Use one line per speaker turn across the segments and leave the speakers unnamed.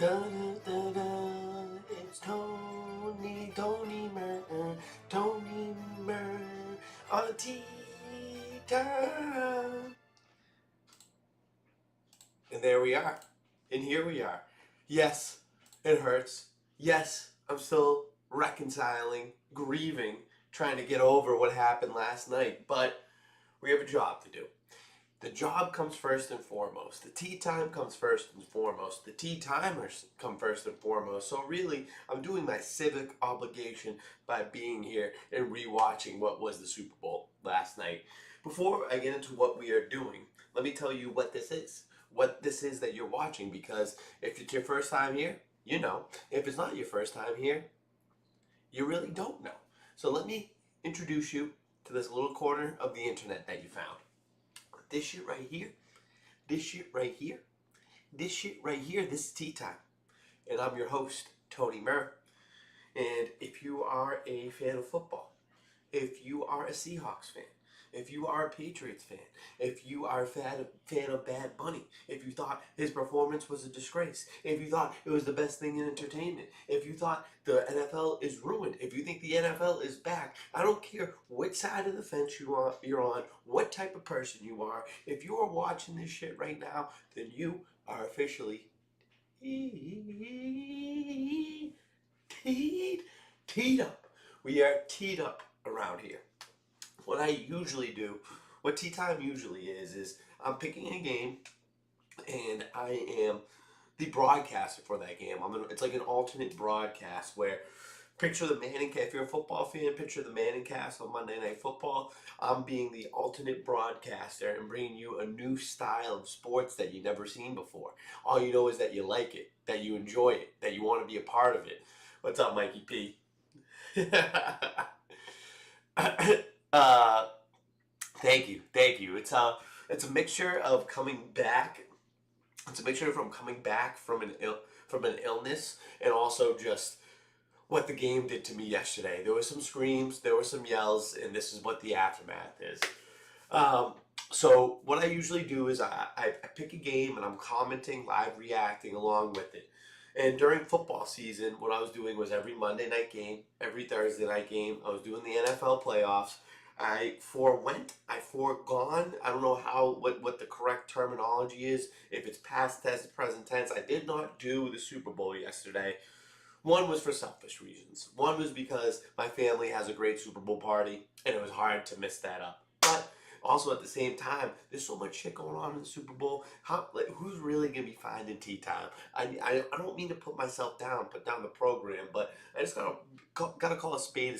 Da, da, da, da. It's Tony Mer, on tea time. And there we are. And here we are. Yes, it hurts. Yes, I'm still reconciling, grieving, trying to get over what happened last night. But we have a job to do. The job comes first and foremost. The tea time comes first and foremost. The tea timers come first and foremost. So really, I'm doing my civic obligation by being here and rewatching what was the Super Bowl last night. Before I get into what we are doing, let me tell you what this is. What this is that you're watching, because if it's your first time here, you know. If it's not your first time here, you really don't know. So let me introduce you to this little corner of the internet that you found. This shit right here, this shit right here, this shit right here, this is Tea Time. And I'm your host, Tony Murr. And if you are a fan of football, if you are a Seahawks fan, if you are a Patriots fan, if you are a fan of Bad Bunny, if you thought his performance was a disgrace, if you thought it was the best thing in entertainment, if you thought the NFL is ruined, if you think the NFL is back, I don't care which side of the fence you're on, what type of person you are, if you are watching this shit right now, then you are officially teed up. We are teed up around here. What I usually do, what tea time usually is I'm picking a game and I am the broadcaster for that game. It's like an alternate broadcast where picture the Manning cast. If you're a football fan, picture the Manning cast on Monday Night Football. I'm being the alternate broadcaster and bringing you a new style of sports that you've never seen before. All you know is that you like it, that you enjoy it, that you want to be a part of it. What's up, Mikey P? uh, Thank you, thank you. It's a mixture of coming back. It's a mixture from coming back from an illness, and also just what the game did to me yesterday. There were some screams, there were some yells, and this is what the aftermath is. Um, so what I usually do is I pick a game and I'm commenting, live reacting along with it. And during football season, what I was doing was every Monday night game, every Thursday night game, I was doing the NFL playoffs. I foregone, I don't know what the correct terminology is, if it's past tense, present tense. I did not do the Super Bowl yesterday. One was for selfish reasons. One was because my family has a great Super Bowl party, and it was hard to miss that up. But also at the same time, there's so much shit going on in the Super Bowl. Who's really gonna be finding tea time? I don't mean to put myself down, put down the program, but I just gotta call a spade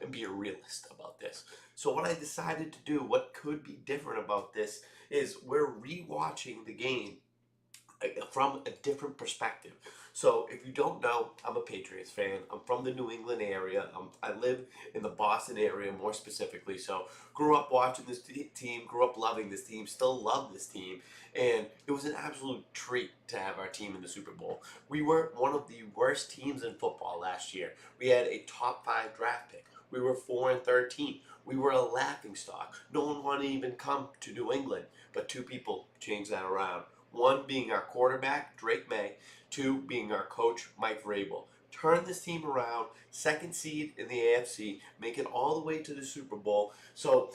and be a realist about this. So what I decided to do, what could be different about this, is we're rewatching the game from a different perspective. So if you don't know, I'm a Patriots fan. I'm from the New England area. I live in the Boston area more specifically. So grew up watching this team, grew up loving this team, still love this team. And it was an absolute treat to have our team in the Super Bowl. We were one of the worst teams in football last year. We had a top 5 draft pick. We were 4-13. We were a laughing stock. No one wanted to even come to New England. But 2 people changed that around. One being our quarterback, Drake May. 2 being our coach, Mike Vrabel. Turn this team around, 2nd seed in the AFC, make it all the way to the Super Bowl. So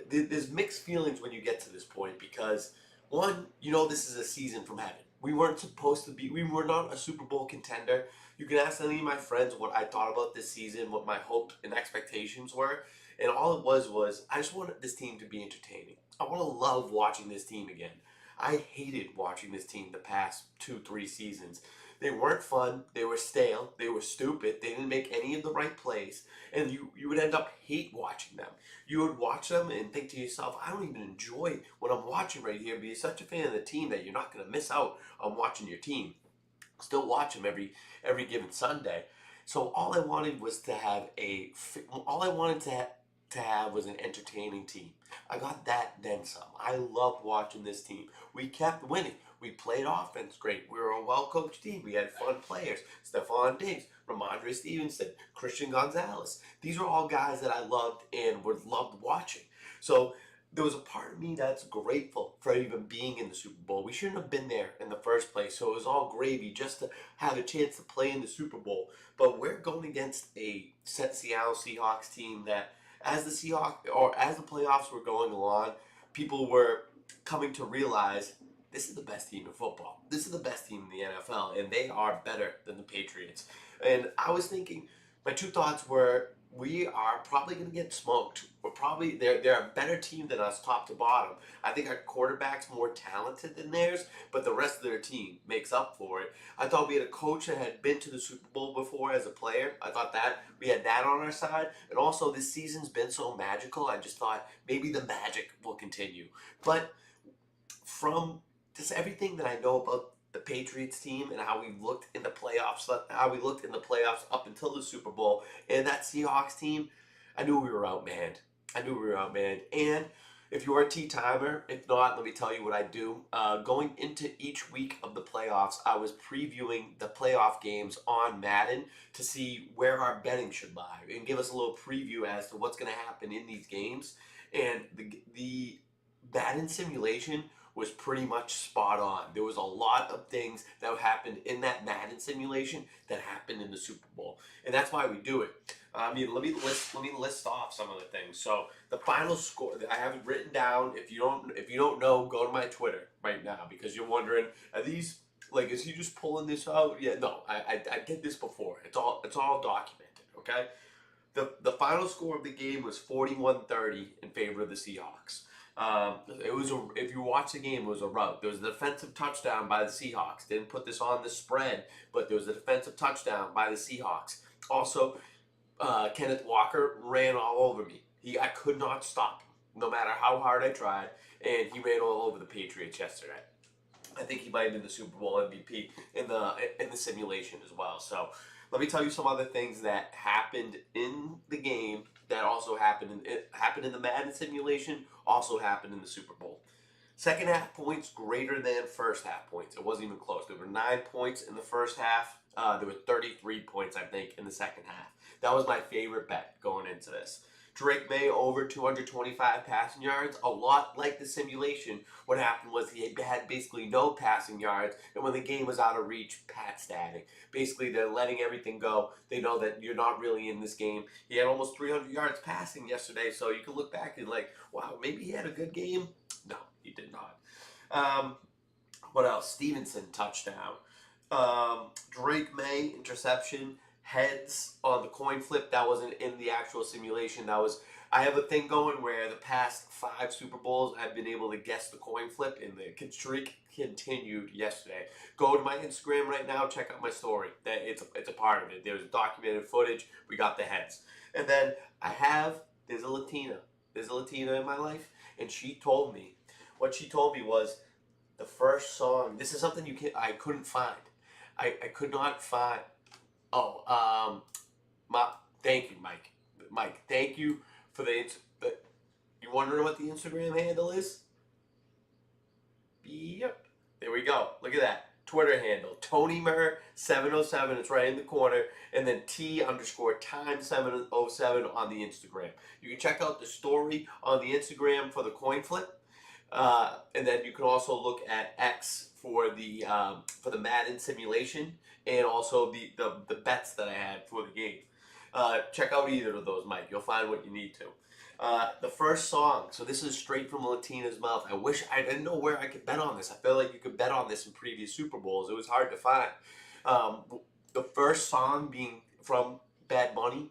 there's mixed feelings when you get to this point, because one, this is a season from heaven. We weren't supposed to be, we were not a Super Bowl contender. You can ask any of my friends what I thought about this season, what my hopes and expectations were. And all it was I just wanted this team to be entertaining. I want to love watching this team again. I hated watching this team the past 2-3 seasons. They weren't fun. They were stale. They were stupid. They didn't make any of the right plays. And you would end up hate watching them. You would watch them and think to yourself, I don't even enjoy what I'm watching right here, but you're such a fan of the team that you're not going to miss out on watching your team. Still watch them every given Sunday. So all I wanted was to have was an entertaining team. I got that, then some. I loved watching this team. We kept winning. We played offense great. We were a well-coached team. We had fun players. Stephon Diggs, Ramondre Stevenson, Christian Gonzalez. These are all guys that I loved and loved watching. So there was a part of me that's grateful for even being in the Super Bowl. We shouldn't have been there in the first place, so it was all gravy just to have a chance to play in the Super Bowl. But we're going against a set Seattle Seahawks team that, as the Seahawks or as the playoffs were going along, people were coming to realize this is the best team in football. This is the best team in the NFL, and they are better than the Patriots. And I was thinking, my two thoughts were we are probably going to get smoked. We're probably they're a better team than us top to bottom. I think our quarterback's more talented than theirs, but the rest of their team makes up for it. I thought we had a coach that had been to the Super Bowl before as a player. I thought that we had that on our side, and also this season's been so magical. I just thought maybe the magic will continue. But from just everything that I know about the Patriots team and how we looked in the playoffs, up until the Super Bowl, and that Seahawks team, I knew we were outmanned. I knew we were outmanned. And if you're a T-timer, if not, let me tell you what I do. Going into each week of the playoffs, I was previewing the playoff games on Madden to see where our betting should lie and give us a little preview as to what's going to happen in these games. And the Madden simulation was pretty much spot on. There was a lot of things that happened in that Madden simulation that happened in the Super Bowl, and that's why we do it. I mean, let me list off some of the things. So the final score, I have it written down. If you don't know, go to my Twitter right now because you're wondering, are these like, is he just pulling this out? Yeah, no, I did this before. It's all documented. Okay. The final score of the game was 41-30 in favor of the Seahawks. If you watch the game, it was a rout. There was a defensive touchdown by the Seahawks. Didn't put this on the spread, but there was a defensive touchdown by the Seahawks. Also, Kenneth Walker ran all over me. I could not stop him, no matter how hard I tried, and he ran all over the Patriots yesterday. I think he might have been the Super Bowl MVP in the simulation as well. So let me tell you some other things that happened in the game that also happened in the Madden simulation, also happened in the Super Bowl. Second half points greater than first half points. It wasn't even close. There were 9 points in the first half. There were 33 points, I think, in the second half. That was my favorite bet going into this. Drake May over 225 passing yards. A lot like the simulation, what happened was he had basically no passing yards, and when the game was out of reach, Pat statting. Basically, they're letting everything go. They know that you're not really in this game. He had almost 300 yards passing yesterday, so you can look back and like, wow, maybe he had a good game. No, he did not. What else? Stevenson touchdown. Drake May interception. Heads on the coin flip. That wasn't in the actual simulation. I have a thing going where the past 5 Super Bowls I've been able to guess the coin flip, and the streak continued yesterday. Go to my Instagram right now, check out my story. That it's a part of it. There's documented footage. We got the heads, and then there's a Latina in my life, and she told me was the first song. This is something I couldn't find. I could not find. Oh, thank you, Mike. Mike, thank you for the. You wondering what the Instagram handle is? Yep. There we go. Look at that. Twitter handle. TonyMer707. It's right in the corner. And then T_time707 on the Instagram. You can check out the story on the Instagram for the coin flip. And then you can also look at X for the Madden simulation, and also the bets that I had for the game. Check out either of those, Mike. You'll find what you need to. The first song. So this is straight from Latina's mouth. I didn't know where I could bet on this. I feel like you could bet on this in previous Super Bowls. It was hard to find. The first song being from Bad Bunny,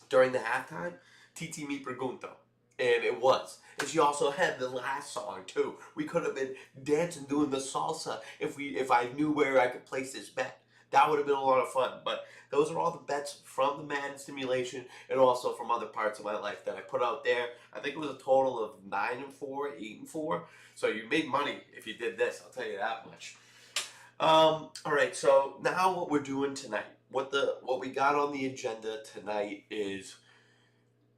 during the halftime, Titi Mi Pregunto. And it was. And she also had the last song too. We could have been dancing, doing the salsa if I knew where I could place this bet. That would have been a lot of fun. But those are all the bets from the Madden simulation and also from other parts of my life that I put out there. I think it was a total of 9-4, 8-4. So you made money if you did this. I'll tell you that much. All right. So now what we're doing tonight, what we got on the agenda tonight is,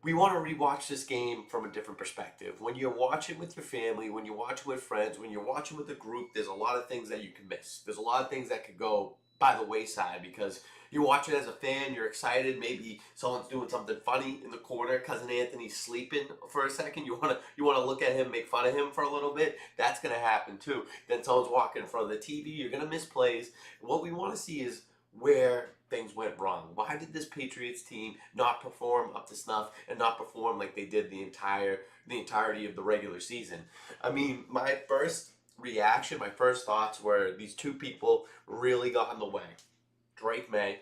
we want to rewatch this game from a different perspective. When you're watching with your family, when you're watching with friends, when you're watching with a group, there's a lot of things that you can miss. There's a lot of things that could go by the wayside because you watch it as a fan, you're excited. Maybe someone's doing something funny in the corner. Cousin Anthony's sleeping for a second. You wanna look at him, make fun of him for a little bit. That's gonna happen too. Then someone's walking in front of the TV. You're gonna miss plays. What we want to see is where things went wrong. Why did this Patriots team not perform up to snuff and not perform like they did the entirety of the regular season? I mean, my first reaction, my first thoughts were these two people really got in the way. Drake May,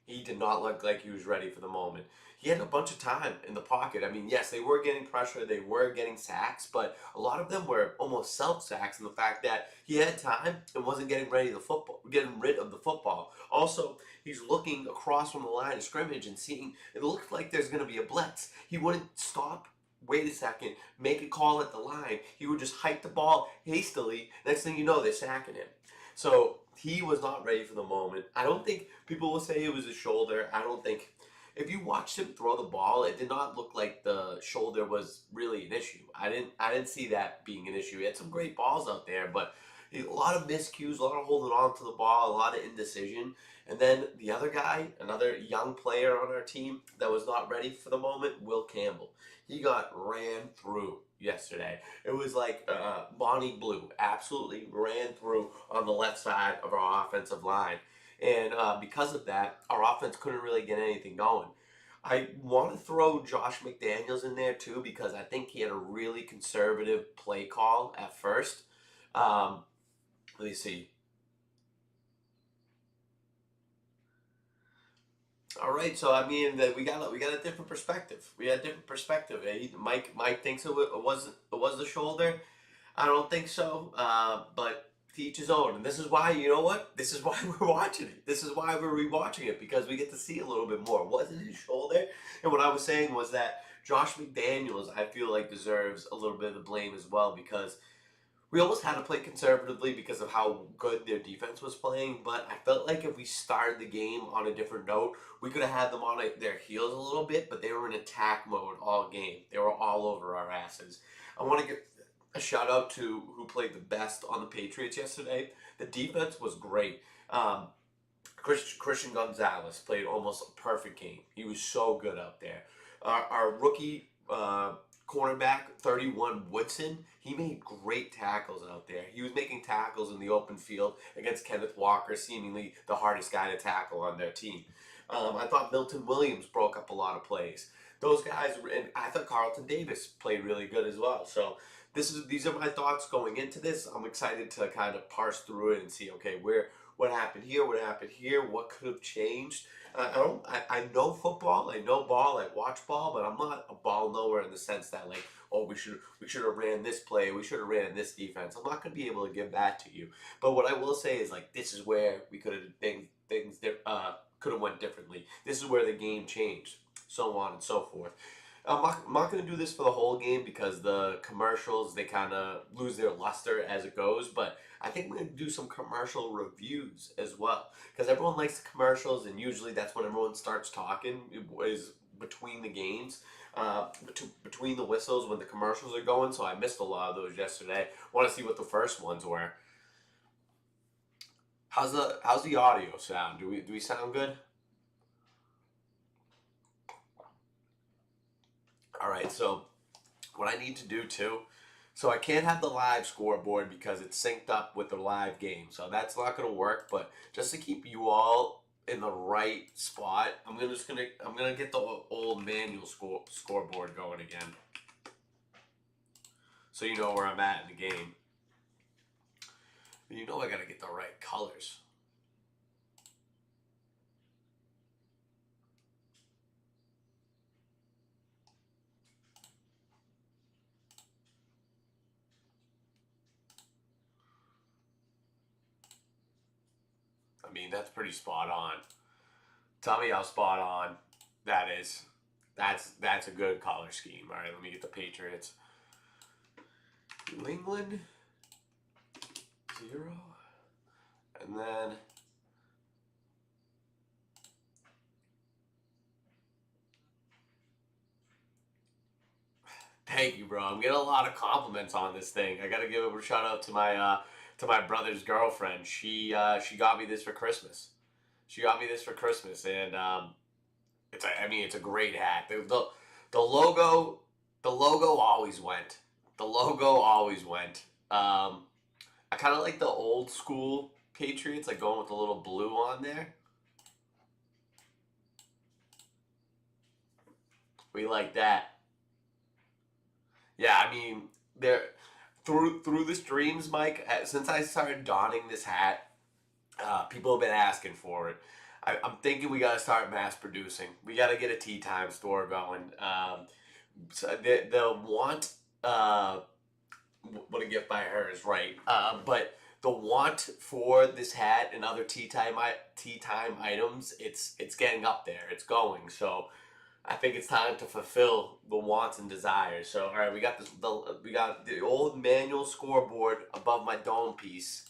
he did not look like he was ready for the moment. He had a bunch of time in the pocket. I mean, yes, they were getting pressure, they were getting sacks, but a lot of them were almost self sacks in the fact that he had time and wasn't getting rid of the football. Also, he's looking across from the line of scrimmage and seeing it looks like there's going to be a blitz. He wouldn't stop. Wait a second, make a call at the line. He would just hike the ball hastily. Next thing you know, they're sacking him. So he was not ready for the moment. I don't think people will say it was his shoulder. I don't think if you watched him throw the ball, it did not look like the shoulder was really an issue. I didn't see that being an issue. He had some great balls out there, but a lot of miscues, a lot of holding on to the ball, a lot of indecision. And then the other guy, another young player on our team that was not ready for the moment, Will Campbell. He got ran through yesterday. It was like Bonnie Blue absolutely ran through on the left side of our offensive line. And because of that, our offense couldn't really get anything going. I want to throw Josh McDaniels in there too because I think he had a really conservative play call at first. Um, let me see. All right, so I mean, we got a different perspective. We had a different perspective. Mike thinks it was the shoulder. I don't think so. But to each his own. And this is why, you know what? This is why we're watching it. This is why we're rewatching it because we get to see a little bit more. Was it his shoulder? And what I was saying was that Josh McDaniels, I feel like deserves a little bit of the blame as well because we almost had to play conservatively because of how good their defense was playing, but I felt like if we started the game on a different note, we could have had them on their heels a little bit, but they were in attack mode all game. They were all over our asses. I want to give a shout out to who played the best on the Patriots yesterday. The defense was great. Christian Gonzalez played almost a perfect game. He was so good out there. Our rookie cornerback, 31 Woodson, he made great tackles out there. He was making tackles in the open field against Kenneth Walker, seemingly the hardest guy to tackle on their team. I thought Milton Williams broke up a lot of plays. Those guys, and I thought Carlton Davis played really good as well. So these are my thoughts going into this. I'm excited to kind of parse through it and see, okay, what happened here, what could have changed. I know football, I know ball, I watch ball, but I'm not a ball knower in the sense that like, oh, we should have ran this play, we should have ran this defense. I'm not gonna be able to give that to you. But what I will say is like this is where we could have things could have went differently. This is where the game changed, so on and so forth. I'm not going to do this for the whole game because the commercials, they kind of lose their luster as it goes, but I think we're going to do some commercial reviews as well because everyone likes the commercials and usually that's when everyone starts talking is between the games, between the whistles when the commercials are going, so I missed a lot of those yesterday. Want to see what the first ones were. How's the audio sound? Do we sound good? All right, so what I need to do too. So I can't have the live scoreboard because it's synced up with the live game. So that's not going to work, but just to keep you all in the right spot, I'm gonna get the old manual scoreboard going again. So you know where I'm at in the game. You know I got to get the right colors. I mean, that's pretty spot on. Tell me how spot on that is. That's a good color scheme. All right, let me get the Patriots. New England 0, and then thank you, bro. I'm getting a lot of compliments on this thing. I gotta give a shout out to my brother's girlfriend. She got me this for Christmas. She got me this for Christmas, and it's a great hat. The logo, the logo always went. The logo always went. I kind of like the old school Patriots, like going with the little blue on there. We like that. Yeah, I mean, there through the streams, Mike. Since I started donning this hat, people have been asking for it. I'm thinking we got to start mass producing. We got to get a tea time store going. So the want what a gift by her is right. But the want for this hat and other tea time items, it's getting up there. It's going. So I think it's time to fulfill the wants and desires. So all right, we got the old manual scoreboard above my dome piece.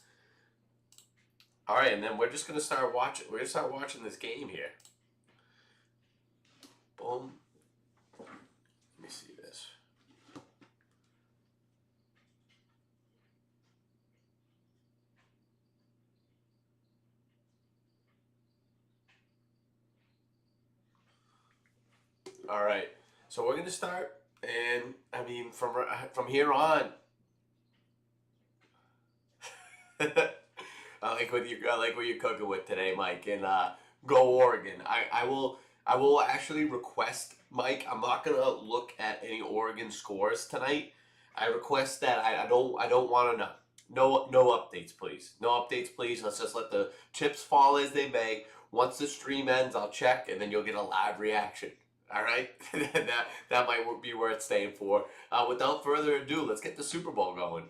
All right, and then we're just gonna start watching. We're gonna start watching this game here. Boom. Let me see this. All right, so we're gonna start, and I mean from here on, I like what you're cooking with today, Mike, and go Oregon. I will actually request, Mike. I'm not gonna look at any Oregon scores tonight. I request that I don't want to know. No updates, please. No updates, please. Let's just let the chips fall as they may. Once the stream ends, I'll check, and then you'll get a live reaction. All right, that might be worth staying for. Without further ado, let's get the Super Bowl going.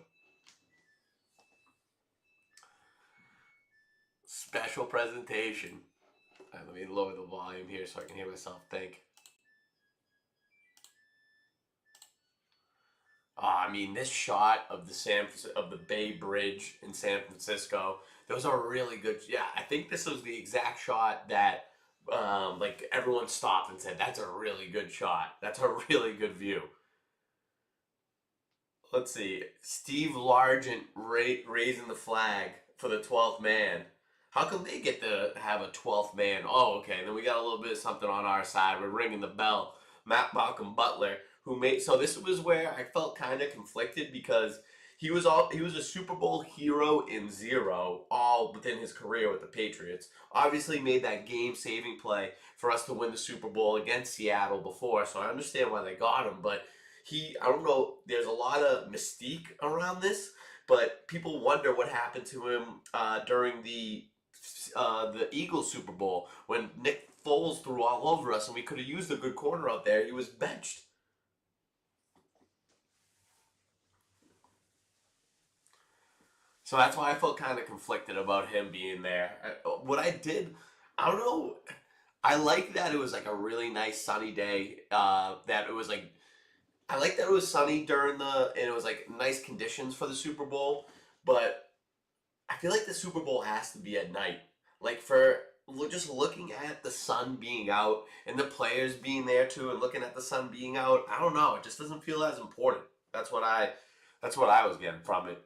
Special presentation. All right, let me lower the volume here so I can hear myself think. I mean, this shot of the Bay Bridge in San Francisco, that was a really good. Yeah, I think this was the exact shot that like everyone stopped and said, "That's a really good shot. That's a really good view." Let's see, Steve Largent raising the flag for the 12th man. How come they get to have a 12th man? Oh, okay. Then we got a little bit of something on our side. We're ringing the bell. Matt Malcolm Butler, who made so this was where I felt kind of conflicted because he was a Super Bowl hero in zero all within his career with the Patriots. Obviously made that game saving play for us to win the Super Bowl against Seattle before, so I understand why they got him, but I don't know, there's a lot of mystique around this, but people wonder what happened to him during the Eagles Super Bowl when Nick Foles threw all over us and we could have used a good corner out there. He was benched. So that's why I felt kind of conflicted about him being there. What I did, I don't know. I like that it was like a really nice sunny day. That it was like I like that it was sunny during and it was like nice conditions for the Super Bowl. But I feel like the Super Bowl has to be at night. Like just looking at the sun being out and the players being there too, and looking at the sun being out. I don't know. It just doesn't feel as important. That's what I. That's what I was getting from it.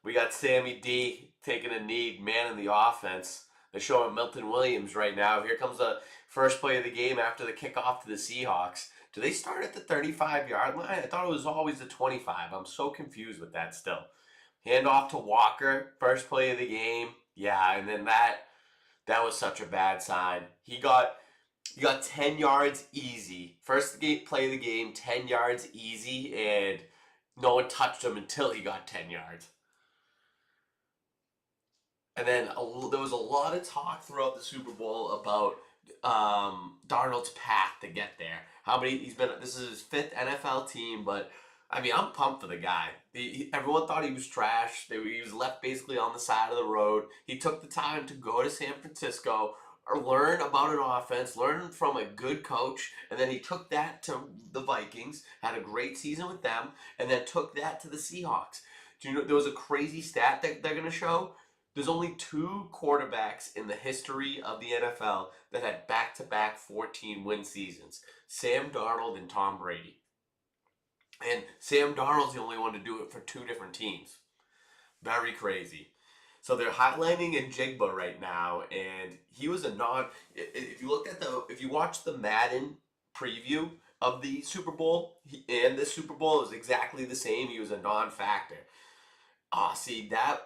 We got Sammy D taking a knee, man in the offense. They're showing Milton Williams right now. Here comes the first play of the game after the kickoff to the Seahawks. Do they start at the 35-yard line? I thought it was always the 25. I'm so confused with that still. Hand off to Walker, first play of the game. Yeah, and then that was such a bad sign. He got 10 yards easy. First play of the game, 10 yards easy, and no one touched him until he got 10 yards. And then there was a lot of talk throughout the Super Bowl about Darnold's path to get there. How many he's been? This is his fifth NFL team, but I mean, I'm pumped for the guy. Everyone thought he was trash. He was left basically on the side of the road. He took the time to go to San Francisco, or learn about an offense, learn from a good coach, and then he took that to the Vikings, had a great season with them, and then took that to the Seahawks. Do you know there was a crazy stat that they're going to show? There's only two quarterbacks in the history of the NFL that had back-to-back 14-win seasons: Sam Darnold and Tom Brady. And Sam Darnold's the only one to do it for two different teams. Very crazy. So they're highlighting Njigba right now, and he was a non. If you look at if you watch the Madden preview of the Super Bowl and the Super Bowl, it was exactly the same. He was a non-factor. See that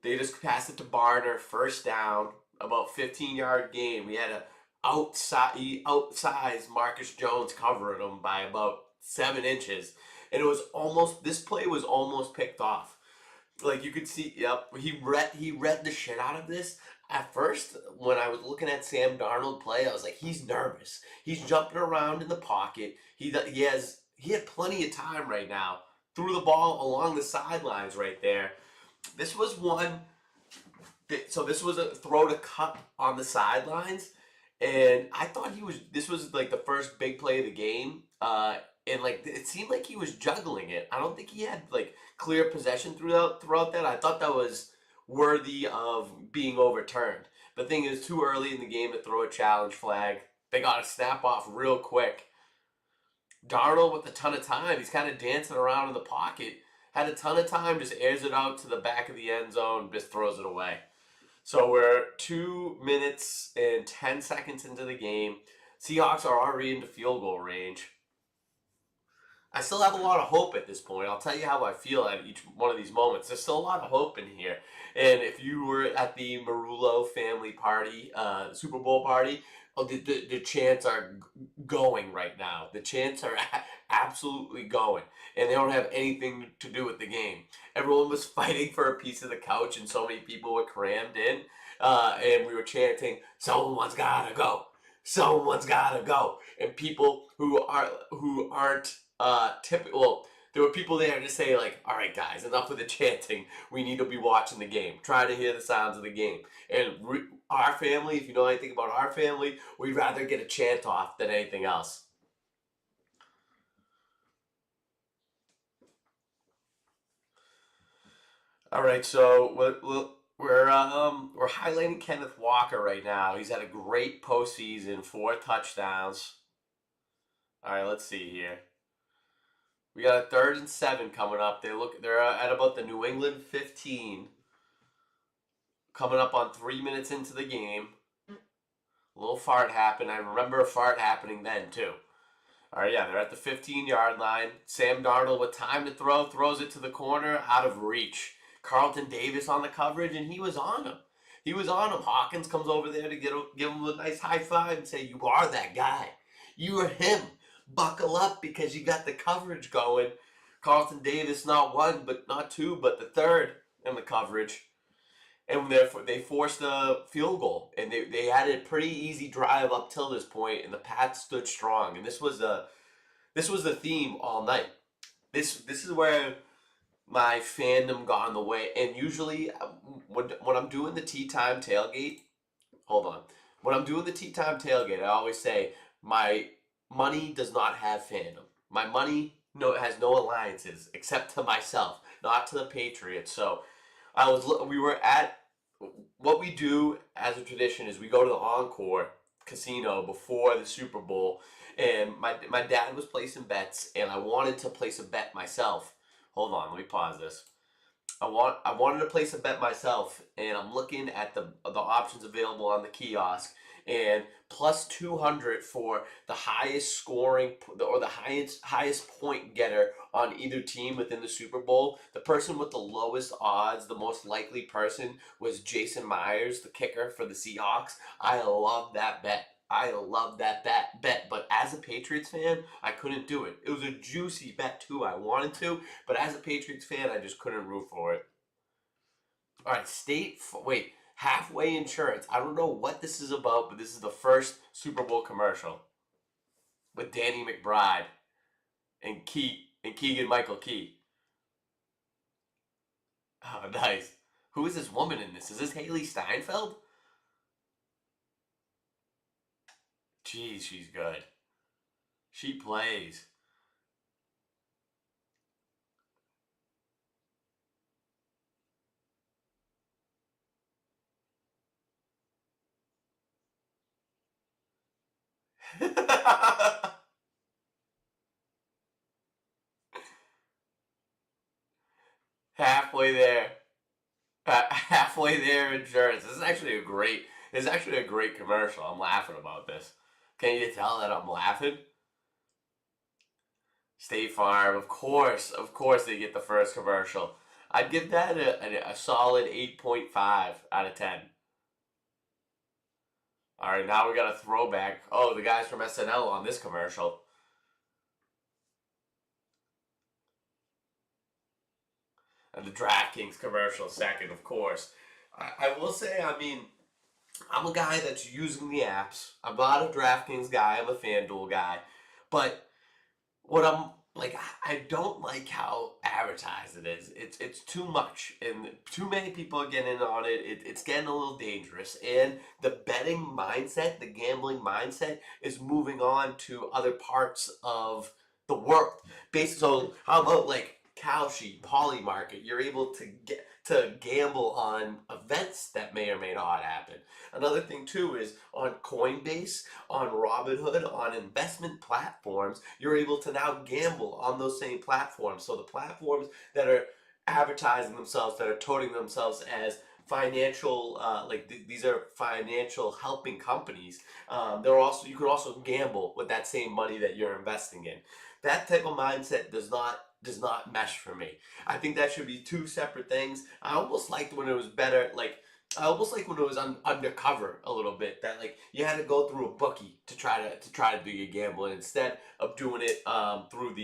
they just passed it to Barner, first down, about 15-yard game. We had a outsized Marcus Jones covering him by about 7 inches, and it was almost this play was almost picked off. Like you could see, yep, he read the shit out of this. At first, when I was looking at Sam Darnold play, I was like, he's nervous. He's jumping around in the pocket. He had plenty of time right now. Threw the ball along the sidelines right there. This was one. So this was a throw to cut on the sidelines, and I thought he was. This was like the first big play of the game. And like it seemed like he was juggling it. I don't think he had like clear possession throughout that. I thought that was worthy of being overturned. The thing is, too early in the game to throw a challenge flag. They got to snap off real quick. Darnold with a ton of time. He's kind of dancing around in the pocket. Had a ton of time, just airs it out to the back of the end zone, just throws it away. So we're 2 minutes and 10 seconds into the game. Seahawks are already into field goal range. I still have a lot of hope at this point. I'll tell you how I feel at each one of these moments. There's still a lot of hope in here. And if you were at the Marullo family party, Super Bowl party, the chants are going right now. The chants are absolutely going. And they don't have anything to do with the game. Everyone was fighting for a piece of the couch, and so many people were crammed in. And we were chanting, "Someone's gotta go. Someone's gotta go." And people who aren't typical. Well, there were people there to say like, "All right, guys, enough with the chanting. We need to be watching the game. Try to hear the sounds of the game." And our family, if you know anything about our family, we'd rather get a chant off than anything else. All right, so we're highlighting Kenneth Walker right now. He's had a great postseason, 4 touchdowns. All right, let's see here. We got a 3rd and 7 coming up. They're at about the New England 15, coming up on 3 minutes into the game. A little fart happened. I remember a fart happening then too. All right, yeah, they're at the 15-yard line. Sam Darnold with time to throw, throws it to the corner, out of reach. Carlton Davis on the coverage, and he was on him. He was on him. Hawkins comes over there to give him a nice high five and say, "You are that guy. You are him. Buckle up because you got the coverage going." Carlton Davis, not one, but not two, but the third in the coverage. And therefore, they forced a field goal, and they had a pretty easy drive up till this point, and the Pats stood strong. And this was the theme all night. This is where my fandom got in the way. And usually, when I'm doing the tea time tailgate, hold on. When I'm doing the tea time tailgate, I always say my money does not have fandom. My money has no alliances except to myself, not to the Patriots. So we were at what we do as a tradition is we go to the Encore casino before the Super Bowl, and my dad was placing bets, and I wanted to place a bet myself. Hold on, let me pause this. I wanted to place a bet myself, and I'm looking at the options available on the kiosk, and plus 200 for the highest scoring or the highest point getter on either team within the Super Bowl. The person with the lowest odds, the most likely person, was Jason Myers, the kicker for the Seahawks. I love that bet. I love that bet, but as a Patriots fan, I couldn't do it. It was a juicy bet too. I wanted to, but as a Patriots fan, I just couldn't root for it. All right, wait, Halfway Insurance. I don't know what this is about, but this is the first Super Bowl commercial with Danny McBride and Keegan Michael Key. Oh, nice. Who is this woman in this? Is this Haley Steinfeld? Jeez, she's good. She plays. Halfway there. Halfway there insurance. This is actually a great. This is actually a great commercial. I'm laughing about this. Can you tell that I'm laughing? State Farm, of course they get the first commercial. I'd give that a solid 8.5 out of 10. All right, now we got a throwback. Oh, the guys from SNL on this commercial. And the DraftKings commercial second, of course. I will say, I mean, I'm a guy that's using the apps. I'm not a DraftKings guy. I'm a FanDuel guy. But what I'm like, I don't like how advertised it is. It's too much, and too many people are getting in on it. It's getting a little dangerous, and the betting mindset, the gambling mindset, is moving on to other parts of the world. Basically, so how about like Kalshi, Poly Market? You're able to get to gamble on events that may or may not happen. Another thing too is on Coinbase, on Robinhood, on investment platforms, you're able to now gamble on those same platforms. So the platforms that are advertising themselves, that are touting themselves as financial, these are financial helping companies. They're also you can also gamble with that same money that you're investing in. That type of mindset does not mesh for me. I think that should be two separate things. I almost liked when it was better, like I almost like when it was undercover a little bit. That like you had to go through a bookie to try to do your gambling instead of doing it through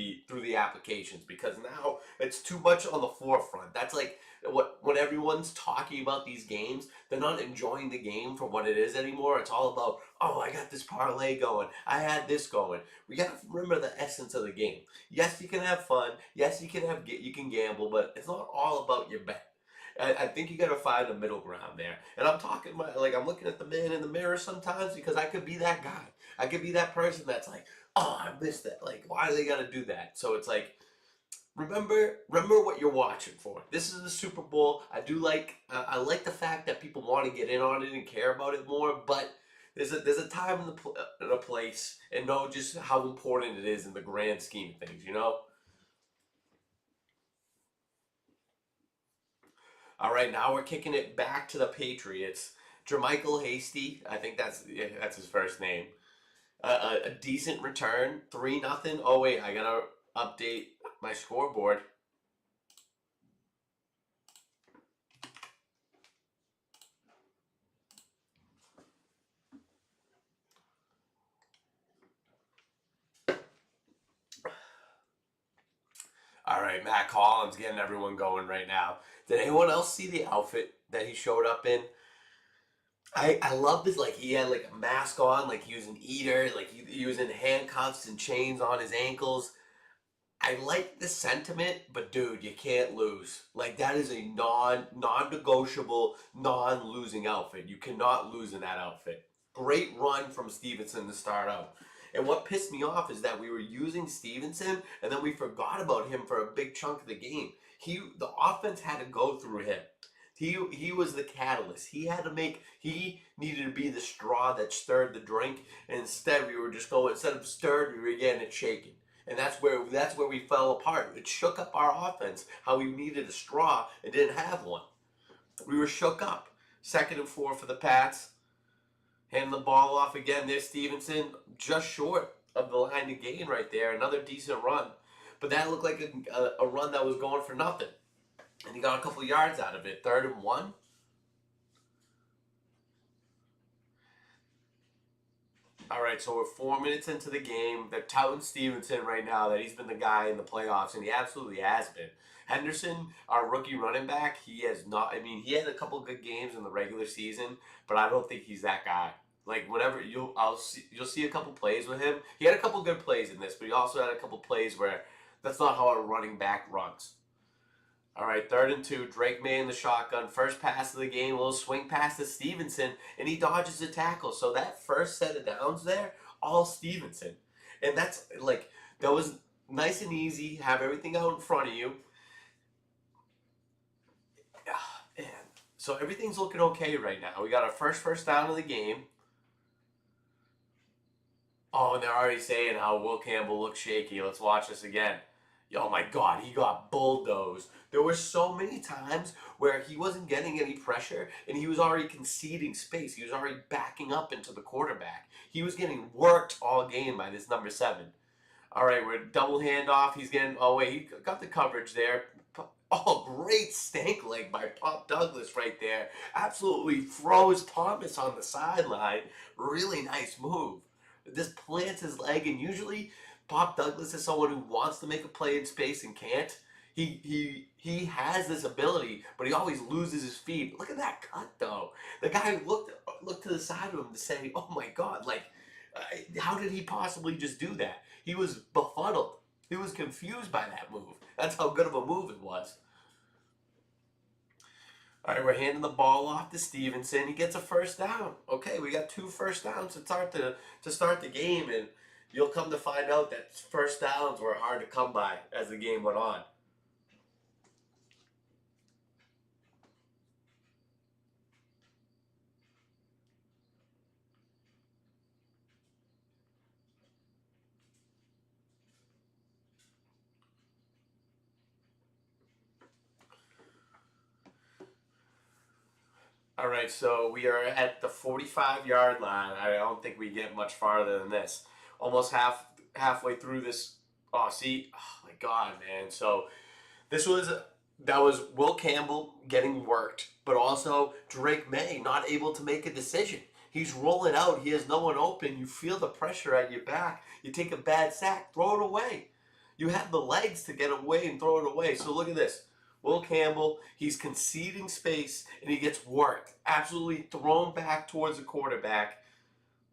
the applications, because now it's too much on the forefront. That's like what when everyone's talking about these games, they're not enjoying the game for what it is anymore. It's all about, oh, I got this parlay going, I had this going. We got to remember the essence of the game. Yes, you can have fun. Yes, you can gamble, but it's not all about your bet. I think you got to find a middle ground there. And I'm talking about, like, I'm looking at the man in the mirror sometimes because I could be that guy. I could be that person that's like, oh, I missed that. Like, why do they got to do that? So it's like, remember what you're watching for. This is the Super Bowl. I like the fact that people want to get in on it and care about it more, but there's a time and a place, and know just how important it is in the grand scheme of things. All right, now we're kicking it back to the Patriots. Jermichael Hasty, I think that's his first name. A decent return, 3-0. Oh wait, I gotta update my scoreboard. All right, Matt Collins getting everyone going right now. Did anyone else see the outfit that he showed up in? I love this. Like he had like a mask on, like he was an eater, like he was in handcuffs and chains on his ankles. I like the sentiment, but dude, you can't lose. Like that is a non-negotiable, non-losing outfit. You cannot lose in that outfit. Great run from Stevenson to start out. And what pissed me off is that we were using Stevenson and then we forgot about him for a big chunk of the game. The offense had to go through him. He was the catalyst. He needed to be the straw that stirred the drink. And instead we were just going instead of stirred, we were getting it shaken. And that's where we fell apart. It shook up our offense. How we needed a straw and didn't have one. We were shook up. 2nd and 4 for the Pats. Handing the ball off again. There's Stevenson, just short of the line to gain right there. Another decent run. But that looked like a run that was going for nothing. And he got a couple of yards out of it. 3rd and 1. All right, so we're 4 minutes into the game. They're touting Stevenson right now that he's been the guy in the playoffs, and he absolutely has been. Henderson, our rookie running back, he has not. I mean, he had a couple good games in the regular season, but I don't think he's that guy. Like whenever you'll see a couple plays with him. He had a couple good plays in this, but he also had a couple plays where that's not how a running back runs. All right, 3rd and 2. Drake May in the shotgun. First pass of the game, a little swing pass to Stevenson, and he dodges a tackle. So that first set of downs there, all Stevenson. And that's like, that was nice and easy. Have everything out in front of you. Ah, man. So everything's looking okay right now. We got our first down of the game. Oh, and they're already saying how Will Campbell looks shaky. Let's watch this again. Oh my God, he got bulldozed. There were so many times where he wasn't getting any pressure and he was already conceding space. He was already backing up into the quarterback. He was getting worked all game by this number 7. All right, we're double handoff. He's getting. Oh wait, he got the coverage there. Oh, great stank leg by Pop Douglas right there. Absolutely froze Thomas on the sideline. Really nice move. This plants his leg, and usually Pop Douglas is someone who wants to make a play in space and can't. He has this ability, but he always loses his feet. Look at that cut though. The guy looked to the side of him to say, "Oh my God!" Like, how did he possibly just do that? He was befuddled. He was confused by that move. That's how good of a move it was. All right, we're handing the ball off to Stevenson. He gets a first down. Okay, we got 2 first downs to start the game, and you'll come to find out that first downs were hard to come by as the game went on. All right, so we are at the 45-yard line. I don't think we get much farther than this. Almost halfway through this. Oh, see, oh my God, man. So this was that was Will Campbell getting worked, but also Drake May not able to make a decision. He's rolling out. He has no one open. You feel the pressure at your back. You take a bad sack, throw it away. You have the legs to get away and throw it away. So look at this. Will Campbell, he's conceding space and he gets worked. Absolutely thrown back towards the quarterback.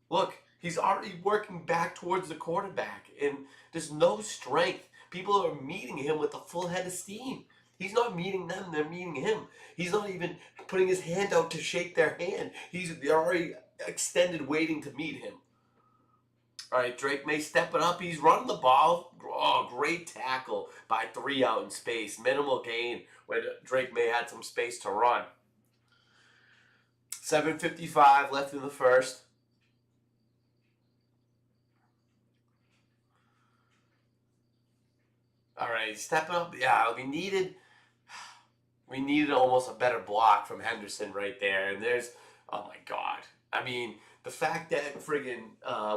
Look, he's already working back towards the quarterback, and there's no strength. People are meeting him with a full head of steam. He's not meeting them, they're meeting him. He's not even putting his hand out to shake their hand. They're already extended waiting to meet him. All right, Drake May stepping up. He's running the ball. Oh, great tackle by 3 out in space. Minimal gain when Drake May had some space to run. 7:55 left in the first. All right, stepping up. Yeah, we needed almost a better block from Henderson right there. And oh my God. I mean, the fact that friggin'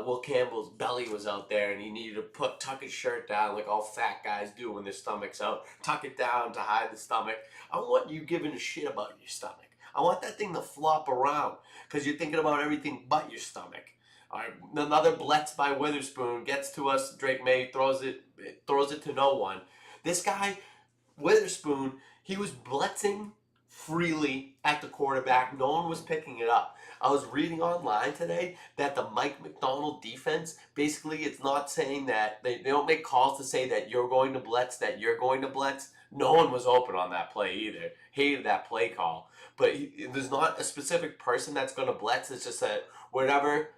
Will Campbell's belly was out there and he needed to tuck his shirt down like all fat guys do when their stomach's out, tuck it down to hide the stomach. I want you giving a shit about your stomach. I want that thing to flop around because you're thinking about everything but your stomach. All right, another blitz by Witherspoon gets to us. Drake May throws it to no one. This guy Witherspoon, he was blitzing freely at the quarterback. No one was picking it up. I was reading online today that the Mike McDonald defense, basically it's not saying that, they don't make calls to say that you're going to blitz, that you're going to blitz. No one was open on that play either. Hated that play call. But there's not a specific person that's going to blitz. It's just that whatever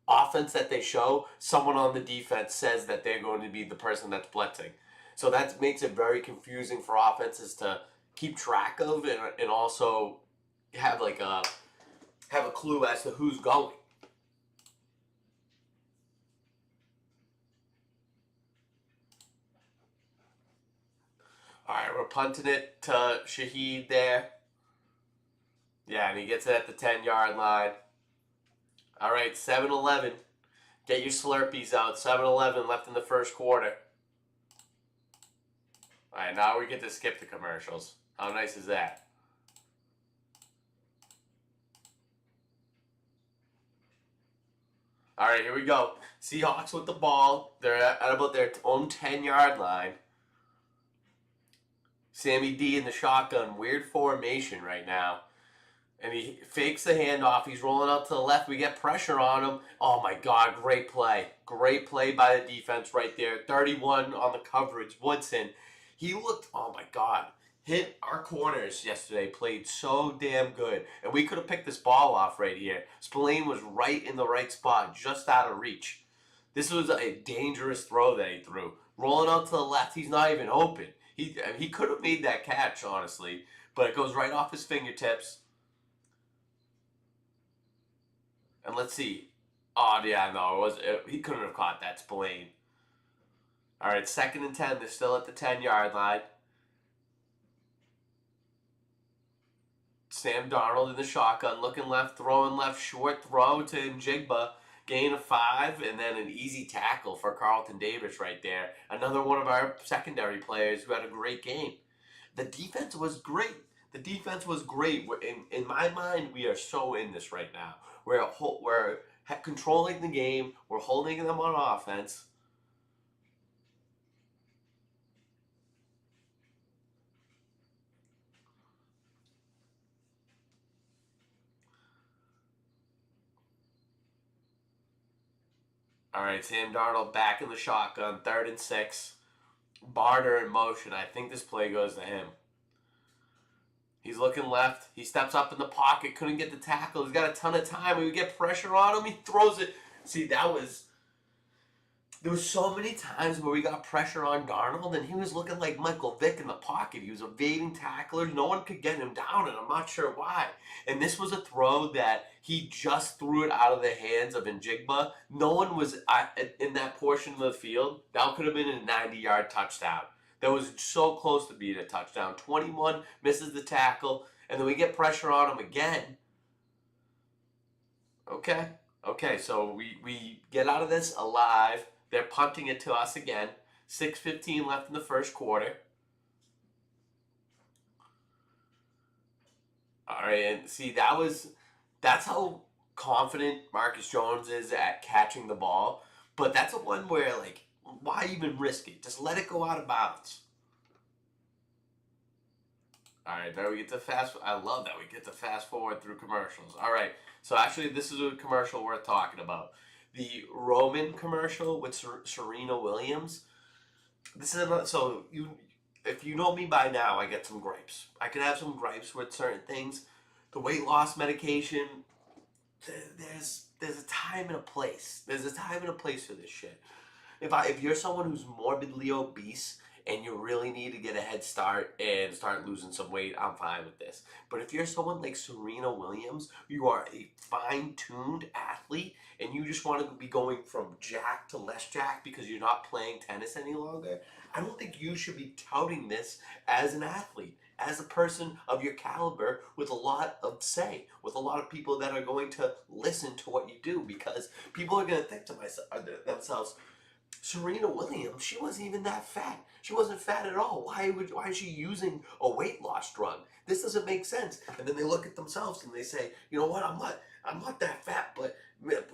offense that they show, someone on the defense says that they're going to be the person that's blitzing. So that makes it very confusing for offenses to keep track of and also have have a clue as to who's going. All right, we're punting it to Shaheed there. Yeah, and he gets it at the 10-yard line. All right, 7-11. Get your Slurpees out. 7-11 left in the first quarter. All right, now we get to skip the commercials. How nice is that? All right, here we go. Seahawks with the ball. They're at about their own 10-yard line. Sammy D in the shotgun. Weird formation right now. And he fakes the handoff. He's rolling out to the left. We get pressure on him. Oh my God, great play. Great play by the defense right there. 31 on the coverage. Woodson. He looked, oh my God. Hit our corners yesterday, played so damn good. And we could have picked this ball off right here. Spillane was right in the right spot, just out of reach. This was a dangerous throw that he threw. Rolling out to the left, he's not even open. He could have made that catch, honestly. But it goes right off his fingertips. And let's see. Oh, yeah, no, he couldn't have caught that Spillane. All right, 2nd and 10. They're still at the 10-yard line. Sam Darnold in the shotgun, looking left, throwing left, short throw to Njigba. Gain of 5, and then an easy tackle for Carlton Davis right there. Another one of our secondary players who had a great game. The defense was great. The defense was great. In my mind, we are so in this right now. We're controlling the game. We're holding them on offense. All right, Sam Darnold back in the shotgun, 3rd and 6. Barter in motion. I think this play goes to him. He's looking left. He steps up in the pocket. Couldn't get the tackle. He's got a ton of time. We get pressure on him. He throws it. See, there was so many times where we got pressure on Darnold, and he was looking like Michael Vick in the pocket. He was evading tacklers. No one could get him down, and I'm not sure why. And this was a throw that he just threw it out of the hands of Njigba. No one was in that portion of the field. That could have been a 90-yard touchdown. That was so close to being a touchdown. 21 misses the tackle, and then we get pressure on him again. Okay, so we get out of this alive. They're punting it to us again. 6:15 left in the first quarter. All right, and see, that's how confident Marcus Jones is at catching the ball. But that's a one where, like, why even risk it? Just let it go out of bounds. All right, now we get to I love that we get to fast forward through commercials. All right, so actually, this is a commercial worth talking about. The Roman commercial with Serena Williams. This is another, so if you know me by now, I get some gripes. I can have some gripes with certain things. The weight loss medication. There's a time and a place. There's a time and a place for this shit. If you're someone who's morbidly obese and you really need to get a head start and start losing some weight, I'm fine with this. But if you're someone like Serena Williams, you are a fine-tuned athlete and you just want to be going from jack to less jack because you're not playing tennis any longer, I don't think you should be touting this as an athlete, as a person of your caliber with a lot of say, with a lot of people that are going to listen to what you do, because people are going to think to themselves, Serena Williams, she wasn't even that fat. She wasn't fat at all. Why is she using a weight loss drug? This doesn't make sense. And then they look at themselves and they say, you know what, I'm not that fat, but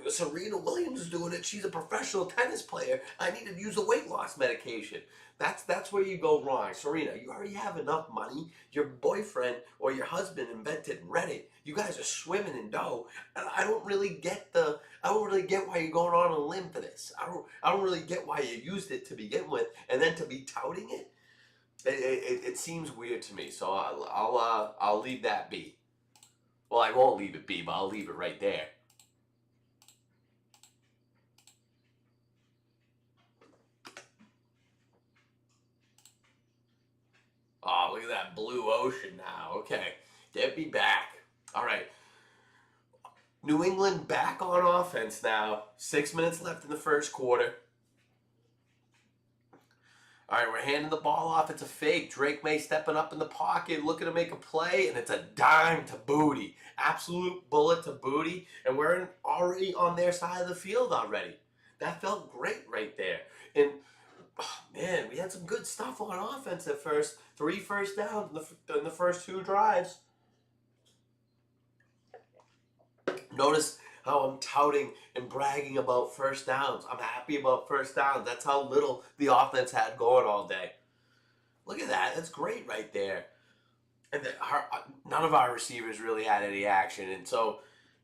Serena Williams is doing it. She's a professional tennis player. I need to use a weight loss medication. That's where you go wrong. Serena, you already have enough money. Your boyfriend or your husband invented Reddit. You guys are swimming in dough. And I don't really get why you're going on a limb for this. I don't really get why you used it to begin with, and then to be touting it. It seems weird to me. So I'll leave that be. Well, I won't leave it be, but I'll leave it right there. Oh, look at that blue ocean now. Okay, get me back. All right. New England back on offense now. 6 minutes left in the first quarter. All right, we're handing the ball off. It's a fake. Drake May stepping up in the pocket, looking to make a play, and it's a dime to Booty. Absolute bullet to Booty, and we're already on their side of the field already. That felt great right there. And, oh, man, we had some good stuff on offense at first. 3 first downs in the first 2 drives. Notice how I'm touting and bragging about first downs. I'm happy about first downs. That's how little the offense had going all day. Look at that. That's great right there. And none of our receivers really had any action. And so,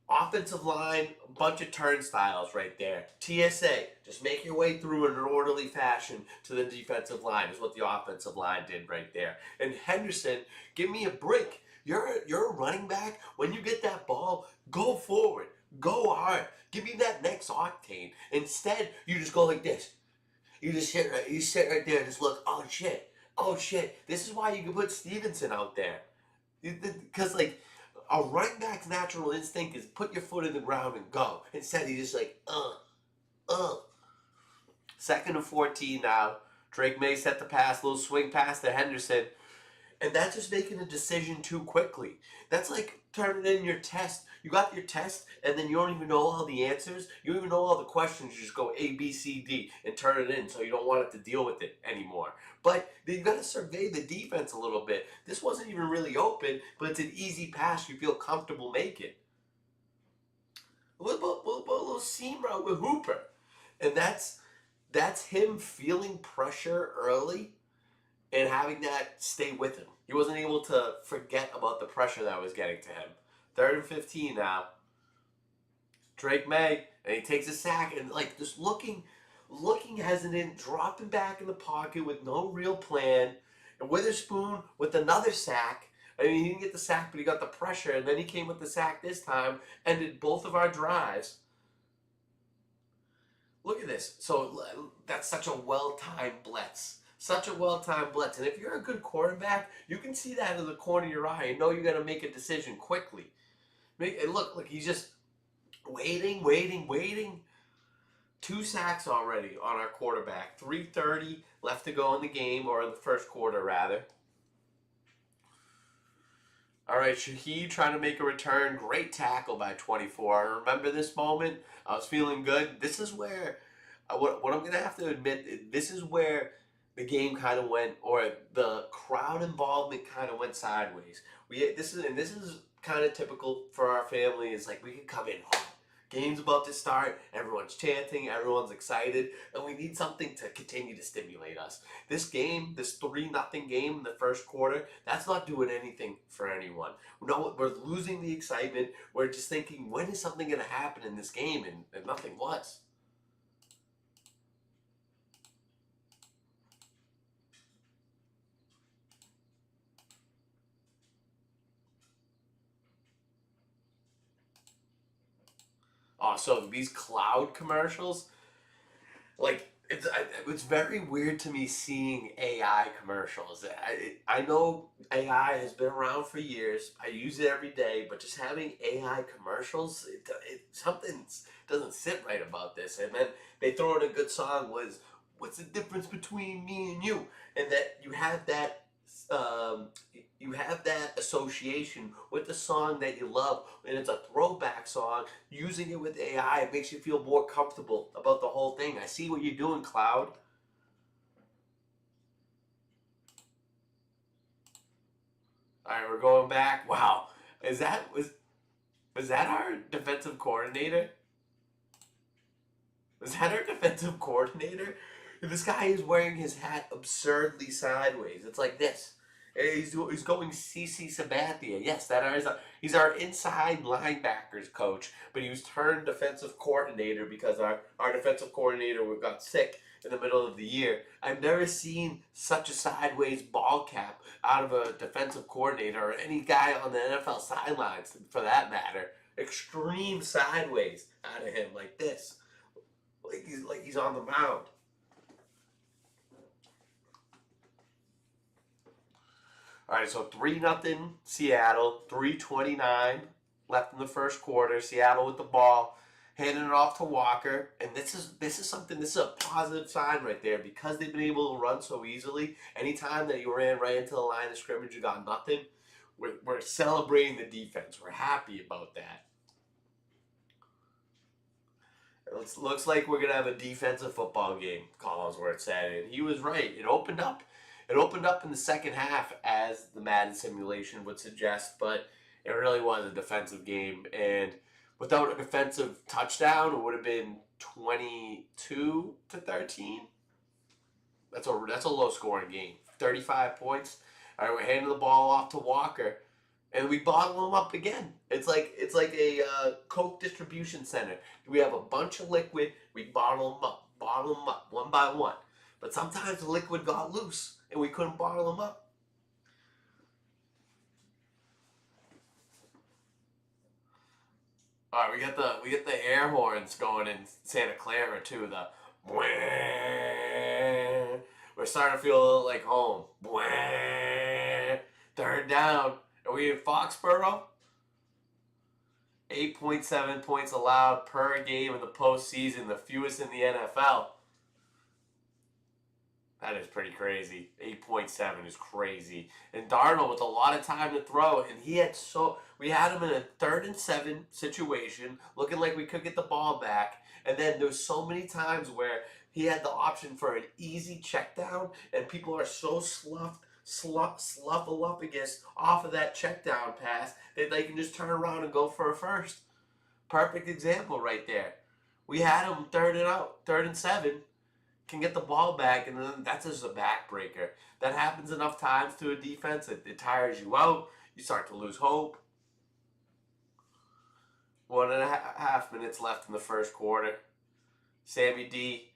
offensive line, a bunch of turnstiles right there. TSA, just make your way through in an orderly fashion to the defensive line is what the offensive line did right there. And Henderson, give me a break. You're a running back. When you get that ball, go forward. Go hard. Give me that next octane. Instead, you just go like this. You sit right there and just look, oh shit. Oh shit. This is why you can put Stevenson out there. Because, like, a running back's natural instinct is put your foot in the ground and go. Instead, he's just like, 2nd and 14 now. Drake May set the pass, little swing pass to Henderson. And that's just making a decision too quickly. That's like turning in your test. You got your test, and then you don't even know all the answers. You don't even know all the questions. You just go A, B, C, D, and turn it in so you don't want it to deal with it anymore. But you got to survey the defense a little bit. This wasn't even really open, but it's an easy pass you feel comfortable making. A little seam route with Hooper. And that's him feeling pressure early and having that stay with him. He wasn't able to forget about the pressure that was getting to him. 3rd and 15 now. Drake May, and he takes a sack and like just looking hesitant, dropping back in the pocket with no real plan. And Witherspoon with another sack. I mean, he didn't get the sack, but he got the pressure, and then he came with the sack this time, ended both of our drives. Look at this. So that's such a well-timed blitz. Such a well-timed blitz. And if you're a good quarterback, you can see that in the corner of your eye and know you're going to make a decision quickly. And look, he's just waiting. 2 sacks already on our quarterback. 3:30 left to go in the game, or in the first quarter, rather. All right, Shaheed trying to make a return. Great tackle by 24. I remember this moment. I was feeling good. This is where, what I'm going to have to admit, this is where the game kind of went, or the crowd involvement kind of went sideways. This is kind of typical for our family. Is like we can come in hot. Game's about to start. Everyone's chanting. Everyone's excited, and we need something to continue to stimulate us. This game, this 3-0 game in the first quarter, that's not doing anything for anyone. No, we're losing the excitement. We're just thinking, when is something going to happen in this game, and nothing was. So these cloud commercials, like it's very weird to me seeing AI commercials. I know AI has been around for years. I use it every day, but just having AI commercials, something doesn't sit right about this. And then they throw in a good song. What's the difference between me and you? And that um, you have that association with the song that you love, and it's a throwback song. Using it with AI, it makes you feel more comfortable about the whole thing. I see what you're doing, Cloud. All right, we're going back. Wow, is that was that our defensive coordinator? Was that our defensive coordinator? This guy is wearing his hat absurdly sideways. It's like this. He's going CC Sabathia. Yes, he's our inside linebackers coach, but he was turned defensive coordinator because our defensive coordinator got sick in the middle of the year. I've never seen such a sideways ball cap out of a defensive coordinator or any guy on the NFL sidelines, for that matter. Extreme sideways out of him like this, like he's on the mound. All right, so 3-0 Seattle, 3:29 left in the first quarter. Seattle with the ball, handing it off to Walker, and this is a positive sign right there because they've been able to run so easily. Anytime that you ran right into the line of scrimmage, you got nothing. We're celebrating the defense. We're happy about that. It looks like we're gonna have a defensive football game, Collinsworth said, and he was right. It opened up. It opened up in the second half, as the Madden simulation would suggest, but it really was a defensive game. And without a defensive touchdown, it would have been 22-13. That's a low scoring game. 35 points. All right, we're handing the ball off to Walker, and we bottle him up again. It's like a Coke distribution center. We have a bunch of liquid. We bottle them up one by one. But sometimes the liquid got loose, and we couldn't bottle them up. All right, we get the air horns going in Santa Clara too. The we're starting to feel a little like home. 3rd down. Are we in Foxborough? 8.7 points allowed per game in the postseason, the fewest in the NFL. That is pretty crazy. 8.7 is crazy. And Darnold with a lot of time to throw, and we had him in a 3rd and 7 situation, looking like we could get the ball back. And then there's so many times where he had the option for an easy check down, and people are so sluffaluffagus off of that check down pass that they can just turn around and go for a first. Perfect example right there. We had him 3rd and 7, can get the ball back, and then that's just a backbreaker. That happens enough times to a defense that it tires you out. You start to lose hope. 1.5 minutes left in the first quarter. Sammy D.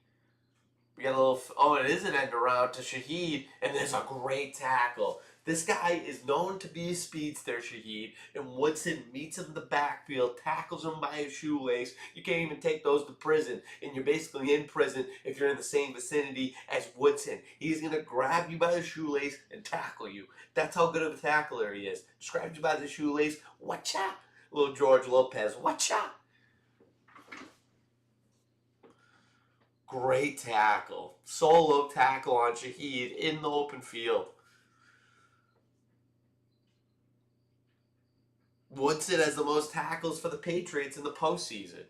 We got a little. Oh, it is an end around to Shaheed, and there's a great tackle. This guy is known to be a speedster, Shaheed, and Woodson meets him in the backfield, tackles him by his shoelace. You can't even take those to prison, and you're basically in prison if you're in the same vicinity as Woodson. He's going to grab you by the shoelace and tackle you. That's how good of a tackler he is. Just grabs you by the shoelace, watcha! Little George Lopez, watcha! Great tackle. Solo tackle on Shaheed in the open field. Woodson has the most tackles for the Patriots in the postseason.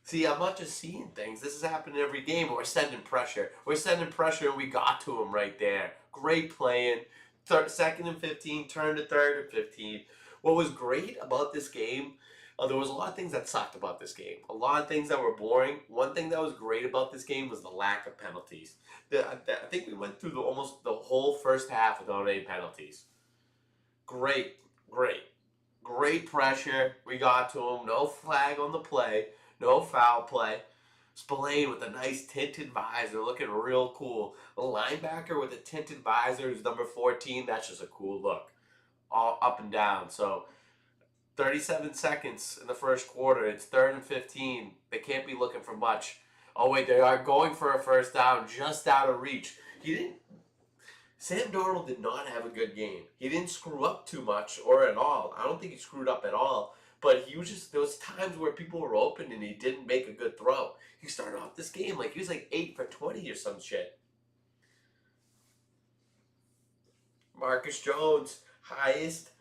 See, I'm not just seeing things. This is happening every game. We're sending pressure. And we got to him right there. Great playing. 2nd and 15, turn to 3rd and 15. What was great about this game, there was a lot of things that sucked about this game. A lot of things that were boring. One thing that was great about this game was the lack of penalties. I think we went through almost the whole first half without any penalties. Great. Great pressure. We got to him. No flag on the play. No foul play. Spillane with a nice tinted visor, looking real cool. A linebacker with a tinted visor who's number 14. That's just a cool look. All up and down. So 37 seconds in the first quarter. It's 3rd and 15. They can't be looking for much. Oh, wait, they are going for a first down just out of reach. Sam Darnold did not have a good game. He didn't screw up too much or at all. I don't think he screwed up at all. But there was times where people were open and he didn't make a good throw. He started off this game like he was like 8 for 20 or some shit. Marcus Jones, highest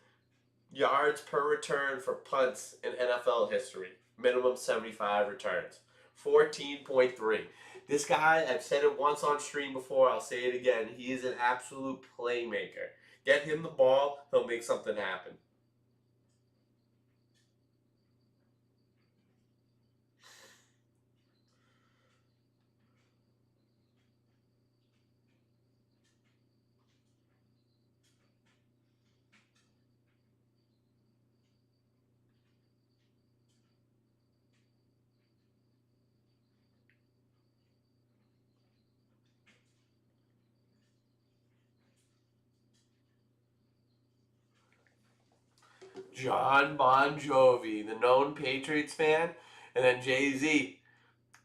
yards per return for punts in NFL history. Minimum 75 returns. 14.3. This guy, I've said it once on stream before, I'll say it again. He is an absolute playmaker. Get him the ball, he'll make something happen. John Bon Jovi, the known Patriots fan, and then Jay-Z.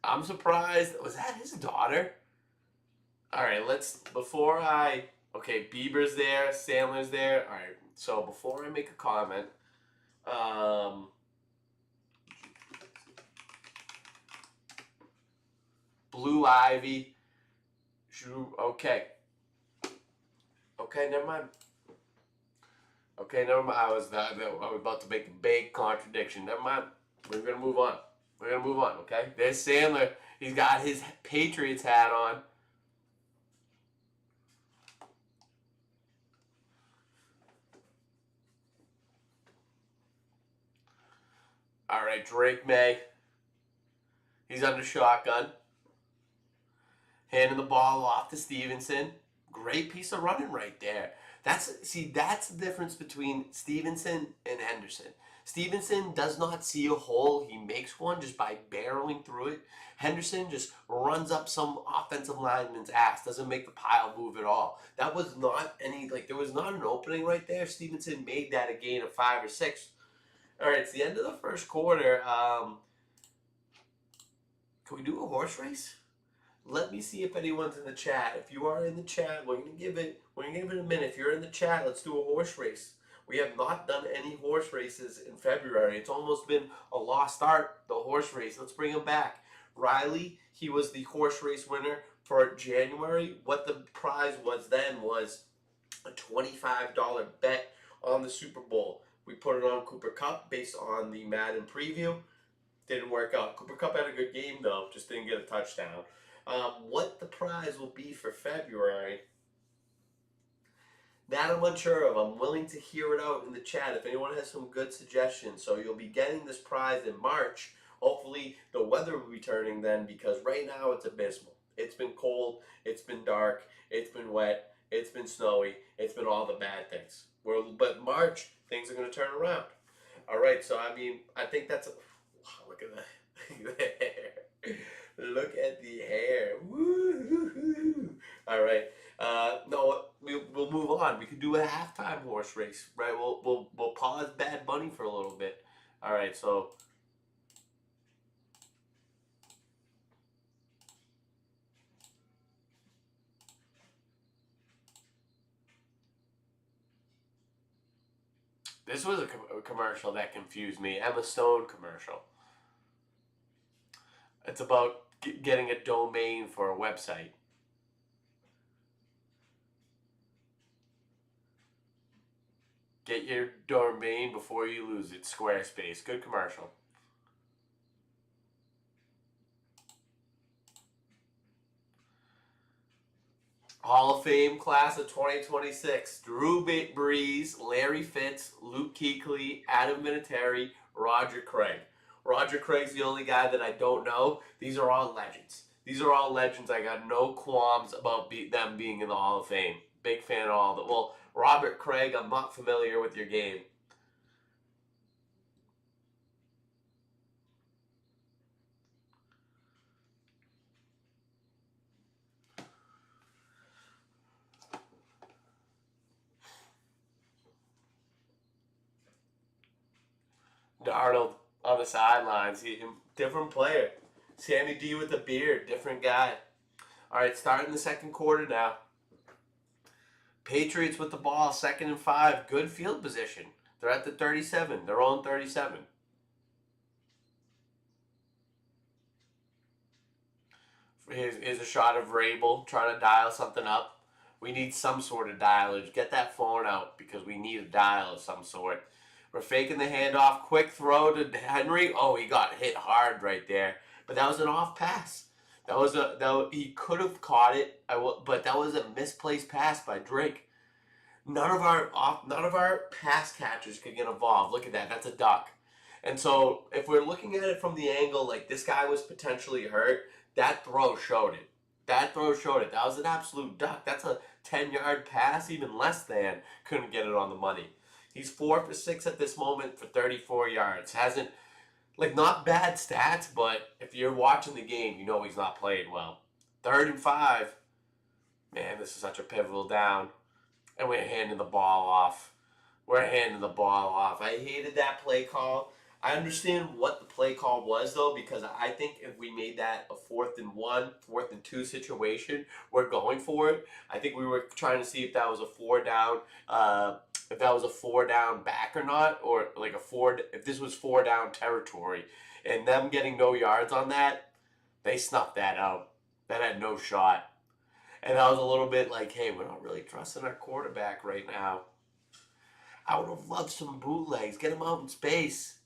I'm surprised. Was that his daughter? All right, okay, Bieber's there, Sandler's there. All right, so before I make a comment, Blue Ivy, okay. Okay, never mind. I was about to make a big contradiction. Never mind. We're gonna move on. Okay. There's Sandler. He's got his Patriots hat on. All right, Drake May. He's under shotgun. Handing the ball off to Stevenson. Great piece of running right there. That's the difference between Stevenson and Henderson. Stevenson does not see a hole. He makes one just by barreling through it. Henderson just runs up some offensive lineman's ass. Doesn't make the pile move at all. That was not there was not an opening right there. Stevenson made that a gain of 5 or 6. All right, it's the end of the first quarter. Can we do a horse race? Let me see if anyone's in the chat. If you are in the chat, we're gonna give it a minute. If you're in the chat, let's do a horse race. We have not done any horse races in February. It's almost been a lost art, the horse race. Let's bring him back. Riley, he was the horse race winner for January, what the prize was then was a $25 bet on the Super Bowl. We put it on Cooper Cup based on the Madden preview. Didn't work out. Cooper Cup had a good game though, just didn't get a touchdown. What the prize will be for February, that I'm unsure of. I'm willing to hear it out in the chat if anyone has some good suggestions. So you'll be getting this prize in March. Hopefully the weather will be turning then, because right now it's abysmal. It's been cold, it's been dark, it's been wet, it's been snowy, it's been all the bad things. But March, things are going to turn around. All right, so I mean, I think that's wow, look at that. Look at the hair. Woo-hoo-hoo. All right. No, we'll move on. We could do a halftime horse race, right? We'll pause Bad Bunny for a little bit. All right. So this was a commercial that confused me. Emma Stone commercial. It's about getting a domain for a website. Get your domain before you lose it. Squarespace. Good commercial. Hall of Fame class of 2026. Drew Brees, Larry Fitz, Luke Kuechly, Adam Vinatieri, Roger Craig. Roger Craig's the only guy that I don't know. These are all legends. These are all legends. I got no qualms about them being in the Hall of Fame. Big fan of all of it. Well, Robert Craig, I'm not familiar with your game. Darnold on the sidelines. Different player. Sammy D with the beard. Different guy. All right, starting the second quarter now. Patriots with the ball, 2nd and 5. Good field position. They're at the 37. They're on 37. Here's a shot of Rabel trying to dial something up. We need some sort of dialage. Get that phone out because we need a dial of some sort. We're faking the handoff. Quick throw to Henry. Oh, he got hit hard right there. But that was an off pass. He could have caught it. But that was a misplaced pass by Drake. None of our pass catchers could get involved. Look at that. That's a duck. And so if we're looking at it from the angle like this guy was potentially hurt, that throw showed it. That throw showed it. That was an absolute duck. That's a 10-yard pass, even less than. Couldn't get it on the money. He's 4 for 6 at this moment for 34 yards. Hasn't, not bad stats, but if you're watching the game, you know he's not playing well. 3rd and 5. Man, this is such a pivotal down. And we're handing the ball off. I hated that play call. I understand what the play call was, though, because I think if we made that a 4th and 1, 4th and 2 situation, we're going for it. I think we were trying to see if that was a 4 down, if that was a 4 down back or not, or like if this was 4 down territory, and them getting no yards on that, they snuffed that out. That had no shot. And that was a little bit like, hey, we're not really trusting our quarterback right now. I would have loved some bootlegs. Get him out in space.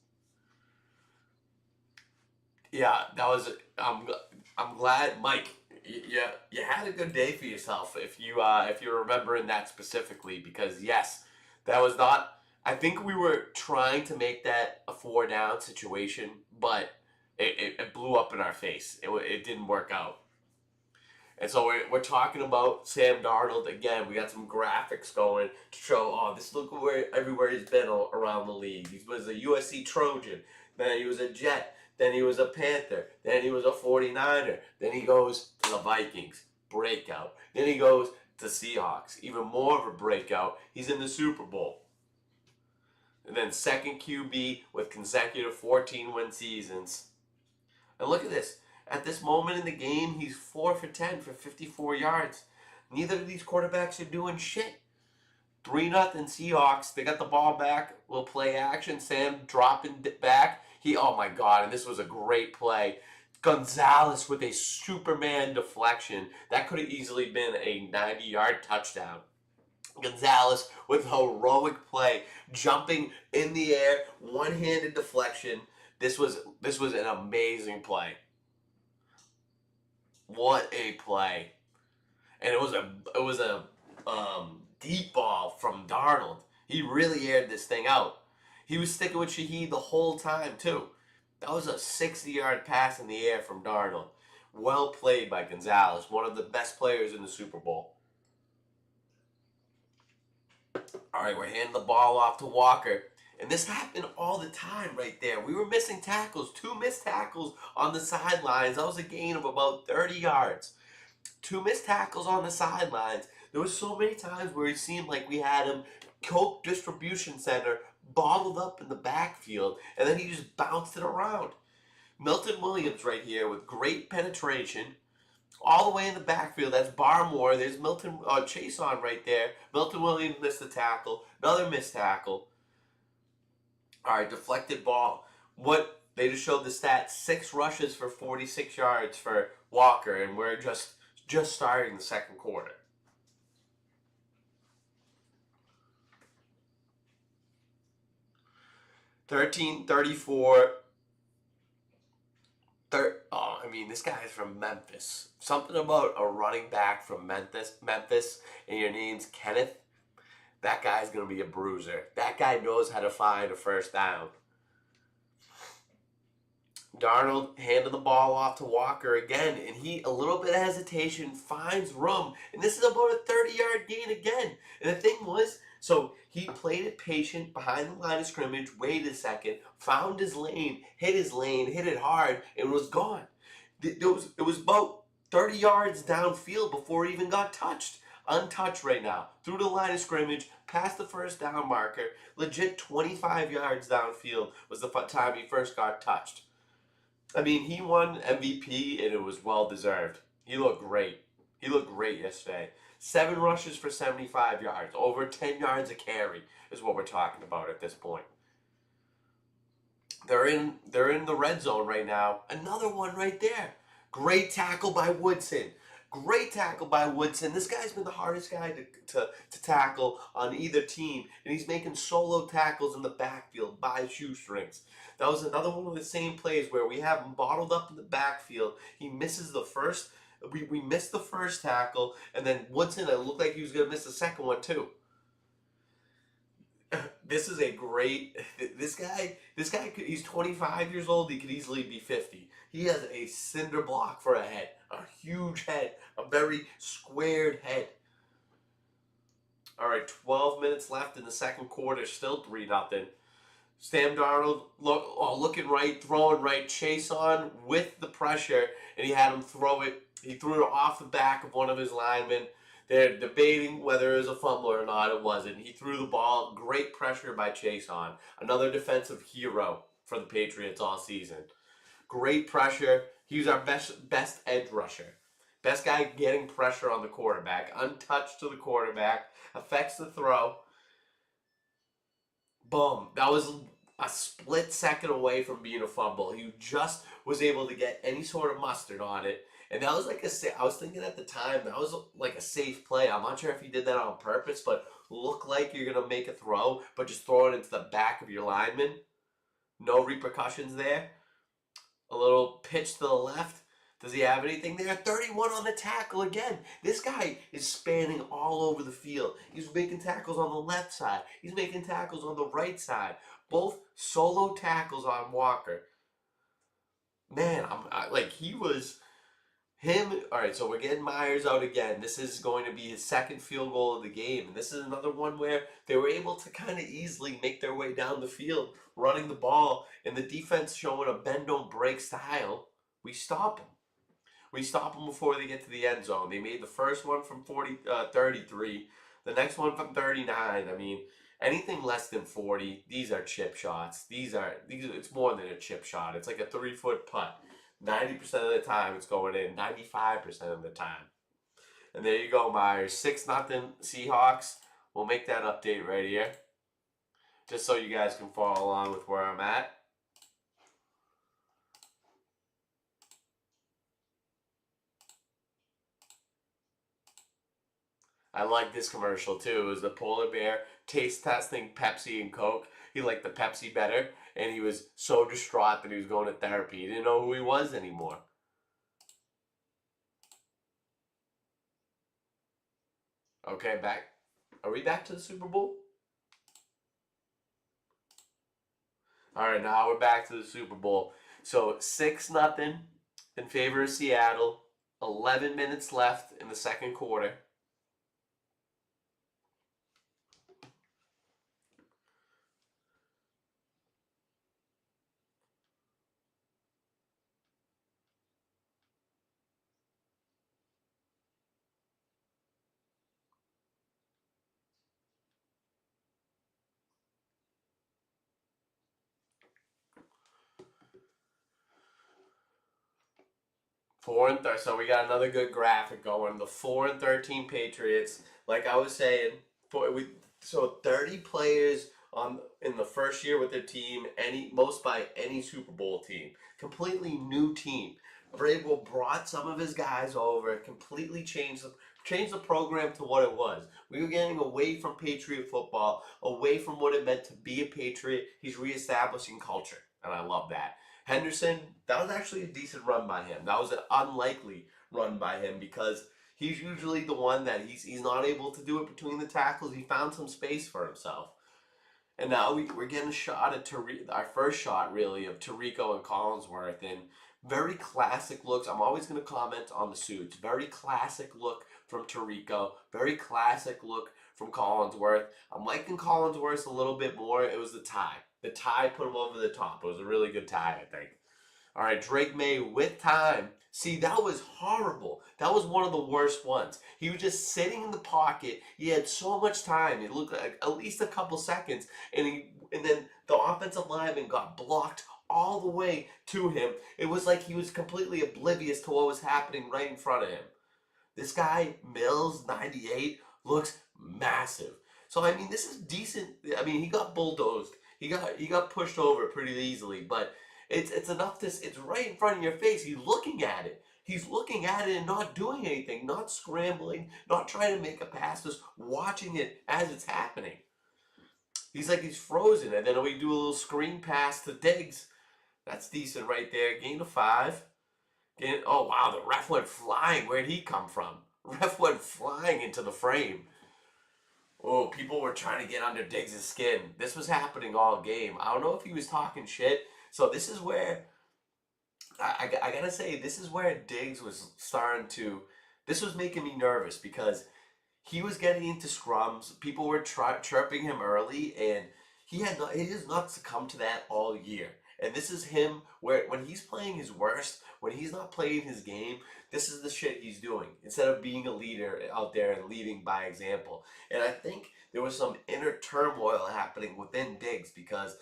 Yeah, that was. I'm glad, Mike. You had a good day for yourself if you're remembering that specifically, because yes, that was not. I think we were trying to make that a 4 down situation, but it blew up in our face. It didn't work out. And so we're talking about Sam Darnold again. We got some graphics going to show, look where everywhere he's been around the league. He was a USC Trojan, then he was a Jet, then he was a Panther, then he was a 49er, then he goes to the Vikings, breakout. Then he goes to Seahawks, even more of a breakout. He's in the Super Bowl. And then second QB with consecutive 14-win seasons. And look at this. At this moment in the game, he's 4 for 10 for 54 yards. Neither of these quarterbacks are doing shit. 3-0 Seahawks. They got the ball back. Little play action. Sam dropping back. Oh my God, and this was a great play. Gonzalez with a Superman deflection. That could have easily been a 90-yard touchdown. Gonzalez with heroic play, jumping in the air, one-handed deflection. This was an amazing play. What a play! And it was a deep ball from Darnold. He really aired this thing out. He was sticking with Shaheed the whole time too. That was a 60-yard pass in the air from Darnold. Well played by Gonzalez, one of the best players in the Super Bowl. All right, we're handing the ball off to Walker. And this happened all the time right there. We were missing tackles, 2 missed tackles on the sidelines. That was a gain of about 30 yards. 2 missed tackles on the sidelines. There was so many times where it seemed like we had him Coke distribution center bottled up in the backfield, and then he just bounced it around. Milton Williams right here with great penetration all the way in the backfield. That's Barmore. There's Milton Chase on right there. Milton Williams missed a tackle. Another missed tackle. All right, deflected ball. What they just showed the stats: 6 rushes for 46 yards for Walker, and we're just starting the second quarter. 13-34. This guy is from Memphis. Something about a running back from Memphis, and your name's Kenneth. That guy's going to be a bruiser. That guy knows how to find a first down. Darnold handed the ball off to Walker again, and a little bit of hesitation, finds room, and this is about a 30-yard gain again. And the thing was, so he played it patient behind the line of scrimmage, waited a second, found his lane, hit it hard, and was gone. It was about 30 yards downfield before he even got touched. Untouched right now. Through the line of scrimmage, past the first down marker, legit 25 yards downfield was the time he first got touched. He won MVP, and it was well deserved. He looked great. He looked great yesterday. 7 rushes for 75 yards. Over 10 yards a carry is what we're talking about at this point. They're in the red zone right now. Another one right there. Great tackle by Woodson. Great tackle by Woodson. This guy's been the hardest guy to tackle on either team, and he's making solo tackles in the backfield by shoestrings. That was another one of the same plays where we have him bottled up in the backfield. He misses the first. We missed the first tackle, and then Woodson, it looked like he was going to miss the second one too. This is a great. This guy. He's 25 years old. He could easily be 50. He has a cinder block for a head, a huge head, a very squared head. All right, 12 minutes left in the second quarter. Still 3-0. Sam Darnold looking right, throwing right, Chase on with the pressure, and he had him throw it. He threw it off the back of one of his linemen. They're debating whether it was a fumble or not. It wasn't. He threw the ball. Great pressure by Chase on. Another defensive hero for the Patriots all season. Great pressure. He was our best edge rusher. Best guy getting pressure on the quarterback. Untouched to the quarterback. Affects the throw. Boom. That was a split second away from being a fumble. He just was able to get any sort of mustard on it. And that was I was thinking at the time, that was like a safe play. I'm not sure if he did that on purpose, but look like you're going to make a throw, but just throw it into the back of your lineman. No repercussions there. A little pitch to the left. Does he have anything there? 31 on the tackle again. This guy is spanning all over the field. He's making tackles on the left side. He's making tackles on the right side. Both solo tackles on Walker. Man, he was him. All right, so we're getting Myers out again. This is going to be his second field goal of the game. And this is another one where they were able to kind of easily make their way down the field, running the ball, and the defense showing a bend don't break style. We stop them. We stop them before they get to the end zone. They made the first one from 33, the next one from 39. Anything less than 40, these are chip shots. It's more than a chip shot. It's like a 3-foot putt. 90% of the time it's going in. 95% of the time. And there you go, Myers. 6-0 Seahawks. We'll make that update right here, just so you guys can follow along with where I'm at. I like this commercial too. It was the polar bear taste testing Pepsi and Coke. He liked the Pepsi better, and he was so distraught that he was going to therapy. He didn't know who he was anymore. Okay, back. Are we back to the Super Bowl? All right, now we're back to the Super Bowl. So 6-0 in favor of Seattle. 11 minutes left in the second quarter. 4-13. So we got another good graphic going. The 4-13 Patriots. Like I was saying, so 30 players on in the first year with their team. Most by any Super Bowl team. Completely new team. Vrabel brought some of his guys over. Completely changed the program to what it was. We were getting away from Patriot football, away from what it meant to be a Patriot. He's reestablishing culture, and I love that. Henderson, that was actually a decent run by him. That was an unlikely run by him because he's usually the one that he's not able to do it between the tackles. He found some space for himself. And now we're getting a shot at our first shot, really, of Tarico and Collinsworth. And very classic looks. I'm always going to comment on the suits. Very classic look from Tarico. Very classic look from Collinsworth. I'm liking Collinsworth a little bit more. It was the tie. The tie put him over the top. It was a really good tie, I think. All right, Drake May with time. See, that was horrible. That was one of the worst ones. He was just sitting in the pocket. He had so much time. It looked like at least a couple seconds, and then the offensive lineman got blocked all the way to him. It was like he was completely oblivious to what was happening right in front of him. This guy, Mills, 98, looks massive. So I mean, this is decent. I mean, he got bulldozed. He got pushed over pretty easily, but it's enough to it's right in front of your face. He's looking at it. He's looking at it and not doing anything, not scrambling, not trying to make a pass, just watching it as it's happening. He's like he's frozen, and then we do a little screen pass to Diggs. That's decent right there. Gain of 5. Oh wow, the ref went flying. Where'd he come from? Ref went flying into the frame. Oh, people were trying to get under Diggs' skin. This was happening all game. I don't know if he was talking shit. So this is where I gotta say, this is where Diggs was starting to. This was making me nervous because he was getting into scrums. People were chirping him early, and he has not succumbed to that all year. And this is him where when he's playing his worst, when he's not playing his game, this is the shit he's doing instead of being a leader out there and leading by example. And I think there was some inner turmoil happening within Diggs because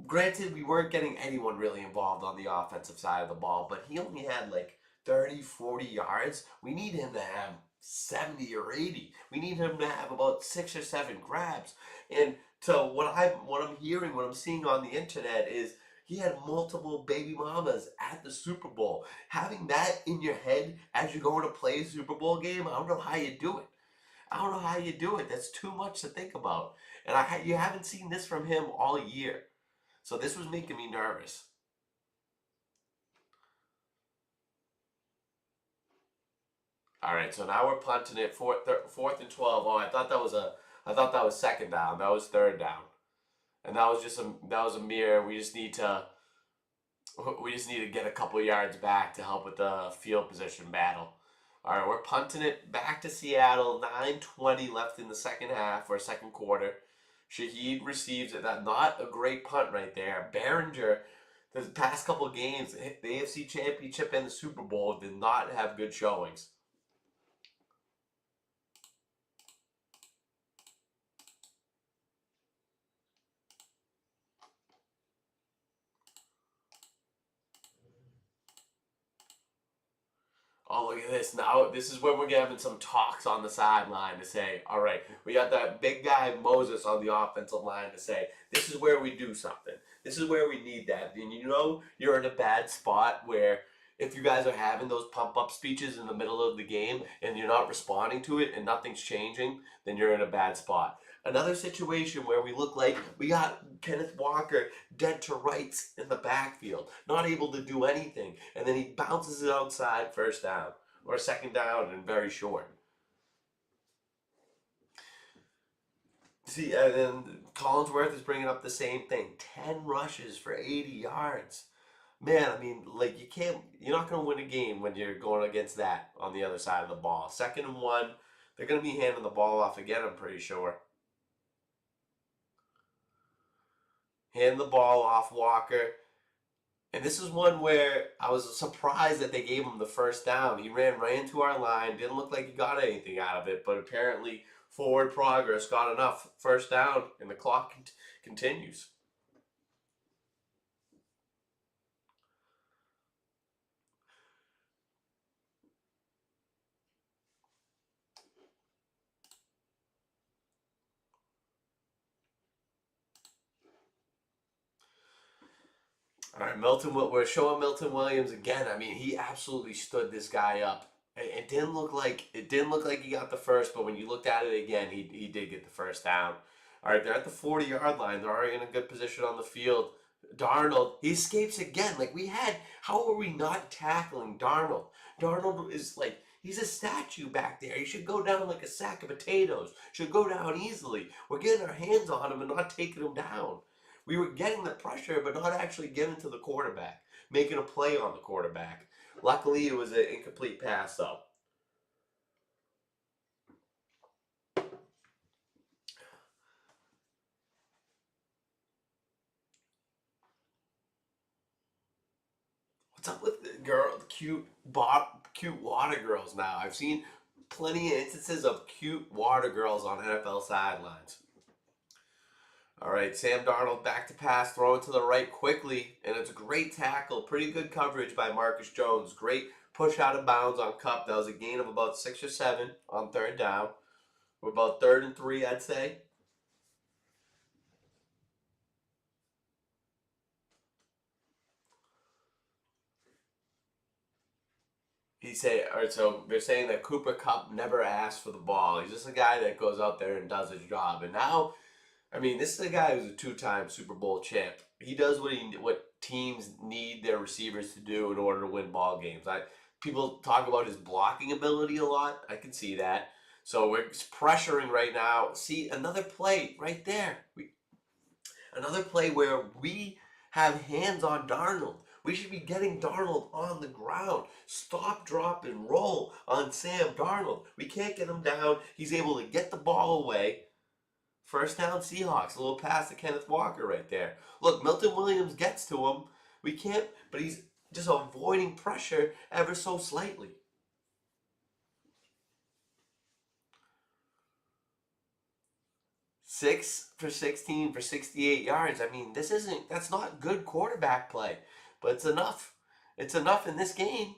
granted, we weren't getting anyone really involved on the offensive side of the ball, but he only had like 30, 40 yards. We need him to have 70 or 80. We need him to have about 6 or 7 grabs. And so what I'm hearing, what I'm seeing on the internet is he had multiple baby mamas at the Super Bowl. Having that in your head as you're going to play a Super Bowl game, I don't know how you do it. I don't know how you do it. That's too much to think about. And you haven't seen this from him all year. So this was making me nervous. All right, so now we're punting it fourth and 12. Oh, I thought that was second down. That was third down, and that was a mere. We just need to get a couple yards back to help with the field position battle. All right, we're punting it back to Seattle. 9:20 left in the second half or second quarter. Shaheed receives it. That not a great punt right there. Behringer, the past couple games, the AFC Championship and the Super Bowl did not have good showings. Oh, look at this. Now, this is where we're having some talks on the sideline to say, all right, we got that big guy, Moses, on the offensive line to say, this is where we do something. This is where we need that. And you know you're in a bad spot where if you guys are having those pump up speeches in the middle of the game and you're not responding to it and nothing's changing, then you're in a bad spot. Another situation where we look like we got Kenneth Walker dead to rights in the backfield, not able to do anything, and then he bounces it outside, first down or second down and very short. See, and then Collinsworth is bringing up the same thing. 10 rushes for 80 yards. Man, I mean, like, you're not going to win a game when you're going against that on the other side of the ball. Second and one, they're going to be handing the ball off again, I'm pretty sure. Hand the ball off Walker. And this is one where I was surprised that they gave him the first down. He ran right into our line. Didn't look like he got anything out of it, but apparently forward progress got enough. First down, and the clock continues. All right, we're showing Milton Williams again. I mean, he absolutely stood this guy up. It didn't look like he got the first, but when you looked at it again, he did get the first down. All right, they're at the 40-yard line. They're already in a good position on the field. Darnold, he escapes again. Like we had, how are we not tackling Darnold? Darnold is like he's a statue back there. He should go down like a sack of potatoes. Should go down easily. We're getting our hands on him and not taking him down. We were getting the pressure, but not actually getting to the quarterback, making a play on the quarterback. Luckily, it was an incomplete pass, though. What's up with the cute water girls now? I've seen plenty of instances of cute water girls on NFL sidelines. All right, Sam Darnold back to pass, throw it to the right quickly, and it's a great tackle. Pretty good coverage by Marcus Jones. Great push out of bounds on Cup. That was a gain of about 6 or 7 on third down. We're about third and 3, I'd say. All right, so they're saying that Cooper Cup never asked for the ball. He's just a guy that goes out there and does his job. And now, I mean, this is a guy who's a two-time Super Bowl champ. He does what teams need their receivers to do in order to win ball games. People talk about his blocking ability a lot. I can see that. So we're pressuring right now. See, another play right there. Another play where we have hands on Darnold. We should be getting Darnold on the ground. Stop, drop, and roll on Sam Darnold. We can't get him down. He's able to get the ball away. First down Seahawks. A little pass to Kenneth Walker right there. Look, Milton Williams gets to him. We can't, but he's just avoiding pressure ever so slightly. 6 for 16 for 68 yards. I mean, that's not good quarterback play, but it's enough. It's enough in this game.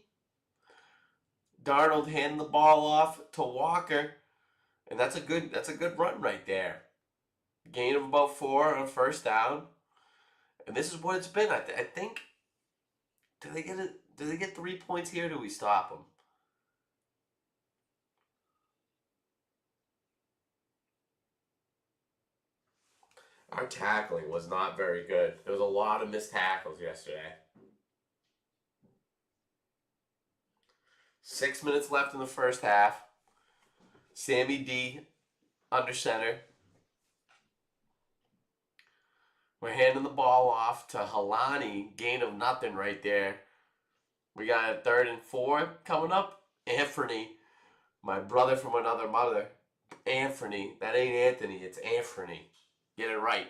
Darnold handing the ball off to Walker, and that's a good run right there. Gain of about 4 on first down, and this is what it's been. I think. Do they get it? Do they get 3 points here? Or do we stop them? Our tackling was not very good. There was a lot of missed tackles yesterday. 6 minutes left in the first half. Sammy D under center. We're handing the ball off to Halani. Gain of nothing right there. We got a 3rd and 4 coming up. Anthony, my brother from another mother. Anthony. That ain't Anthony. It's Anthony. Get it right.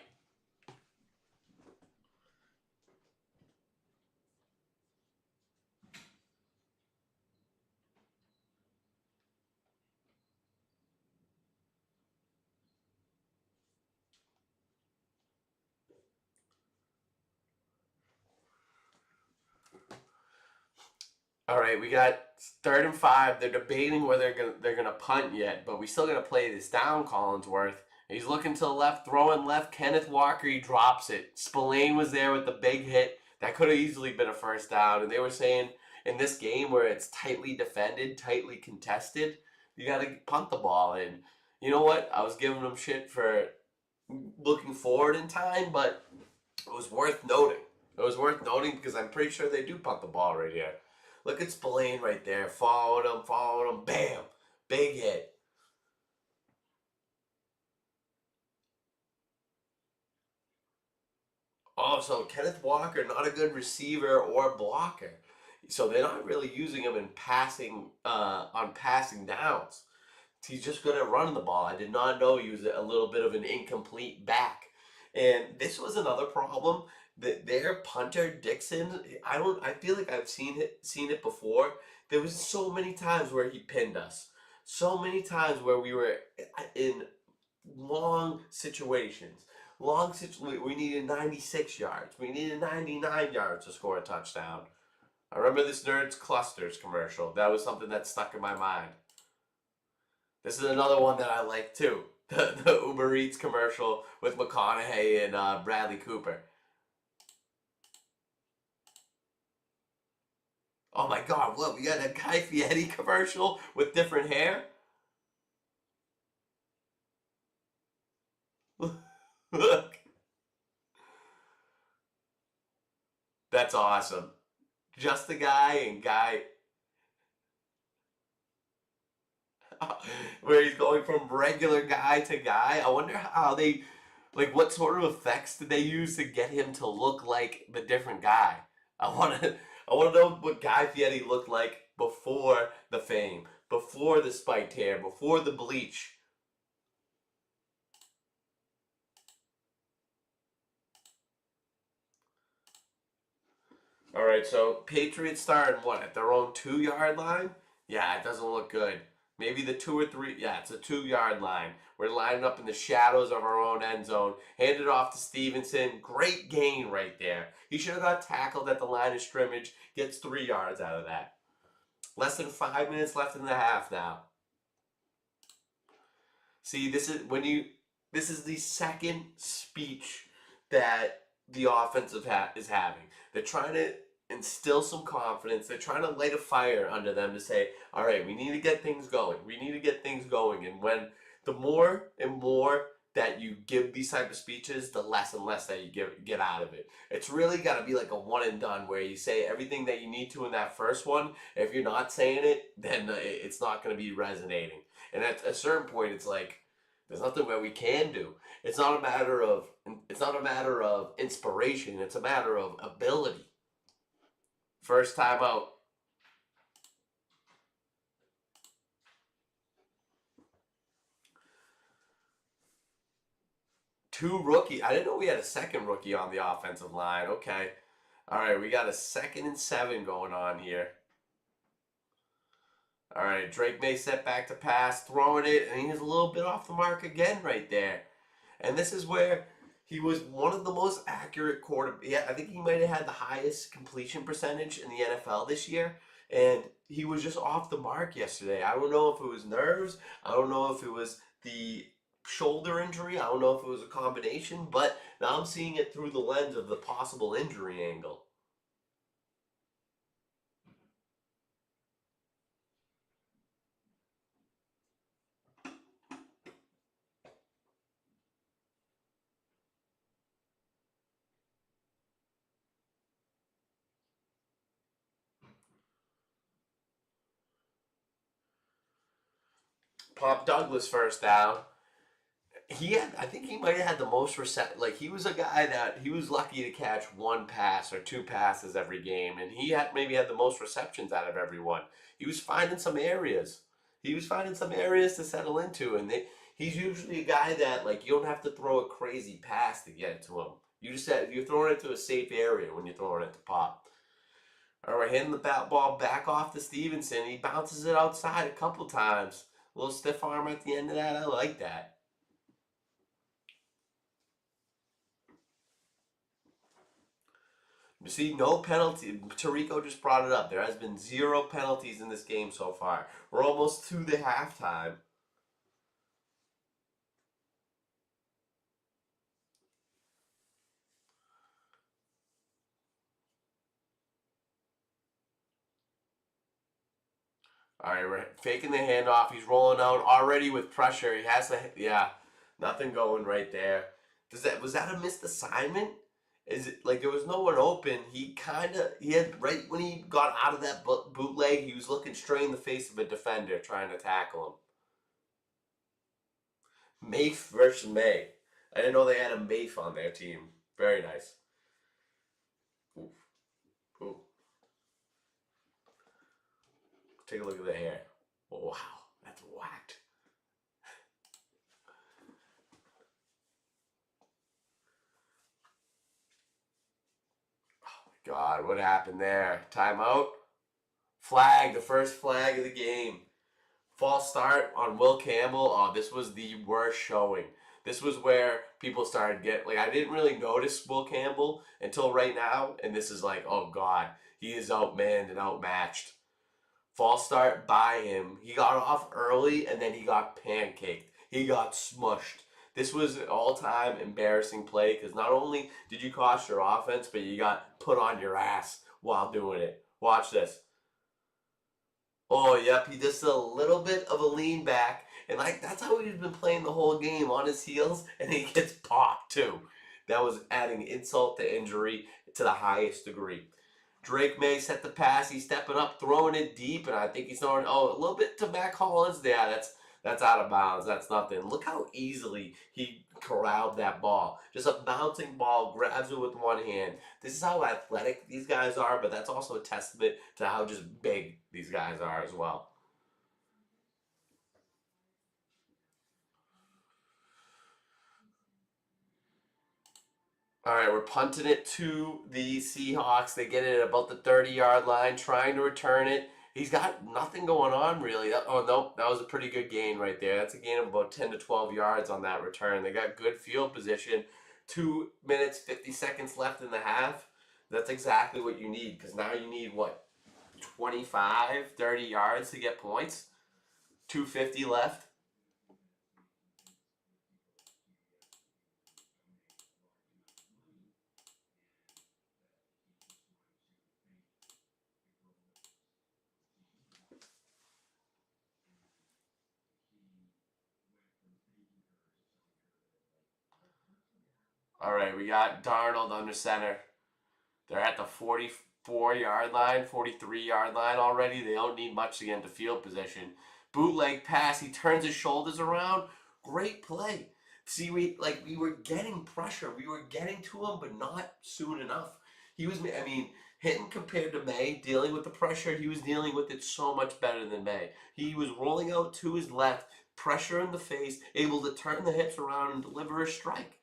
All right, we got 3rd and 5. They're debating whether they're gonna punt yet, but we still gotta play this down. Collinsworth. He's looking to the left, throwing left. Kenneth Walker, he drops it. Spillane was there with the big hit. That could have easily been a first down. And they were saying in this game where it's tightly defended, tightly contested, you got to punt the ball. And you know what? I was giving them shit for looking forward in time, but it was worth noting. It was worth noting because I'm pretty sure they do punt the ball right here. Look at Spillane right there. Following him. Bam. Big hit. Oh, so Kenneth Walker, not a good receiver or blocker. So they're not really using him in passing on passing downs. He's just good at running the ball. I did not know he was a little bit of an incomplete back. And this was another problem that their punter Dixon, I feel like I've seen it before. There was so many times where he pinned us. So many times where we were in long situations. We needed 96 yards. We needed 99 yards to score a touchdown. I remember this Nerds Clusters commercial. That was something that stuck in my mind. This is another one that I like too. The Uber Eats commercial with McConaughey and Bradley Cooper. Oh my God! What, we got a Guy Fieri commercial with different hair? Look, that's awesome. Just the guy and guy where he's going from regular guy to guy. I wonder how they, like, what sort of effects did they use to get him to look like the different guy? I want to know what Guy Fieri looked like before the fame, before the spiked hair, before the bleach. All right, so Patriots starting what at their own 2 yard line? Yeah, it doesn't look good. Maybe the 2 or 3. Yeah, it's a 2 yard line. We're lining up in the shadows of our own end zone. Handed off to Stevenson. Great gain right there. He should have got tackled at the line of scrimmage. Gets 3 yards out of that. Less than 5 minutes left in the half now. See, this is when you. This is the second speech that the offensive is having. They're trying to instill some confidence. They're trying to light a fire under them to say, "All right, we need to get things going. We need to get things going." And when the more and more that you give these type of speeches, the less and less that you get out of it. It's really got to be like a one and done where you say everything that you need to in that first one. If you're not saying it, then it's not going to be resonating. And at a certain point, it's like there's nothing that we can do. It's not a matter of inspiration. It's a matter of ability. First time out. Two rookie. I didn't know we had a second rookie on the offensive line. Okay. All right, we got a 2nd and 7 going on here. All right, Drake May set back to pass, throwing it, and he's a little bit off the mark again right there. And this is where he was one of the most accurate quarter. Yeah, I think he might have had the highest completion percentage in the NFL this year, and he was just off the mark yesterday. I don't know if it was nerves. I don't know if it was the shoulder injury. I don't know if it was a combination, but now I'm seeing it through the lens of the possible injury angle. Pop Douglas first down. I think he might have had the most like he was a guy that he was lucky to catch one pass or two passes every game, and he had maybe had the most receptions out of everyone. He was finding some areas. He was finding some areas to settle into, and he's usually a guy that like you don't have to throw a crazy pass to get it to him. You just said you're throwing it to a safe area when you're throwing it to Pop. All right, handing the bat ball back off to Stevenson. He bounces it outside a couple times. A little stiff arm at the end of that. I like that. You see, no penalty. Tarico just brought it up. There has been 0 penalties in this game so far. We're almost to the halftime. All right, we're faking the handoff. He's rolling out already with pressure. He has the yeah, nothing going right there. Was that a missed assignment? Is it like there was no one open? He had right when he got out of that bootleg, he was looking straight in the face of a defender trying to tackle him. Mafe versus May. I didn't know they had a Mafe on their team. Very nice. Ooh, ooh. Take a look at the hair. Oh, wow, that's whacked. Oh my God, what happened there? Timeout. Flag, the first flag of the game. False start on Will Campbell. Oh, this was the worst showing. This was where people started I didn't really notice Will Campbell until right now, and this is like, oh God, he is outmanned and outmatched. False start by him. He got off early and then he got pancaked. He got smushed. This was an all-time embarrassing play because not only did you cost your offense, but you got put on your ass while doing it. Watch this. Oh, yep, he just a little bit of a lean back, and like that's how he's been playing the whole game on his heels, and he gets popped too. That was adding insult to injury to the highest degree. Drake May set the pass. He's stepping up, throwing it deep, and I think he's throwing a little bit to Mac Hollins. Yeah, that's out of bounds. That's nothing. Look how easily he corralled that ball. Just a bouncing ball, grabs it with one hand. This is how athletic these guys are, but that's also a testament to how just big these guys are as well. All right, we're punting it to the Seahawks. They get it at about the 30-yard line, trying to return it. He's got nothing going on really. Oh no, that was a pretty good gain right there. That's a gain of about 10 to 12 yards on that return. They got good field position. 2 minutes 50 seconds left in the half. That's exactly what you need because now you need what 25, 30 yards to get points. 250 left. All right, we got Darnold under center. They're at the 44-yard line, 43-yard line already. They don't need much to get into field position. Bootleg pass. He turns his shoulders around. Great play. See, we were getting pressure. We were getting to him, but not soon enough. He was, I mean, hitting compared to May, dealing with the pressure, he was dealing with it so much better than May. He was rolling out to his left, pressure in the face, able to turn the hips around and deliver a strike.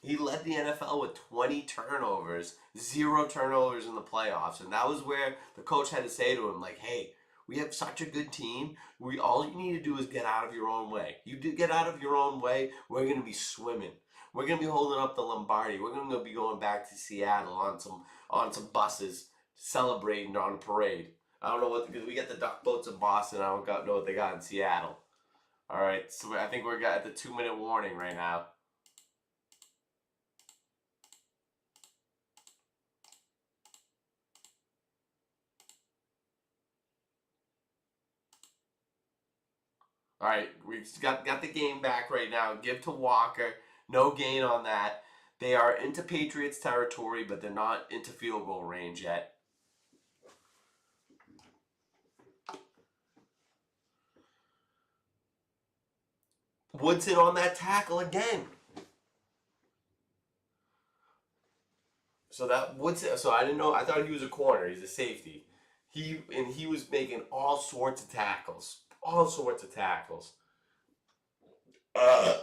He led the NFL with 20 turnovers, zero turnovers in the playoffs, and that was where the coach had to say to him, like, "Hey, we have such a good team. We all you need to do is get out of your own way. You do get out of your own way, we're gonna be swimming. We're gonna be holding up the Lombardi. We're gonna be going back to Seattle on some buses, celebrating on a parade. I don't know what because we get the duck boats in Boston. I don't know what they got in Seattle. All right, so I think we're at the 2 minute warning right now. All right, we've got the game back right now. Give to Walker. No gain on that. They are into Patriots territory, but they're not into field goal range yet. Woodson on that tackle again. So I didn't know. I thought he was a corner. He's a safety. He was making all sorts of tackles. All sorts of tackles. Uh,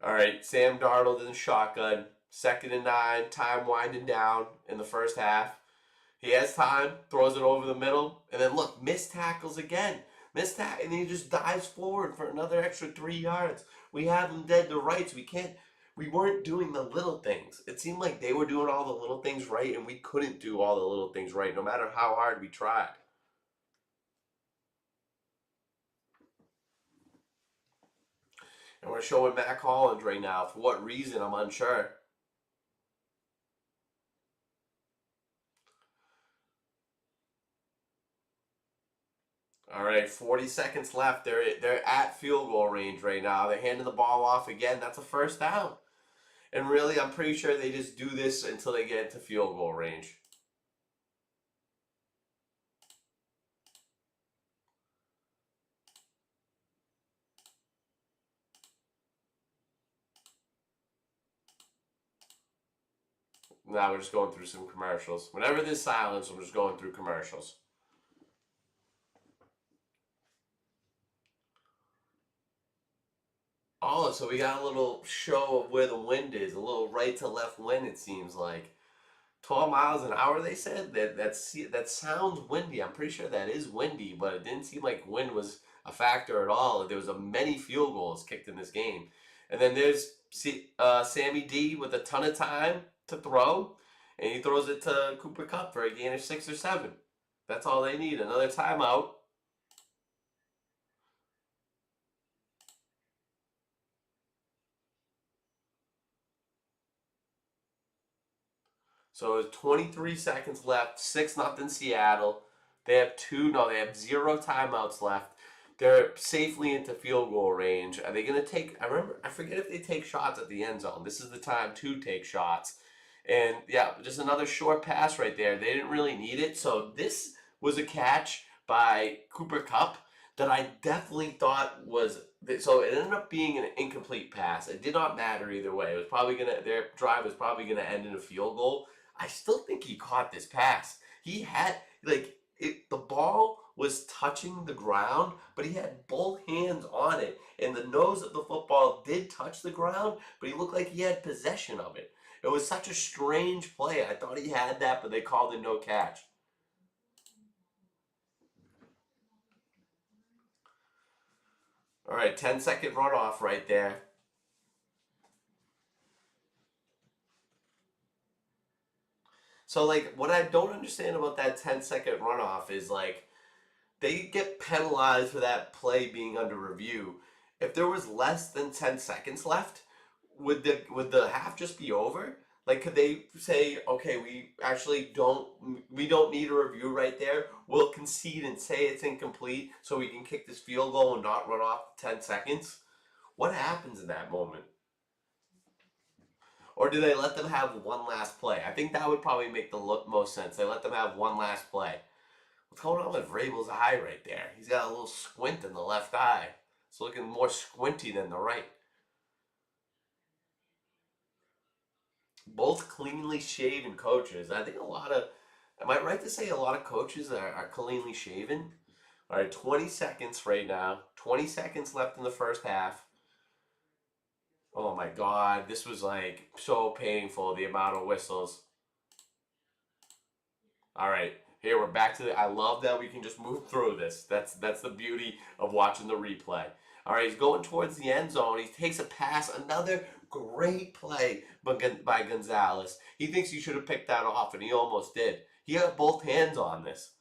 all right, Sam Darnold in the shotgun. 2nd and 9. Time winding down in the first half. He has time, throws it over the middle, and then look, missed tackles again. Missed tackle, and then he just dives forward for another extra 3 yards. We have him dead to rights. We weren't doing the little things. It seemed like they were doing all the little things right, and we couldn't do all the little things right, no matter how hard we tried. And we're showing Mac Hollins right now. For what reason, I'm unsure. All right, 40 seconds left. They're at field goal range right now. They're handing the ball off again. That's a first down. And really, I'm pretty sure they just do this until they get into field goal range. Now we're just going through some commercials. Whenever there's silence, I'm just going through commercials. Oh, so we got a little show of where the wind is, a little right to left wind, it seems like. 12 miles an hour, they said? That sounds windy. I'm pretty sure that is windy, but it didn't seem like wind was a factor at all. There was a many field goals kicked in this game. And then there's Sammy D with a ton of time to throw, and he throws it to Cooper Kupp for a gain of 6 or 7. That's all they need. Another timeout. So it's 23 seconds left. 6-0 Seattle. They have they have 0 timeouts left. They're safely into field goal range. Are they going to take? I forget if they take shots at the end zone. This is the time to take shots. And yeah, just another short pass right there. They didn't really need it. So this was a catch by Cooper Kupp that I definitely thought was. So it ended up being an incomplete pass. It did not matter either way. It was probably their drive was probably gonna end in a field goal. I still think he caught this pass. He had the ball was touching the ground, but he had both hands on it, and the nose of the football did touch the ground, but he looked like he had possession of it. It was such a strange play. I thought he had that, but they called it no catch. All right, 10-second runoff right there. So, like, what I don't understand about that 10-second runoff is, like, they get penalized for that play being under review. If there was less than 10 seconds left, would the half just be over? Like, could they say, okay, we don't need a review right there. We'll concede and say it's incomplete so we can kick this field goal and not run off 10 seconds? What happens in that moment? Or do they let them have one last play? I think that would probably make the most sense. They let them have one last play. What's going on with Vrabel's eye right there? He's got a little squint in the left eye. It's looking more squinty than the right. Both cleanly shaven coaches. I think am I right to say a lot of coaches are cleanly shaven? All right, 20 seconds right now. 20 seconds left in the first half. Oh my God, this was like so painful, the amount of whistles. All right, here we're back to I love that we can just move through this. That's the beauty of watching the replay. All right, he's going towards the end zone. He takes a pass. Another great play by Gonzalez. He thinks he should have picked that off, and he almost did. He had both hands on this.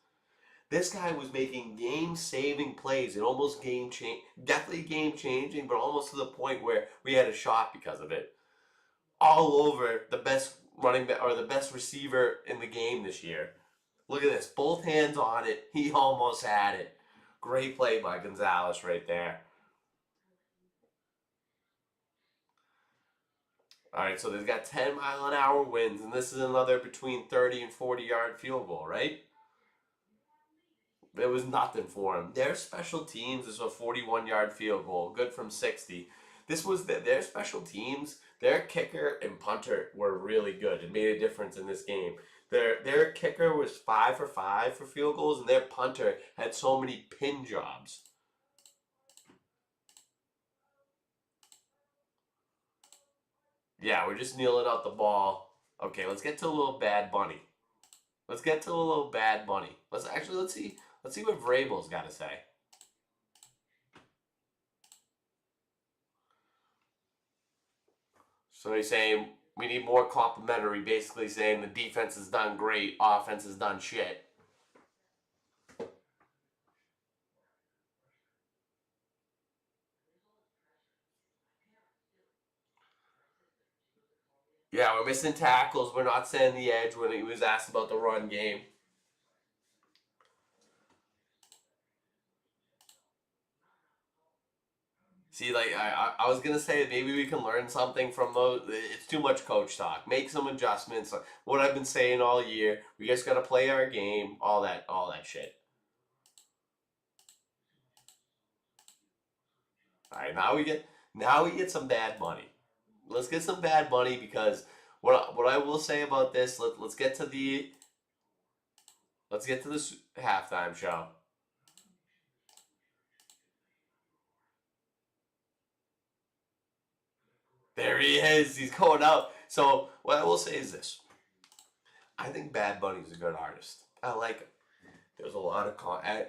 This guy was making game-saving plays and almost definitely game-changing, but almost to the point where we had a shot because of it. All over the best running back or the best receiver in the game this year. Look at this. Both hands on it. He almost had it. Great play by Gonzalez right there. All right, so they've got 10-mile-an-hour winds, and this is another between 30 and 40-yard field goal, right? It was nothing for them. Their special teams is a 41-yard field goal, good from 60. This was their special teams. Their kicker and punter were really good. It made a difference in this game. Their kicker was 5 for 5 for field goals, and their punter had so many pin jobs. Yeah, we're just kneeling out the ball. Okay, let's get to a little Bad Bunny. Let's get to a little Bad Bunny. Let's see what Vrabel's got to say. So he's saying we need more complimentary, basically saying the defense has done great, offense has done shit. Yeah, we're missing tackles. We're not setting the edge when he was asked about the run game. See, like I was gonna say, maybe we can learn something from those. It's too much coach talk. Make some adjustments. Like what I've been saying all year. We just gotta play our game. All that shit. All right, now we get some bad money. Let's get some bad money because what I will say about this. Let's get to this halftime show. There he is. He's going out. So what I will say is this: I think Bad Bunny's a good artist. I like him. There's a lot of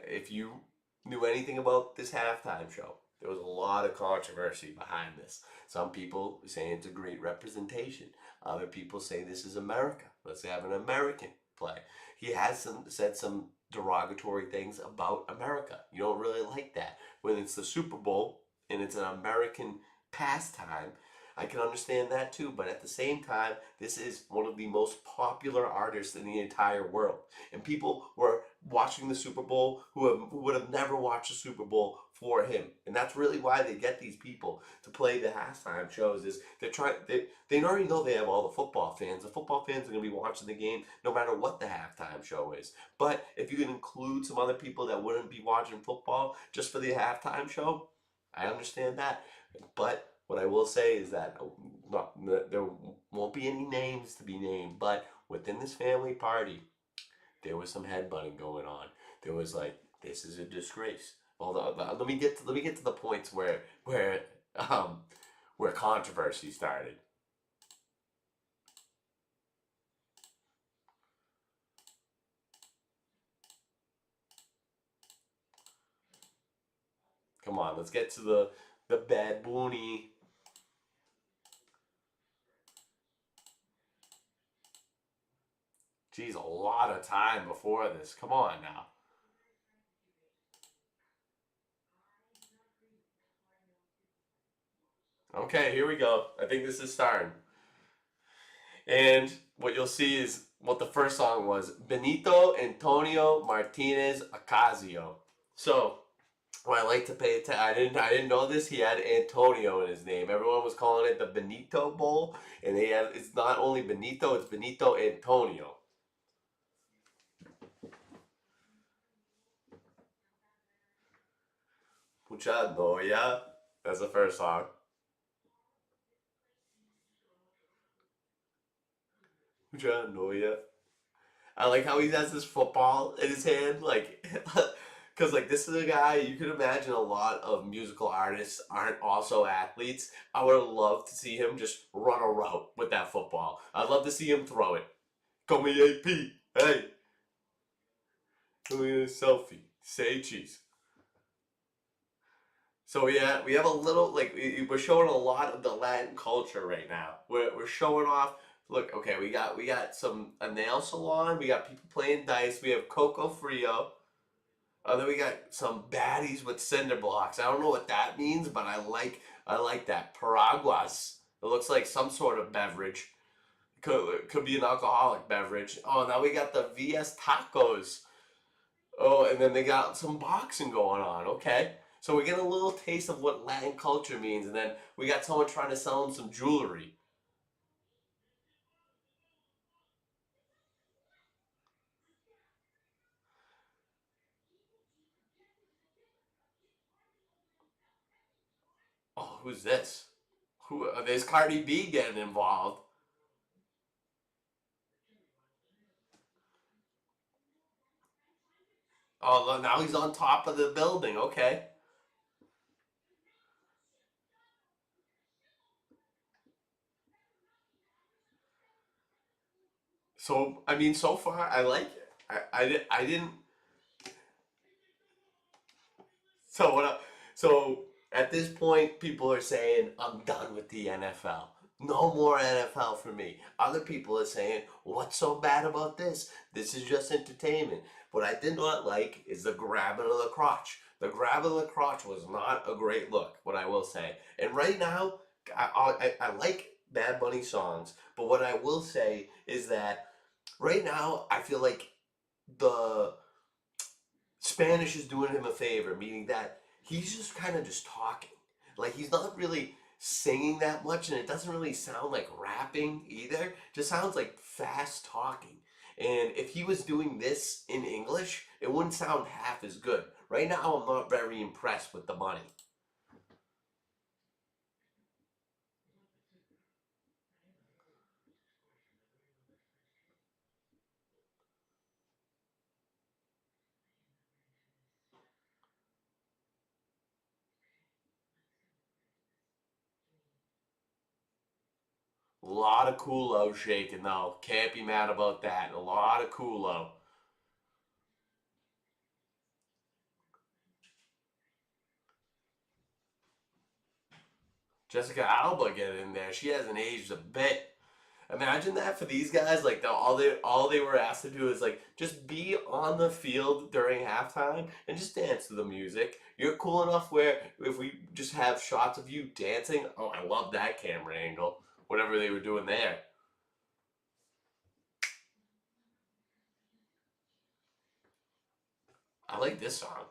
if you knew anything about this halftime show, there was a lot of controversy behind this. Some people saying it's a great representation. Other people say this is America. Let's have an American play. He has said some derogatory things about America. You don't really like that when it's the Super Bowl and it's an American pastime. I can understand that too, but at the same time, this is one of the most popular artists in the entire world, and people were watching the Super Bowl who would have never watched the Super Bowl for him. And that's really why they get these people to play the halftime shows is they already know they have all the football fans. The football fans are going to be watching the game no matter what the halftime show is. But if you can include some other people that wouldn't be watching football just for the halftime show, I understand that. But what I will say is that there won't be any names to be named, but within this family party, there was some headbutting going on. There was like, this is a disgrace. Although let me get to the points um where controversy started. Come on, let's get to the bad boonie. Geez, a lot of time before this. Come on now. Okay, here we go. I think this is starting. And what you'll see is what the first song was: Benito Antonio Martinez Ocasio. So what I like to pay attention. I didn't know this. He had Antonio in his name. Everyone was calling it the Benito Bowl, and it's not only Benito, it's Benito Antonio. Mucha noia. That's the first song. Mucha noia. I like how he has this football in his hand, like, because like this is a guy you can imagine a lot of musical artists aren't also athletes. I would love to see him just run a route with that football. I'd love to see him throw it. Call me AP. Hey, doing a selfie. Say cheese. So yeah, we have a little like we're showing a lot of the Latin culture right now. We're showing off. Look, okay, we got some a nail salon. We got people playing dice. We have Coco Frio. Then we got some baddies with cinder blocks. I don't know what that means, but I like that paraguas. It looks like some sort of beverage. Could be an alcoholic beverage. Oh, now we got the VS tacos. Oh, and then they got some boxing going on. Okay. So we get a little taste of what Latin culture means, and then we got someone trying to sell them some jewelry. Oh, who's this? There's Cardi B getting involved. Oh, look, now he's on top of the building. Okay. So I mean, so far I like it. I didn't. So what? So at this point, people are saying I'm done with the NFL. No more NFL for me. Other people are saying, what's so bad about this? This is just entertainment. What I did not like is the grabbing of the crotch. The grab of the crotch was not a great look, what I will say. And right now, I like Bad Bunny songs. But what I will say is that right now I feel like the Spanish is doing him a favor, meaning that he's just kind of just talking. Like he's not really singing that much, and it doesn't really sound like rapping either. It just sounds like fast talking. And if he was doing this in English, it wouldn't sound half as good. Right now, I'm not very impressed with the money. A lot of culo shaking though. Can't be mad about that. A lot of culo. Jessica Alba get in there. She hasn't aged a bit. Imagine that for these guys. Like all they were asked to do is like just be on the field during halftime and just dance to the music. You're cool enough where if we just have shots of you dancing, oh, I love that camera angle. Whatever they were doing there. I like this song.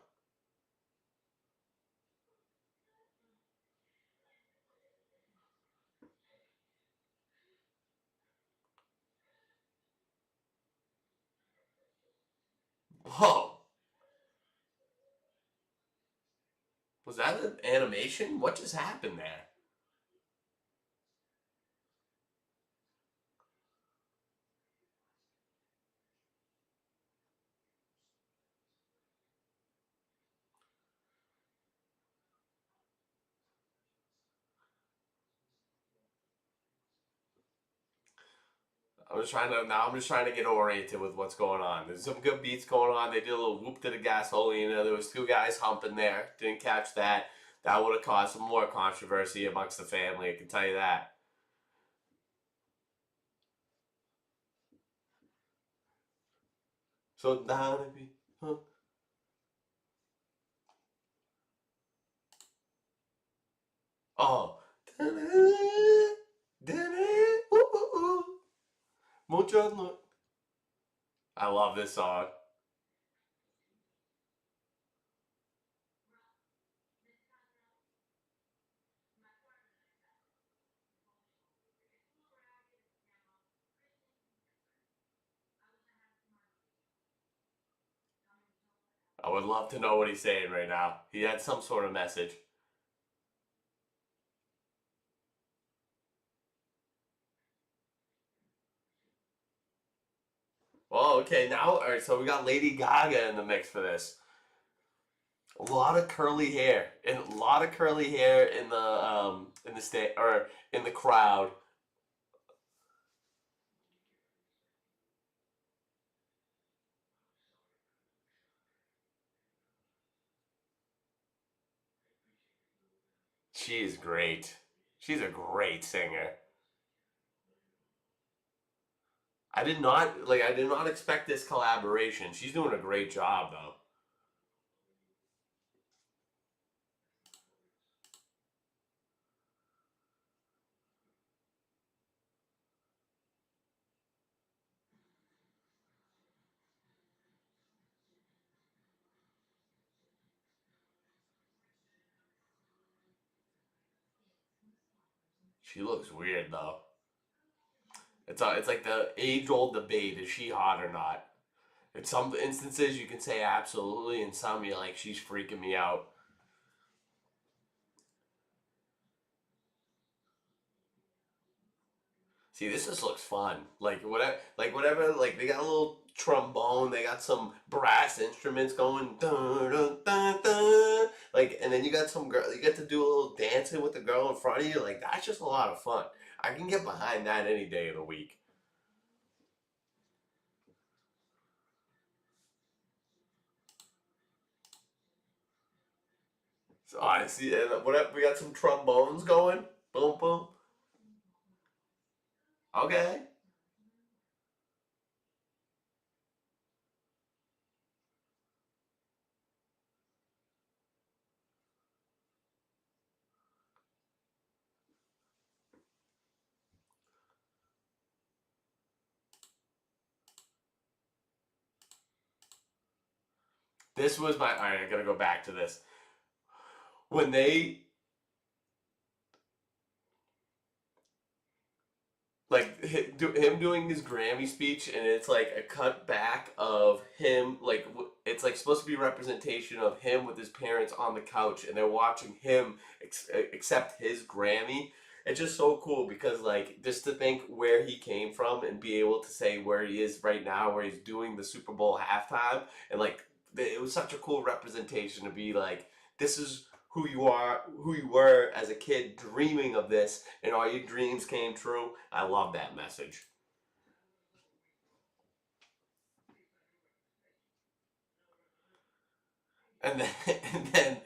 Whoa, was that an animation? What just happened there? I'm just trying to get oriented with what's going on. There's some good beats going on. They did a little whoop to the gasolina. There was two guys humping there. Didn't catch that. That would have caused some more controversy amongst the family. I can tell you that. So down to be, huh? Oh, mucho no. I love this song. I would love to know what he's saying right now. He had some sort of message. Oh, okay. Now, all right. So we got Lady Gaga in the mix for this. A lot of curly hair, and a lot of curly hair in the state or in the crowd. She is great. She's a great singer. I did not expect this collaboration. She's doing a great job though. She looks weird though. It's like the age old debate: is she hot or not? In some instances, you can say absolutely. In some, you're like, she's freaking me out. See, this just looks fun. Whatever. Like they got a little trombone. They got some brass instruments going. Dun, dun, dun, dun. Like, and then you got some girl. You get to do a little dancing with the girl in front of you. Like, that's just a lot of fun. I can get behind that any day of the week. So I see. And what we got some trombones going. Boom, boom. Okay. This was my. All right, I gotta go back to this. When they like him doing his Grammy speech, and it's like a cut back of him, like it's like supposed to be representation of him with his parents on the couch, and they're watching him accept his Grammy. It's just so cool because like just to think where he came from and be able to say where he is right now, where he's doing the Super Bowl halftime, and like it was such a cool representation to be like this is who you are, who you were as a kid, dreaming of this, and all your dreams came true. I love that message. And then, and then,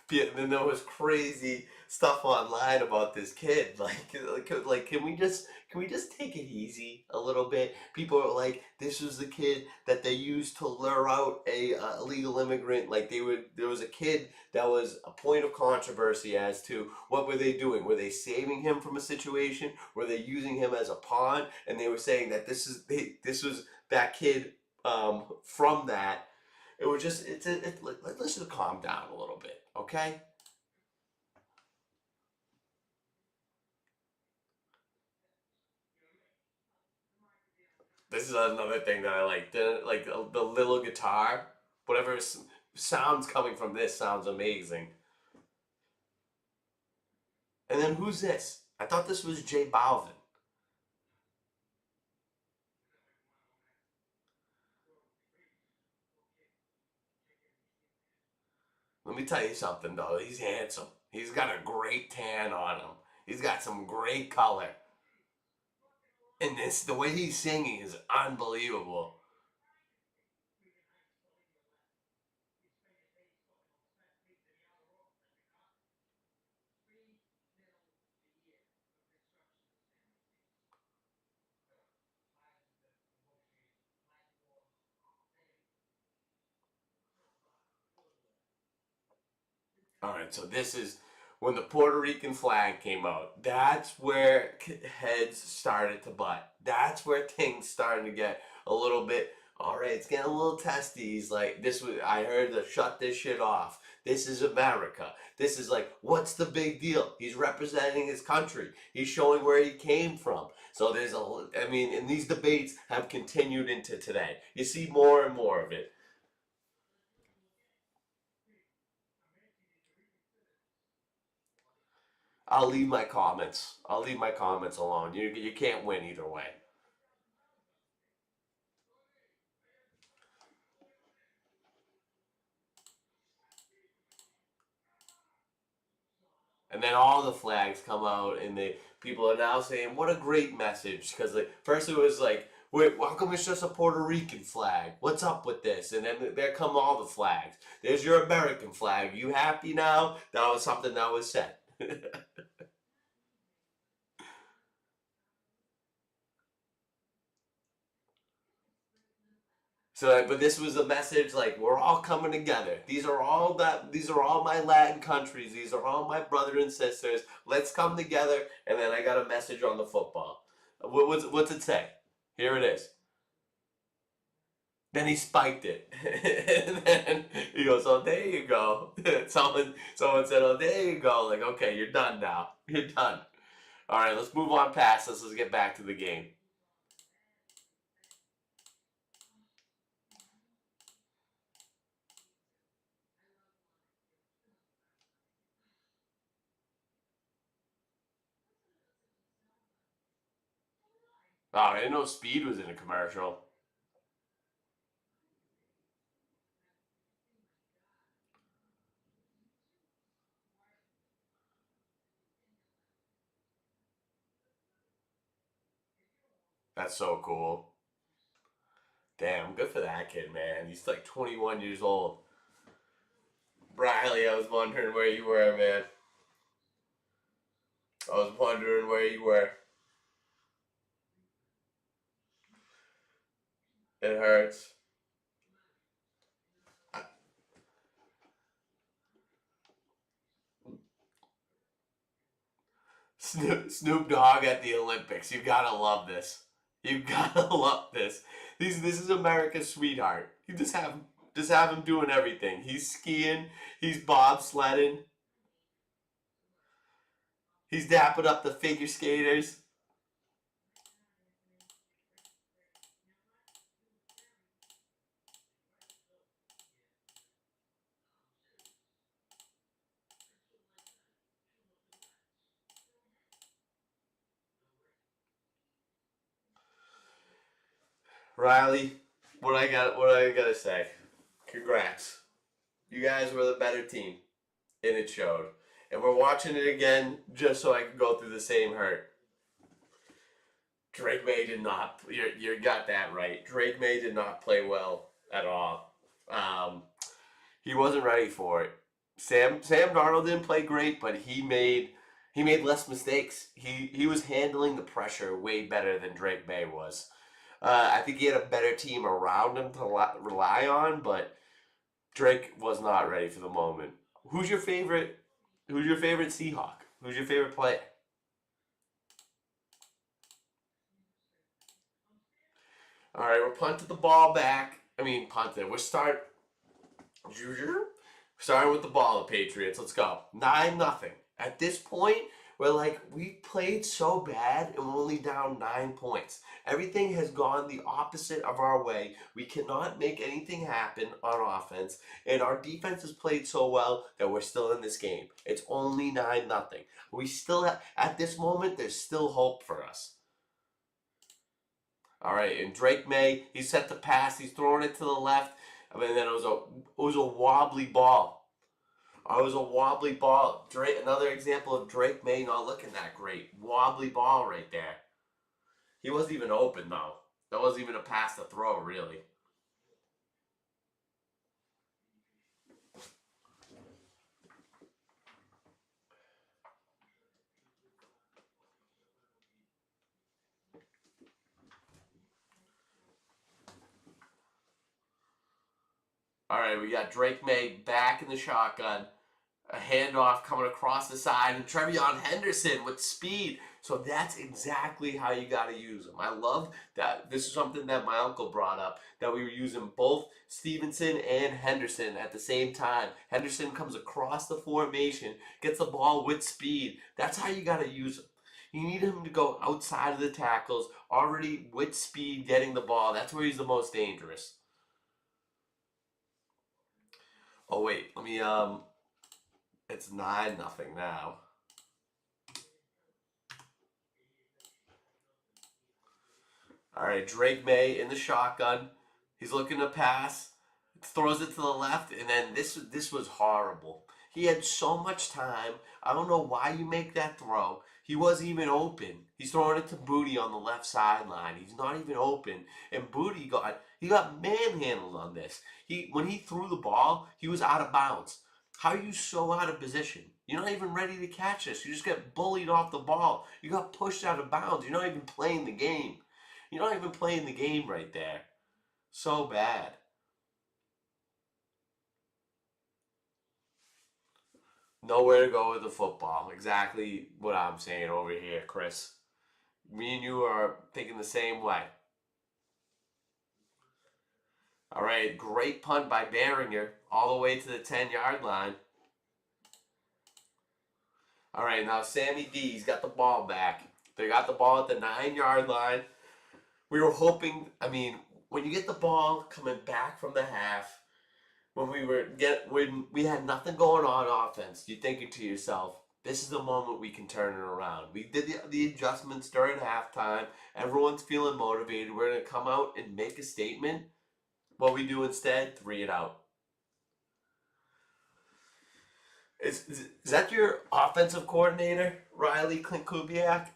yeah, then there was crazy stuff online about this kid. Like, can we just take it easy a little bit? People are like, this was the kid that they used to lure out a illegal immigrant. Like there was a kid that was a point of controversy as to what were they doing? Were they saving him from a situation? Were they using him as a pawn? And they were saying that this was that kid from that. It was just let's just calm down a little bit, okay? This is another thing that I like. The little guitar, whatever sounds coming from this sounds amazing. And then who's this? I thought this was J Balvin. Let me tell you something though. He's handsome. He's got a great tan on him. He's got some great color. And this the way he's singing is unbelievable. All right, so this is when the Puerto Rican flag came out. That's where heads started to butt. That's where things started to get a little bit. All right, it's getting a little testy. He's like, this was. I heard to shut this shit off. This is America. This is like, what's the big deal? He's representing his country. He's showing where he came from. So there's a. I mean, and these debates have continued into today. You see more and more of it. I'll leave my comments. I'll leave my comments alone. You can't win either way. And then all the flags come out, and the people are now saying, "What a great message!" Because like first it was like, "Wait, how come it's just a Puerto Rican flag? What's up with this?" And then there come all the flags. There's your American flag. You happy now? That was something that was said. So, but this was a message like we're all coming together. These are all my Latin countries. These are all my brothers and sisters. Let's come together. And then I got a message on the football. What's it say? Here it is. Then he spiked it, and then he goes, "Oh, there you go." Someone said, "Oh, there you go." Like, okay, you're done now. You're done. All right, let's move on past this. Let's get back to the game. Oh, I didn't know Speed was in a commercial. That's so cool. Damn, good for that kid, man. He's like 21 years old. Riley, I was wondering where you were, man. I was wondering where you were. It hurts. Snoop Dogg at the Olympics. You gotta love this. You gotta love this. This is America's sweetheart. You just have him. Just have him doing everything. He's skiing, he's bobsledding, he's dapping up the figure skaters. Riley, what I gotta say. Congrats. You guys were the better team, and it showed. And we're watching it again just so I can go through the same hurt. Drake May did not. You got that right. Drake May did not play well at all. Um, he wasn't ready for it. Sam Darnold didn't play great, but he made less mistakes. He was handling the pressure way better than Drake May was. I think he had a better team around him to rely on, but Drake was not ready for the moment. Who's your favorite? Who's your favorite Seahawk? Who's your favorite player? All right, we're punting the ball back. I mean, punting. Starting with the ball, the Patriots. Let's go. 9-0. At this point, we played so bad and we're only down 9 points. Everything has gone the opposite of our way. We cannot make anything happen on offense, and our defense has played so well that we're still in this game. It's only 9-0. We still have, at this moment, there's still hope for us. All right, and Drake May, he's set the pass. He's throwing it to the left. I mean, then it was a wobbly ball. It was a wobbly ball. Another example of Drake May not looking that great. Wobbly ball right there. He wasn't even open though. That wasn't even a pass to throw, really. All right, we got Drake May back in the shotgun. A handoff coming across the side, and Trevion Henderson with speed. So that's exactly how you got to use them. I love that. This is something that my uncle brought up, that we were using both Stevenson and Henderson at the same time. Henderson comes across the formation, gets the ball with speed. That's how you got to use him. You need him to go outside of the tackles, already with speed, getting the ball. That's where he's the most dangerous. Oh wait, let me it's 9-0 now. All right, Drake May in the shotgun. He's looking to pass, throws it to the left, and then this was horrible. He had so much time. I don't know why you make that throw. He wasn't even open. He's throwing it to Booty on the left sideline. He's not even open, and Booty got manhandled on this. When he threw the ball, he was out of bounds. How are you so out of position? You're not even ready to catch this. You just get bullied off the ball. You got pushed out of bounds. You're not even playing the game. You're not even playing the game right there. So bad. Nowhere to go with the football. Exactly what I'm saying over here, Chris. Me and you are thinking the same way. All right, great punt by Behringer all the way to the 10-yard line. All right, now Sammy D's got the ball back. They got the ball at the 9-yard line. We were hoping, I mean, when you get the ball coming back from the half, when we had nothing going on offense, you're thinking to yourself, this is the moment we can turn it around. We did the adjustments during halftime. Everyone's feeling motivated. We're going to come out and make a statement. What we do instead, 3 it out. Is that your offensive coordinator, Riley Clint Kubiak?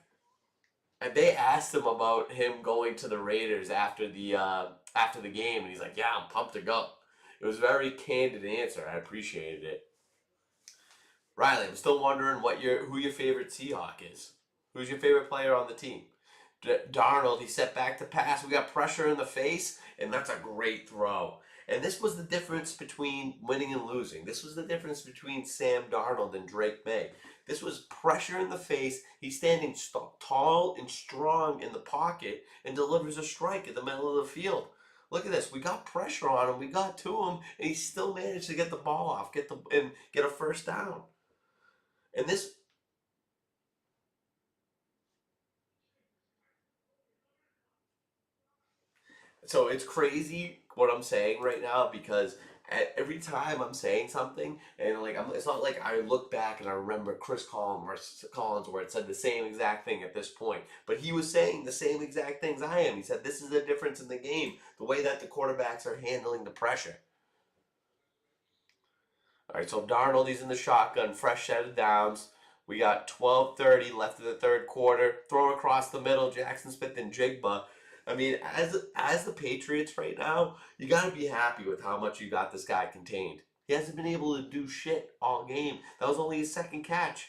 And they asked him about him going to the Raiders after the game, and he's like, "Yeah, I'm pumped to go." It was a very candid answer. I appreciated it. Riley, I'm still wondering who your favorite Seahawk is. Who's your favorite player on the team? Darnold, he set back to pass. We got pressure in the face, and that's a great throw. And this was the difference between winning and losing. This was the difference between Sam Darnold and Drake May. This was pressure in the face. He's standing tall and strong in the pocket and delivers a strike in the middle of the field. Look at this. We got pressure on him. We got to him, and he still managed to get the ball off, get a first down. And this, so it's crazy what I'm saying right now because every time I'm saying something, and like it's not like I look back and I remember Chris Collins where it said the same exact thing at this point, but he was saying the same exact things I am. He said this is the difference in the game, the way that the quarterbacks are handling the pressure. All right, so Darnold, he's in the shotgun, fresh set of downs. We got 12:30 left in the third quarter. Throw across the middle, Jackson Smith and Jigba. I mean, as the Patriots right now, you got to be happy with how much you got this guy contained. He hasn't been able to do shit all game. That was only his second catch.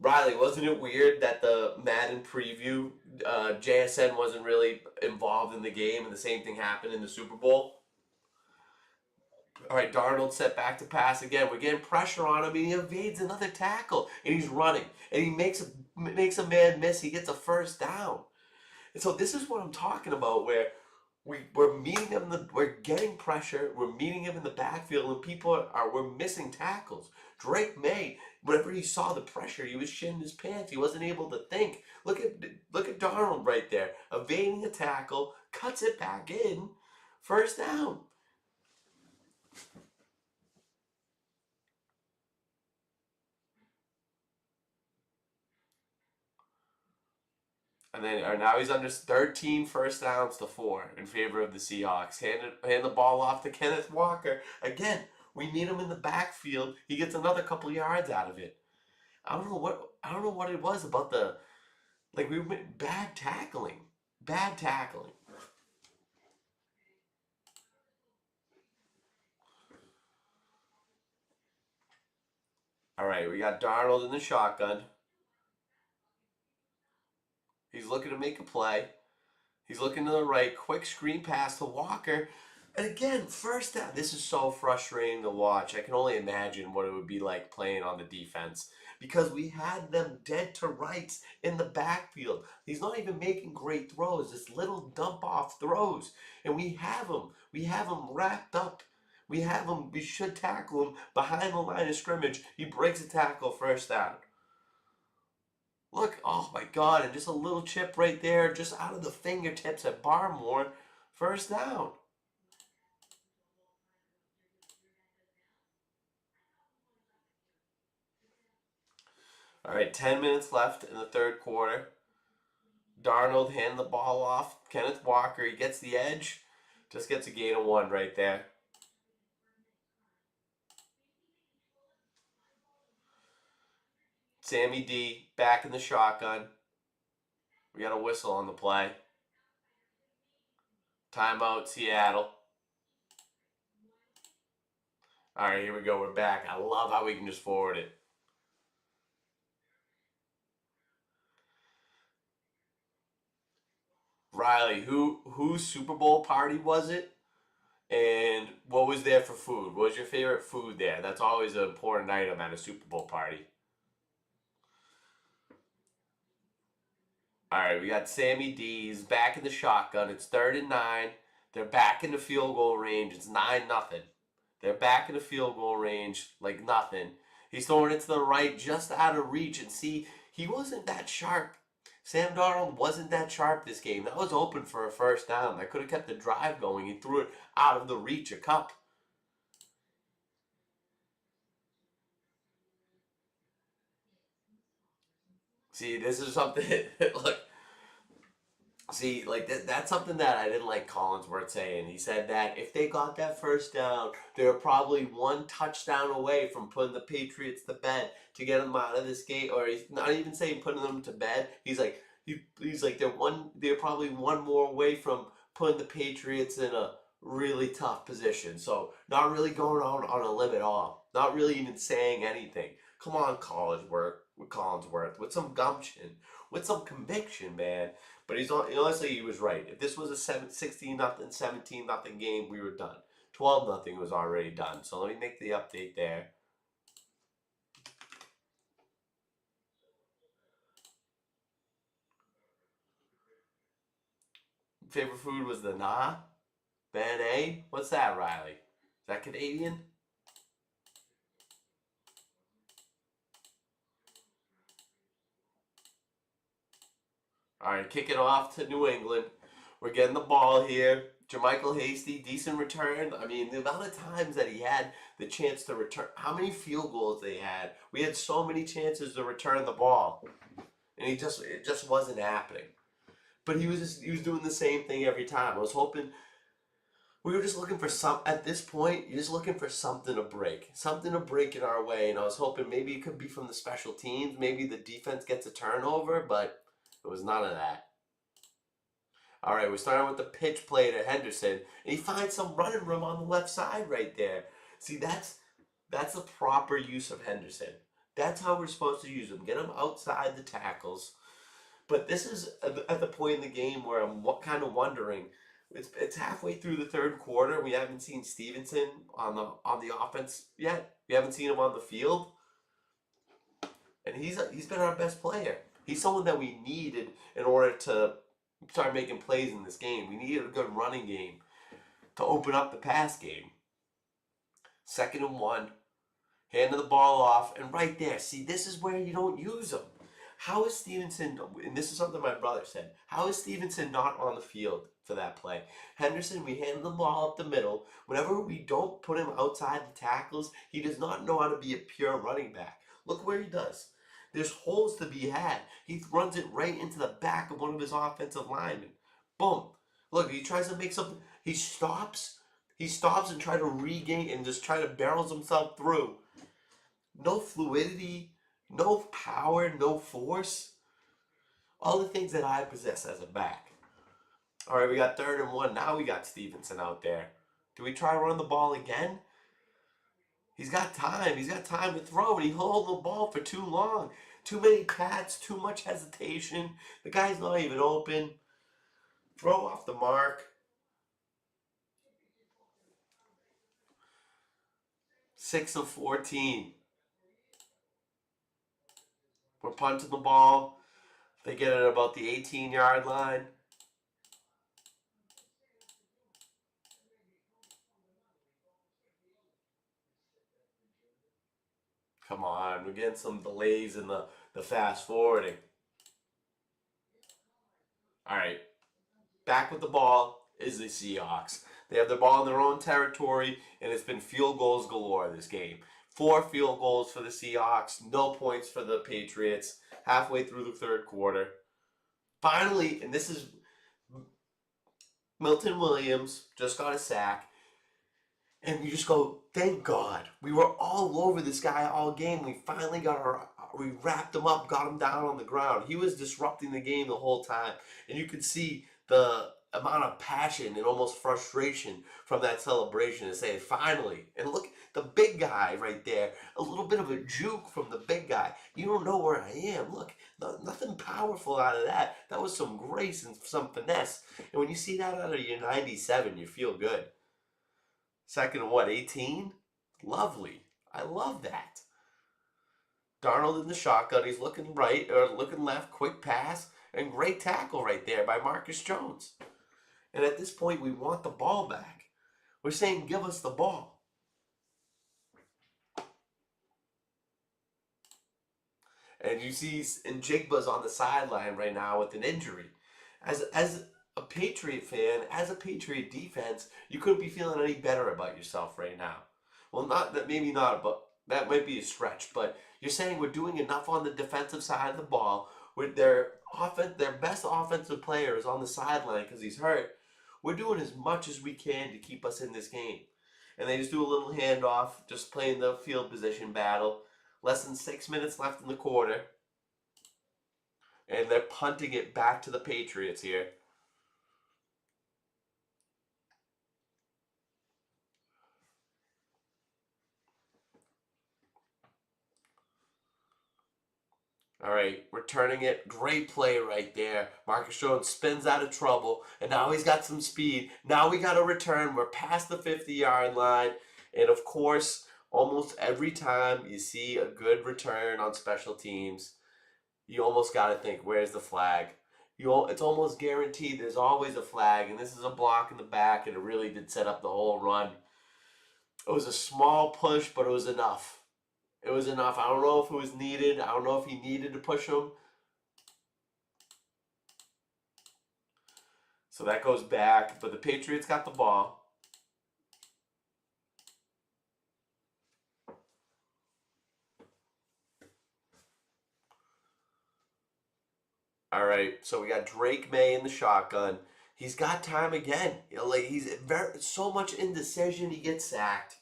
Riley, wasn't it weird that the Madden preview, JSN wasn't really involved in the game, and the same thing happened in the Super Bowl? All right, Darnold set back to pass again. We're getting pressure on him, and he evades another tackle, and he's running, and he makes a man miss. He gets a first down, and so this is what I'm talking about, where we're meeting him, we're getting pressure, we're meeting him in the backfield, and we're missing tackles. Drake May, whenever he saw the pressure, he was shitting his pants. He wasn't able to think. Look at Darnold right there, evading a tackle, cuts it back in, first down. And then now he's under 13 first downs to 4 in favor of the Seahawks. Hand the ball off to Kenneth Walker. Again, we need him in the backfield. He gets another couple yards out of it. I don't know what it was about the like we were bad tackling. Bad tackling. All right, we got Darnold in the shotgun. He's looking to make a play. He's looking to the right. Quick screen pass to Walker. And again, first down. This is so frustrating to watch. I can only imagine what it would be like playing on the defense because we had them dead to rights in the backfield. He's not even making great throws, just little dump off throws. And we have him. We have him wrapped up. We have him. We should tackle him behind the line of scrimmage. He breaks a tackle, first down. Look, oh my God, and just a little chip right there, just out of the fingertips at Barmore, first down. All right, 10 minutes left in the third quarter. Darnold handing the ball off. Kenneth Walker, he gets the edge, just gets a gain of 1 right there. Sammy D back in the shotgun. We got a whistle on the play. Timeout, Seattle. All right, here we go. We're back. I love how we can just forward it. Riley, whose Super Bowl party was it? And what was there for food? What was your favorite food there? That's always an important item at a Super Bowl party. All right, we got Sammy D's back in the shotgun. It's 3rd and 9. They're back in the field goal range. It's 9-0. They're back in the field goal range like nothing. He's throwing it to the right, just out of reach. And see, he wasn't that sharp. Sam Darnold wasn't that sharp this game. That was open for a first down. That could have kept the drive going. He threw it out of the reach of Cup. See, this is something. Look, see, like that's something that I didn't like Collinsworth saying. He said that if they got that first down, they were probably one touchdown away from putting the Patriots to bed to get them out of this game. Or he's not even saying putting them to bed. He's like they're probably one more away from putting the Patriots in a really tough position. So not really going on a limb at all. Not really even saying anything. Come on, Collinsworth, with some gumption, with some conviction, man. But honestly, he was right. If this was a 16 nothing, 17 nothing game, we were done. 12 nothing was already done. So let me make the update there. favorite food was the nah? Ben A? What's that, Riley? Is that Canadian? All right, kick it off to New England. We're getting the ball here. Jermichael Hasty, decent return. I mean, the amount of times that he had the chance to return, how many field goals they had. We had so many chances to return the ball, and it just wasn't happening. But he was doing the same thing every time. I was hoping we were just looking for some at this point. You're just looking for something to break in our way. And I was hoping maybe it could be from the special teams, maybe the defense gets a turnover, but it was none of that. All right, we're starting with the pitch play to Henderson, and he finds some running room on the left side right there. See, that's the proper use of Henderson. That's how we're supposed to use him. Get him outside the tackles. But this is at the point in the game where I'm kind of wondering. It's halfway through the third quarter. We haven't seen Stevenson on the offense yet. We haven't seen him on the field, and he's been our best player. He's someone that we needed in order to start making plays in this game. We needed a good running game to open up the pass game. 2nd and 1, handing the ball off, and right there, see, this is where you don't use him. How is Stevenson, and this is something my brother said, how is Stevenson not on the field for that play? Henderson, we hand the ball up the middle. Whenever we don't put him outside the tackles, he does not know how to be a pure running back. Look where he does. There's holes to be had. He runs it right into the back of one of his offensive linemen. Boom. Look, he tries to make something. He stops. He stops and tries to regain and just try to barrels himself through. No fluidity, no power, no force. All the things that I possess as a back. All right, we got 3rd and 1. Now we got Stevenson out there. Do we try to run the ball again? He's got time. He's got time to throw, and he holds the ball for too long. Too many pats, too much hesitation. The guy's not even open. Throw off the mark. 6 of 14. We're punting the ball. They get it about the 18-yard line. Come on, we're getting some delays in the fast forwarding. All right, back with the ball is the Seahawks. They have the ball in their own territory, and it's been field goals galore this game. 4 field goals for the Seahawks, no points for the Patriots, halfway through the third quarter. Finally, and this is Milton Williams just got a sack, and you just go, thank God. We were all over this guy all game. We finally we wrapped him up, got him down on the ground. He was disrupting the game the whole time. And you could see the amount of passion and almost frustration from that celebration and saying, finally. And look, the big guy right there, a little bit of a juke from the big guy. You don't know where I am. Look, nothing powerful out of that. That was some grace and some finesse. And when you see that out of your 97, you feel good. 2nd and 18? Lovely. I love that. Darnold in the shotgun. He's looking right or looking left. Quick pass. And great tackle right there by Marcus Jones. And at this point, we want the ball back. We're saying, give us the ball. And you see, and Jigba's on the sideline right now with an injury. As a Patriot fan, as a Patriot defense, you couldn't be feeling any better about yourself right now. Well, not that, maybe not, but that might be a stretch. But you're saying we're doing enough on the defensive side of the ball with their best offensive player is on the sideline because he's hurt. We're doing as much as we can to keep us in this game. And they just do a little handoff, just playing the field position battle. Less than 6 minutes left in the quarter. And they're punting it back to the Patriots here. All right, returning it. Great play right there. Marcus Jones spins out of trouble, and now he's got some speed. Now we got a return. We're past the 50-yard line. And, of course, almost every time you see a good return on special teams, you almost got to think, where's the flag? It's almost guaranteed there's always a flag, and this is a block in the back, and it really did set up the whole run. It was a small push, but it was enough. It was enough. I don't know if it was needed. I don't know if he needed to push him. So that goes back, but the Patriots got the ball. All right, so we got Drake May in the shotgun. He's got time again. Like he's very so much indecision. He gets sacked.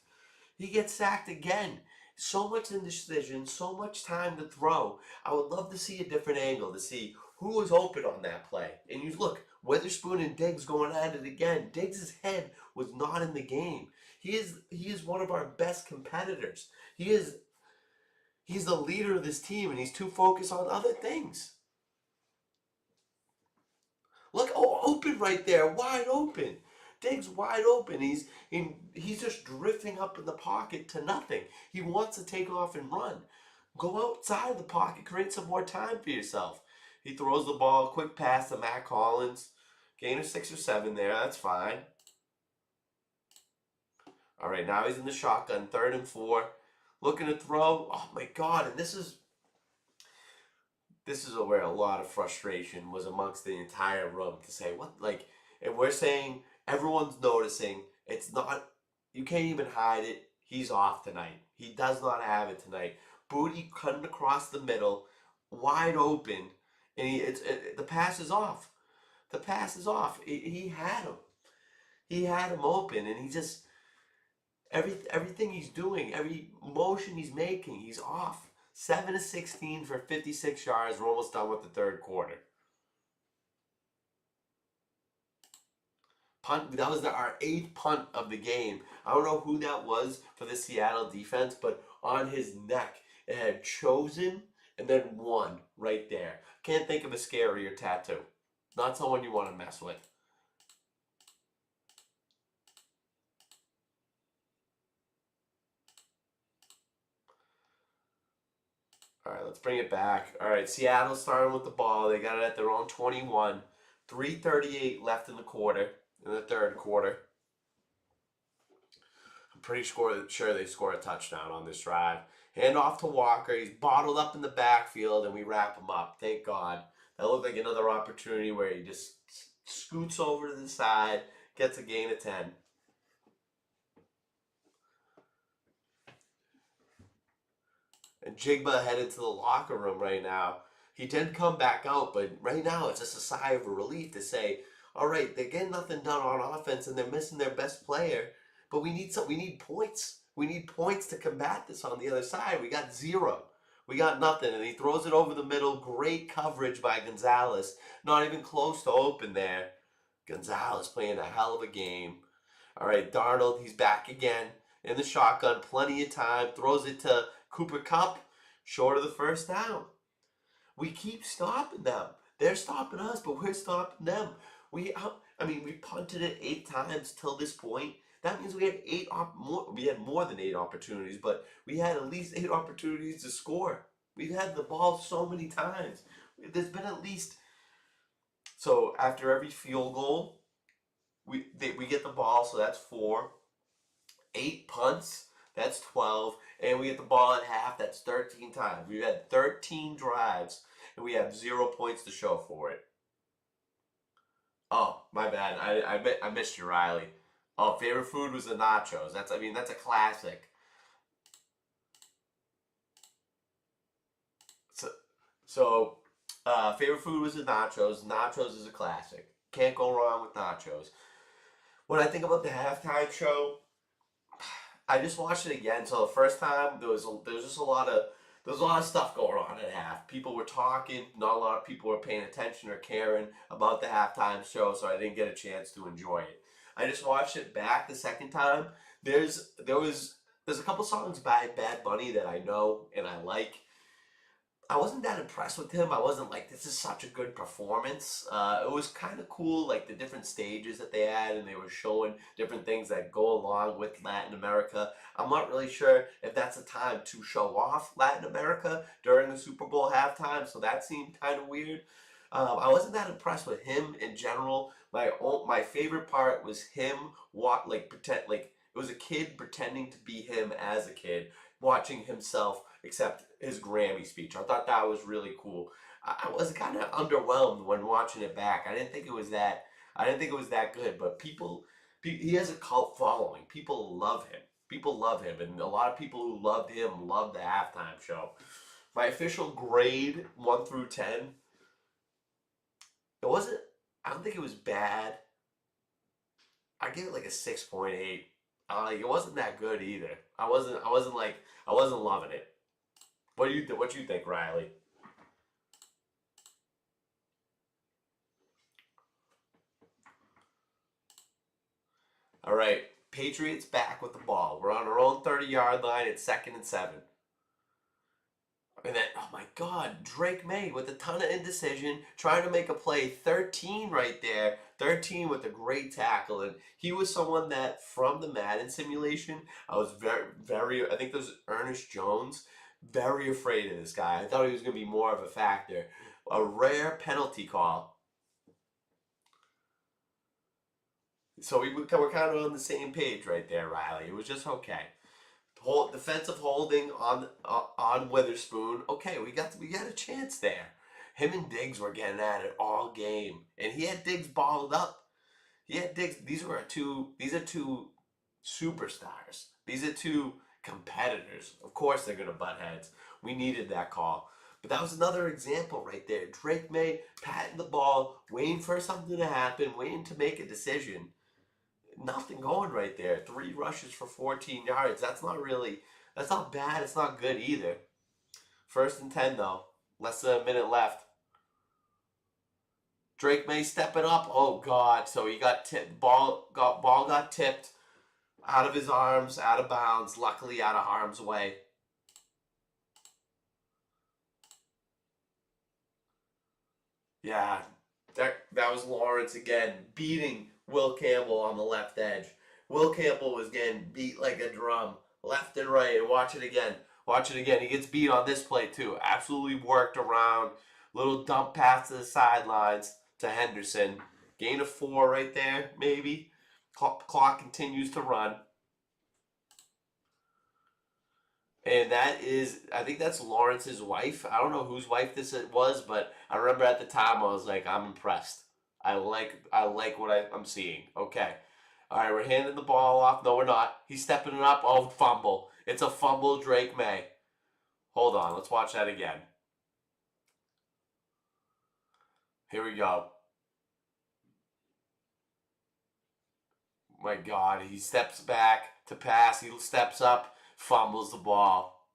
He gets sacked again. So much indecision, so much time to throw. I would love to see a different angle to see who was open on that play. And you look, Witherspoon and Diggs going at it again. Diggs' head was not in the game. He is one of our best competitors. He's the leader of this team, and he's too focused on other things. Look, oh, open right there, wide open. Diggs wide open. He's just drifting up in the pocket to nothing. He wants to take off and run. Go outside of the pocket, create some more time for yourself. He throws the ball, quick pass to Matt Collins. Gain of 6 or 7 there. That's fine. All right, now he's in the shotgun, 3rd and 4, looking to throw. Oh my God! And this is where a lot of frustration was amongst the entire room to say what like, and we're saying everyone's noticing. It's not. You can't even hide it. He's off tonight. He does not have it tonight. Booty cutting across the middle, wide open, and the pass is off. The pass is off. He had him. He had him open, and he just everything he's doing, every motion he's making, he's off. 7 of 16 for 56 yards. We're almost done with the third quarter. Punt. That was our 8th punt of the game. I don't know who that was for the Seattle defense, but on his neck it had chosen and then won right there. Can't think of a scarier tattoo. Not someone you want to mess with. All right, let's bring it back. All right, Seattle starting with the ball. They got it at their own 21. 3:38 left in the third quarter. I'm pretty sure they score a touchdown on this drive. Hand off to Walker. He's bottled up in the backfield, and we wrap him up. Thank God. That looked like another opportunity where he just scoots over to the side, gets a gain of 10. And Jigba headed to the locker room right now. He did come back out, but right now it's just a sigh of relief to say, all right, they're getting nothing done on offense and they're missing their best player, but we need points. We need points to combat this on the other side. We got 0. We got nothing, and he throws it over the middle. Great coverage by Gonzalez. Not even close to open there. Gonzalez playing a hell of a game. All right, Darnold, he's back again in the shotgun. Plenty of time. Throws it to Cooper Kupp, short of the first down. We keep stopping them. They're stopping us, but we're stopping them. We punted it 8 times till this point. That means we had we had more than 8 opportunities, but we had at least 8 opportunities to score. We've had the ball so many times. There's been at least so after every field goal, we get the ball, so that's 4. 8 punts, that's 12, and we get the ball at half, that's 13 times. We've had 13 drives, and we have 0 points to show for it. Oh, my bad. I missed you, Riley. Oh, favorite food was the nachos. That's a classic. So, favorite food was the nachos. Nachos is a classic. Can't go wrong with nachos. When I think about the halftime show, I just watched it again. So the first time there was just a lot of stuff going on at half. People were talking. Not a lot of people were paying attention or caring about the halftime show, so I didn't get a chance to enjoy it. I just watched it back the second time. There's a couple songs by Bad Bunny that I know and I like. I wasn't that impressed with him. I wasn't like, this is such a good performance. It was kind of cool, like the different stages that they had, and they were showing different things that go along with Latin America. I'm not really sure if that's a time to show off Latin America during the Super Bowl halftime, so that seemed kind of weird. I wasn't that impressed with him in general. My favorite part was him pretend like it was a kid pretending to be him as a kid, watching himself accept his Grammy speech. I thought that was really cool. I was kind of underwhelmed when watching it back. I didn't think it was that. I didn't think it was that good. But he has a cult following. People love him. People love him, and a lot of people who loved him loved the halftime show. My official grade 1 through 10. It wasn't. I don't think it was bad. I give it like a 6.8. Like it wasn't that good either. I wasn't. I wasn't like. I wasn't loving it. What do you think, Riley? All right. Patriots back with the ball. We're on our own 30-yard line. It's 2nd and 7. And then, oh my God, Drake May with a ton of indecision, trying to make a play. 13 right there. 13 with a great tackle. And he was someone that, from the Madden simulation, I was I think there's Ernest Jones, very afraid of this guy. I thought he was going to be more of a factor. A rare penalty call. So we're kind of on the same page right there, Riley. It was just okay. Defensive holding on Witherspoon. Okay, we got a chance there. Him and Diggs were getting at it all game, and he had Diggs balled up. He had Diggs. These are two superstars. These are two competitors. Of course, they're gonna butt heads. We needed that call. But that was another example right there. Drake May patting the ball, waiting for something to happen, waiting to make a decision. Nothing going right there. 3 rushes for 14 yards. That's not bad. It's not good either. 1st and 10 though. Less than a minute left. Drake May stepping up. Oh God! So he got tipped. Ball got tipped out of his arms, out of bounds. Luckily, out of harm's way. Yeah, that was Lawrence again beating Will Campbell on the left edge. Will Campbell was getting beat like a drum, left and right. And watch it again. Watch it again. He gets beat on this play too. Absolutely worked around. Little dump pass to the sidelines to Henderson. Gain of 4 right there, maybe. Clock continues to run. And I think that's Lawrence's wife. I don't know whose wife this was, but I remember at the time I was like, I'm impressed. I like what I'm seeing. Okay. All right, we're handing the ball off. No, we're not. He's stepping it up. Oh, fumble. It's a fumble, Drake May. Hold on. Let's watch that again. Here we go. My God, he steps back to pass. He steps up, fumbles the ball.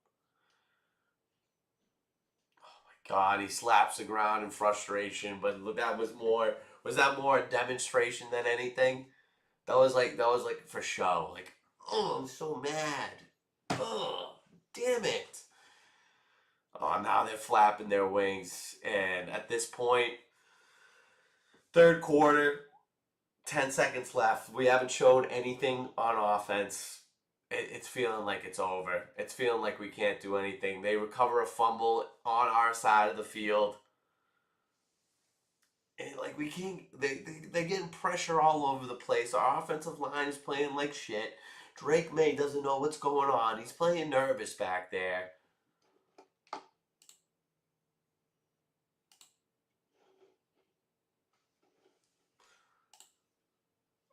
God, he slaps the ground in frustration, but was that more a demonstration than anything? That was like for show. Like, oh, I'm so mad. Oh, damn it. Oh, now they're flapping their wings, and at this point, third quarter, 10 seconds left. We haven't shown anything on offense. It's feeling like it's over. It's feeling like we can't do anything. They recover a fumble on our side of the field. And like we can't, they're getting pressure all over the place. Our offensive line is playing like shit. Drake May doesn't know what's going on. He's playing nervous back there.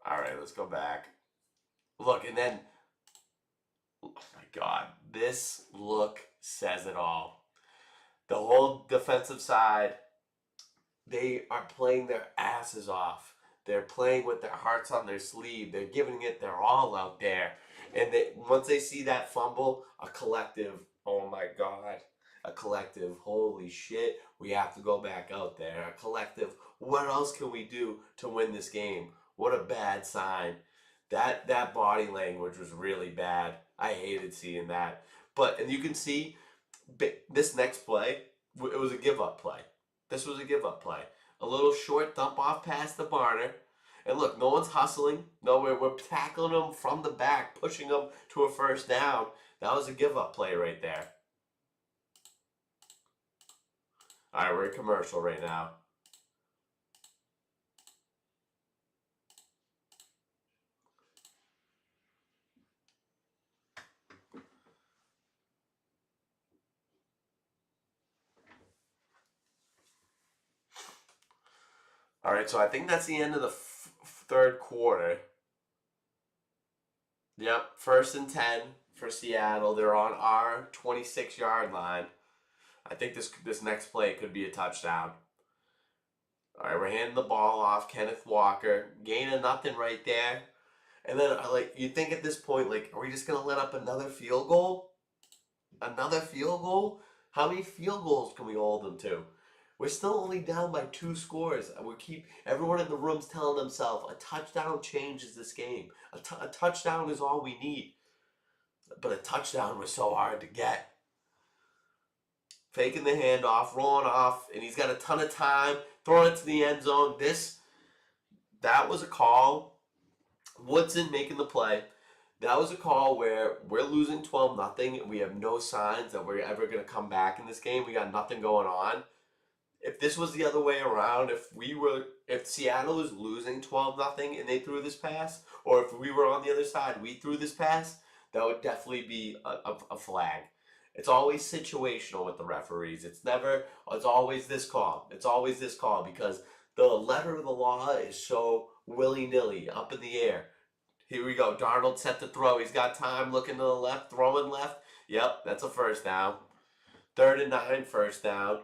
All right, let's go back. Look, and then, oh my God, this look says it all. The whole defensive side, they are playing their asses off. They're playing with their hearts on their sleeve. They're giving it their all out there. And once they see that fumble, a collective, oh my God, a collective, holy shit, we have to go back out there. A collective, what else can we do to win this game? What a bad sign. That body language was really bad. I hated seeing that. And you can see this next play, it was a give up play. This was a give up play. A little short dump off pass to Barner. And look, no one's hustling. No, we're tackling them from the back, pushing them to a first down. That was a give up play right there. All right, we're in commercial right now. All right, so I think that's the end of the third quarter. Yep, 1st and 10 for Seattle. They're on our 26-yard line. I think this next play could be a touchdown. All right, we're handing the ball off. Kenneth Walker, gain of nothing right there. And then, like, you think at this point, like, are we just gonna let up another field goal? Another field goal? How many field goals can we hold them to? We're still only down by 2 scores. Everyone in the room's telling themselves a touchdown changes this game. A touchdown is all we need. But a touchdown was so hard to get. Faking the handoff, rolling off, and he's got a ton of time, throwing it to the end zone. That was a call. Woodson making the play. That was a call where we're losing 12-0 and we have no signs that we're ever going to come back in this game. We got nothing going on. If this was the other way around, if Seattle was losing 12-0 and they threw this pass, or if we were on the other side, we threw this pass, that would definitely be a flag. It's always situational with the referees. It's always this call. It's always this call because the letter of the law is so willy-nilly, up in the air. Here we go. Darnold set to throw. He's got time, looking to the left, throwing left. Yep, that's a first down. 3rd and 9, first down.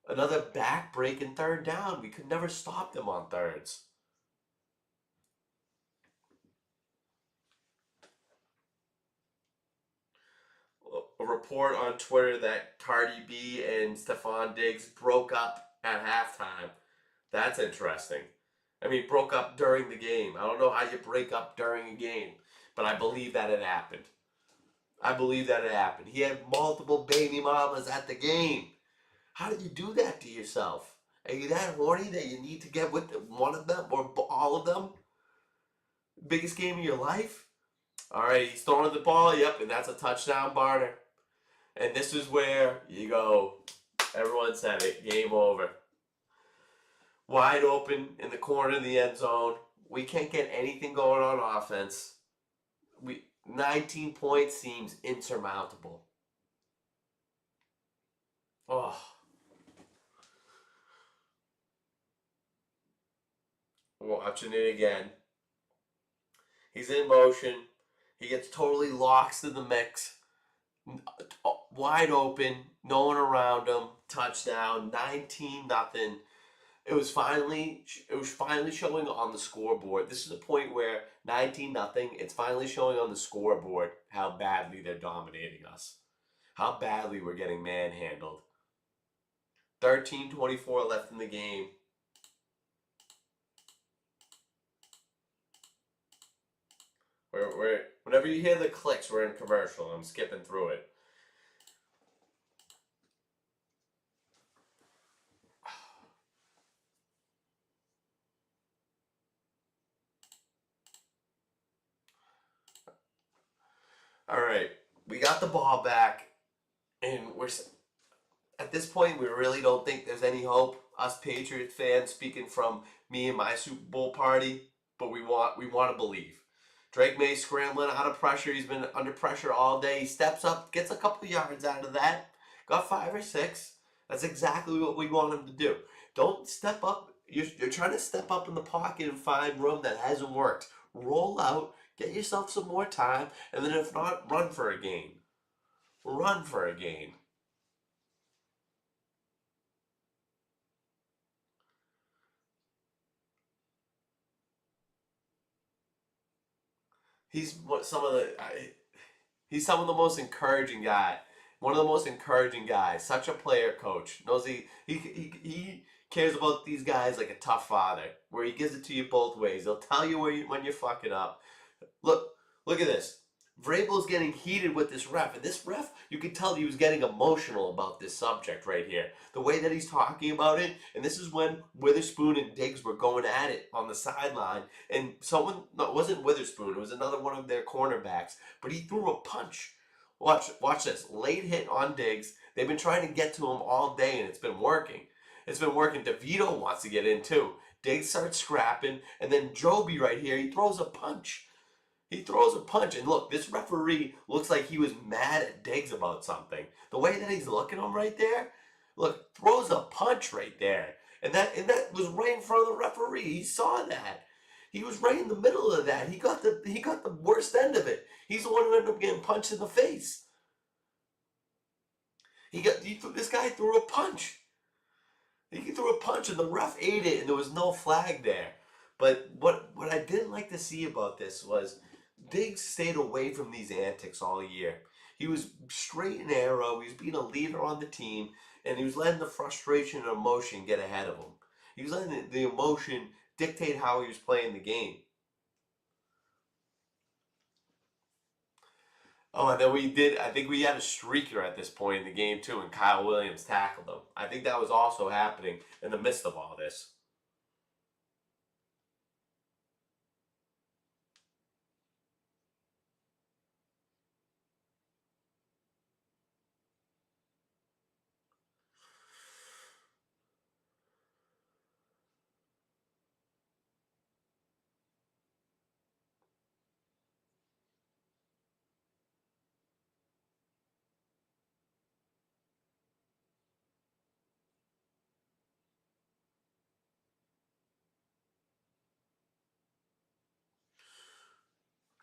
Another back-breaking 3rd down. We could never stop them on thirds. A report on Twitter that Cardi B and Stephon Diggs broke up at halftime. That's interesting. I mean, broke up during the game. I don't know how you break up during a game, but I believe that it happened. I believe that it happened. He had multiple baby mamas at the game. How did you do that to yourself? Are you that horny that you need to get with one of them or all of them? Biggest game of your life? All right, he's throwing the ball. Yep, and that's a touchdown, Barner. And this is where you go, everyone said it, game over. Wide open in the corner of the end zone. We can't get anything going on offense. 19 points seems insurmountable. Oh. Watching it again. He's in motion. He gets totally lost in the mix. Wide open. No one around him. Touchdown. 19-0. It was finally showing on the scoreboard. This is a point where 19-0. It's finally showing on the scoreboard how badly they're dominating us. How badly we're getting manhandled. 13:24 left in the game. Whenever you hear the clicks, we're in commercial. I'm skipping through it. All right, we got the ball back, and at this point we really don't think there's any hope. Us Patriots fans, speaking from me and my Super Bowl party, but we want to believe. Drake May scrambling out of pressure. He's been under pressure all day. He steps up, gets a couple yards out of that. Got 5 or 6. That's exactly what we want him to do. Don't step up. You're trying to step up in the pocket and find room that hasn't worked. Roll out, get yourself some more time, and then if not, run for a gain. Run for a gain. He's he's some of the most encouraging guy. One of the most encouraging guys. Such a player coach. Knows he cares about these guys like a tough father, where he gives it to you both ways. He'll tell you when you're fucking up. Look at this. Vrabel's getting heated with this ref, and this ref, you could tell he was getting emotional about this subject right here. The way that he's talking about it, and this is when Witherspoon and Diggs were going at it on the sideline, and no, it wasn't Witherspoon, it was another one of their cornerbacks, but he threw a punch. Watch this. Late hit on Diggs. They've been trying to get to him all day, and it's been working. It's been working. DeVito wants to get in, too. Diggs starts scrapping, and then Joby right here, he throws a punch. And look, this referee looks like he was mad at Diggs about something. The way that he's looking at him right there, look, throws a punch right there. And that was right in front of the referee. He saw that. He was right in the middle of that. He got the worst end of it. He's the one who ended up getting punched in the face. This guy threw a punch. He threw a punch and the ref ate it and there was no flag there. But what I didn't like to see about this was Diggs stayed away from these antics all year. He was straight and narrow. He was being a leader on the team, and he was letting the frustration and emotion get ahead of him. He was letting the emotion dictate how he was playing the game. Oh, and then I think we had a streaker at this point in the game too, and Kyle Williams tackled him. I think that was also happening in the midst of all this.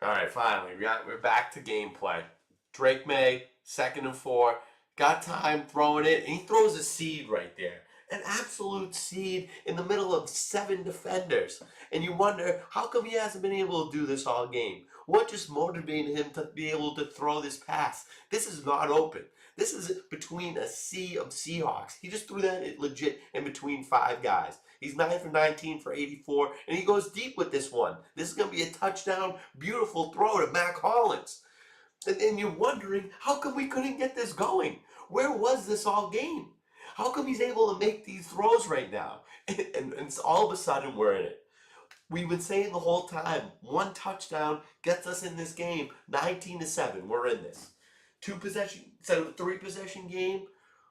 All right, finally, we're back to gameplay. Drake May, 2nd and 4, got time throwing it, and he throws a seed right there, an absolute seed in the middle of 7 defenders. And you wonder how come he hasn't been able to do this all game. What just motivated him to be able to throw this pass? This is not open. This is between a sea of Seahawks. He just threw that legit in between 5 guys. He's 9 for 19 for 84, and he goes deep with this one. This is going to be a touchdown, beautiful throw to Mac Hollins. And you're wondering, how come we couldn't get this going? Where was this all game? How come he's able to make these throws right now? And all of a sudden, we're in it. We've been saying the whole time, 1 touchdown gets us in this game, 19-7. We're in this. 2 possession, instead of a 3 possession game,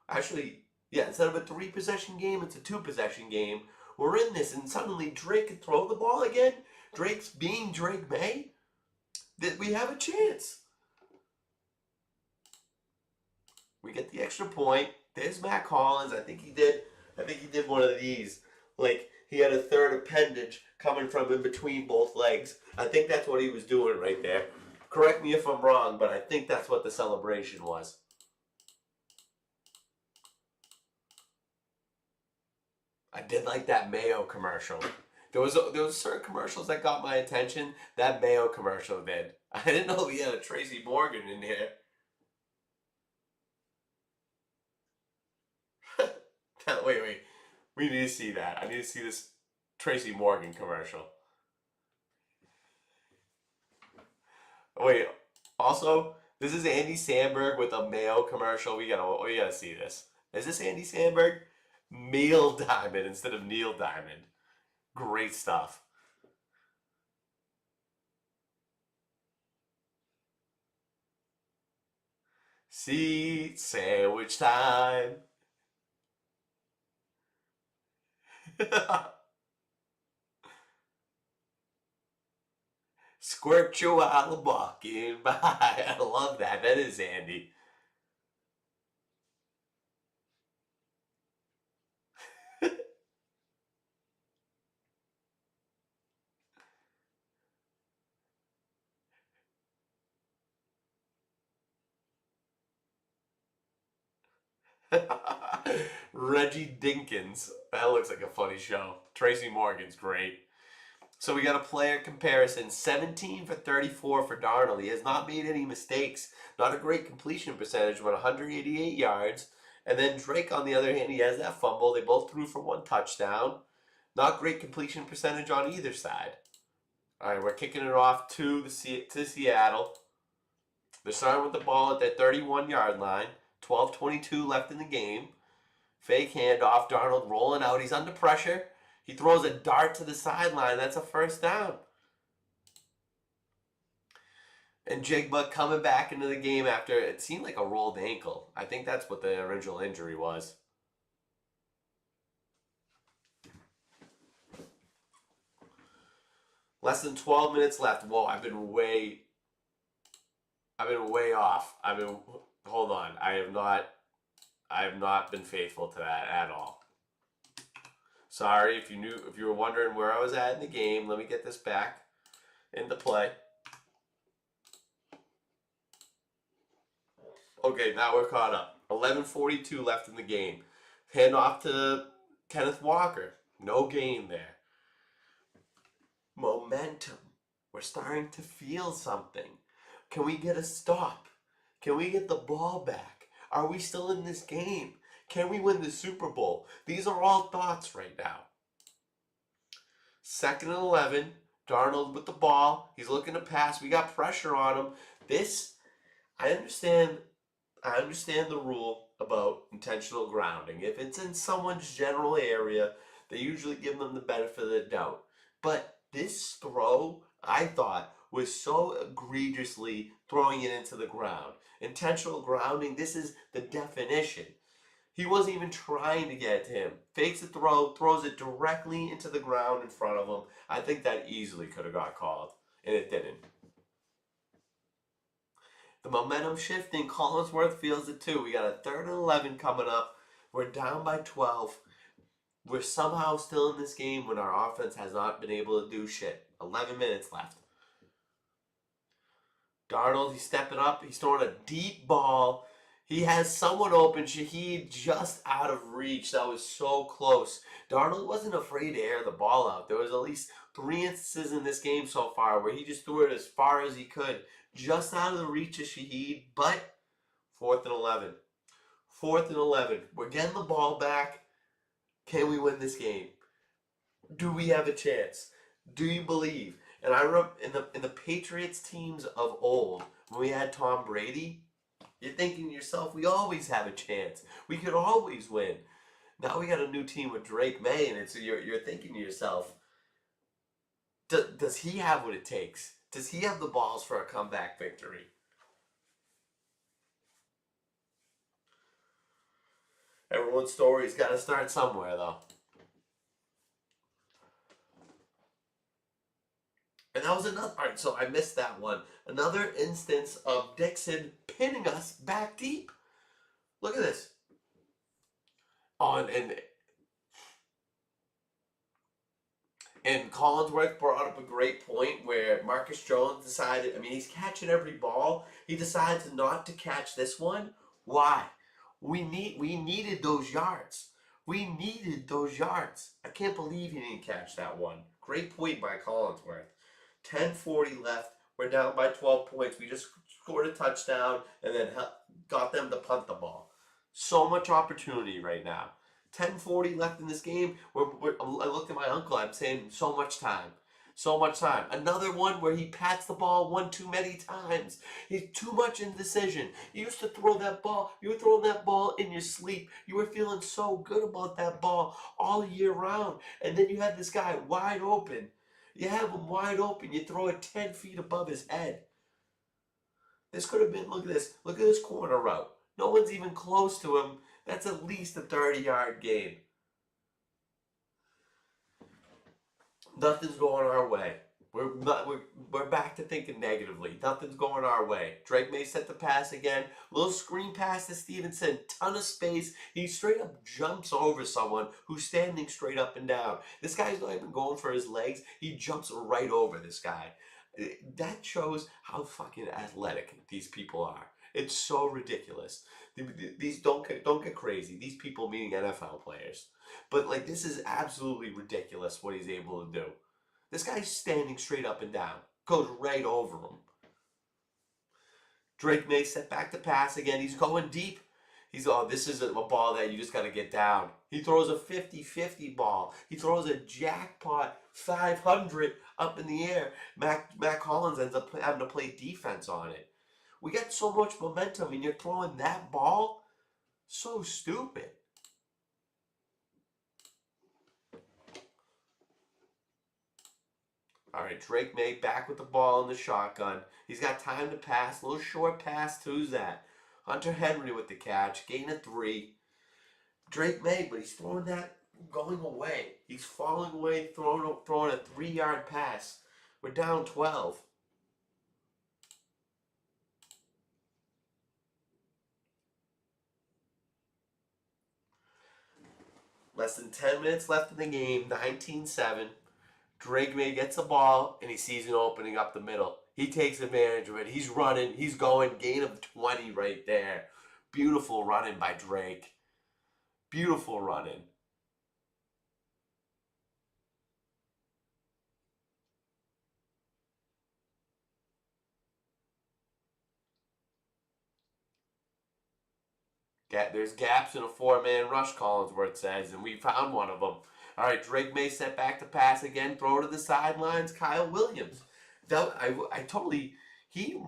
actually, yeah, instead of a 3 possession game, it's a 2 possession game. We're in this, and suddenly Drake can throw the ball again. Drake's being Drake May. That we have a chance. We get the extra point. There's Mac Hollins. I think he did one of these. Like he had a third appendage coming from in between both legs. I think that's what he was doing right there. Correct me if I'm wrong, but I think that's what the celebration was. I did like that Mayo commercial. There was certain commercials that got my attention. That Mayo commercial did. I didn't know we had a Tracy Morgan in here. Wait. We need to see that. I need to see this Tracy Morgan commercial. Wait. Also, this is Andy Samberg with a Mayo commercial. We gotta see this. Is this Andy Samberg? Meal Diamond instead of Neil Diamond. Great stuff. See, sandwich time. Squirt you while walking by. I love that. That is Andy. Reggie Dinkins. That looks like a funny show. Tracy Morgan's great. So we got a player comparison. 17 for 34 for Darnold. He has not made any mistakes. Not a great completion percentage, but 188 yards. And then Drake, on the other hand, he has that fumble. They both threw for 1 touchdown. Not great completion percentage on either side. All right, we're kicking it off to Seattle. They're starting with the ball at their 31-yard line. 12:22 left in the game. Fake handoff. Darnold rolling out. He's under pressure. He throws a dart to the sideline. That's a first down. And Jigba coming back into the game after it seemed like a rolled ankle. I think that's what the original injury was. Less than 12 minutes left. Whoa, I've been way off. Hold on. I have not been faithful to that at all. Sorry if you were wondering where I was at in the game. Let me get this back into play. Okay, now we're caught up. 11:42 left in the game. Hand off to Kenneth Walker. No gain there. Momentum. We're starting to feel something. Can we get a stop? Can we get the ball back? Are we still in this game? Can we win the Super Bowl? These are all thoughts right now. 2nd and 11. Darnold with the ball. He's looking to pass. We got pressure on him. This, I understand the rule about intentional grounding. If it's in someone's general area, they usually give them the benefit of the doubt. But this throw, I thought, was so egregiously throwing it into the ground. Intentional grounding, this is the definition. He wasn't even trying to get to him. Fakes the throw, throws it directly into the ground in front of him. I think that easily could have got called, and it didn't. The momentum shifting. Collinsworth feels it too. We got a 3rd and 11 coming up. We're down by 12. We're somehow still in this game when our offense has not been able to do shit. 11 minutes left. Darnold, he's stepping up. He's throwing a deep ball. He has someone open. Shaheed just out of reach. That was so close. Darnold wasn't afraid to air the ball out. There was at least 3 instances in this game so far where he just threw it as far as he could. Just out of the reach of Shaheed, but 4th and 11. 4th and 11. We're getting the ball back. Can we win this game? Do we have a chance? Do you believe? And I remember in the Patriots teams of old, when we had Tom Brady, you're thinking to yourself, we always have a chance. We could always win. Now we got a new team with Drake May, and you're thinking to yourself, does he have what it takes? Does he have the balls for a comeback victory? Everyone's story's got to start somewhere, though. And that was another. All right, so I missed that one. Another instance of Dixon pinning us back deep. Look at this. And Collinsworth brought up a great point where Marcus Jones decided, I mean, he's catching every ball. He decided not to catch this one. Why? We needed those yards. We needed those yards. I can't believe he didn't catch that one. Great point by Collinsworth. 10:40 left. We're down by 12 points. We just scored a touchdown and then got them to punt the ball. So much opportunity right now. 10:40 left in this game. I looked at my uncle. I'm saying so much time. So much time. Another one where he pats the ball one too many times. He's too much indecision. You used to throw that ball. You were throwing that ball in your sleep. You were feeling so good about that ball all year round. And then you had this guy wide open. You have him wide open. You throw it 10 feet above his head. This could have been, look at this. Look at this corner route. No one's even close to him. That's at least a 30-yard gain. Nothing's going our way. We're back to thinking negatively. Nothing's going our way. Drake May set the pass again. Little screen pass to Stevenson. Ton of space. He straight up jumps over someone who's standing straight up and down. This guy's not even going for his legs. He jumps right over this guy. That shows how fucking athletic these people are. It's so ridiculous. These don't get crazy. These people meaning NFL players. But like this is absolutely ridiculous what he's able to do. This guy's standing straight up and down. Goes right over him. Drake May set back to pass again. He's going deep. This is a ball that you just got to get down. He throws a 50-50 ball. He throws a jackpot 500 up in the air. Matt Collins ends up having to play defense on it. We got so much momentum and you're throwing that ball? So stupid. All right, Drake May back with the ball in the shotgun. He's got time to pass. A little short pass. Who's that? Hunter Henry with the catch. Gain of 3. Drake May, but he's throwing that going away. He's falling away, throwing a 3-yard pass. We're down 12. Less than 10 minutes left in the game, 19-7. Drake May gets the ball, and he sees an opening up the middle. He takes advantage of it. He's running. He's going. Gain of 20 right there. Beautiful running by Drake. Beautiful running. There's gaps in a four-man rush, Collinsworth says, and we found one of them. All right, Drake May set back to pass again, throw to the sidelines. Kyle Williams. I totally he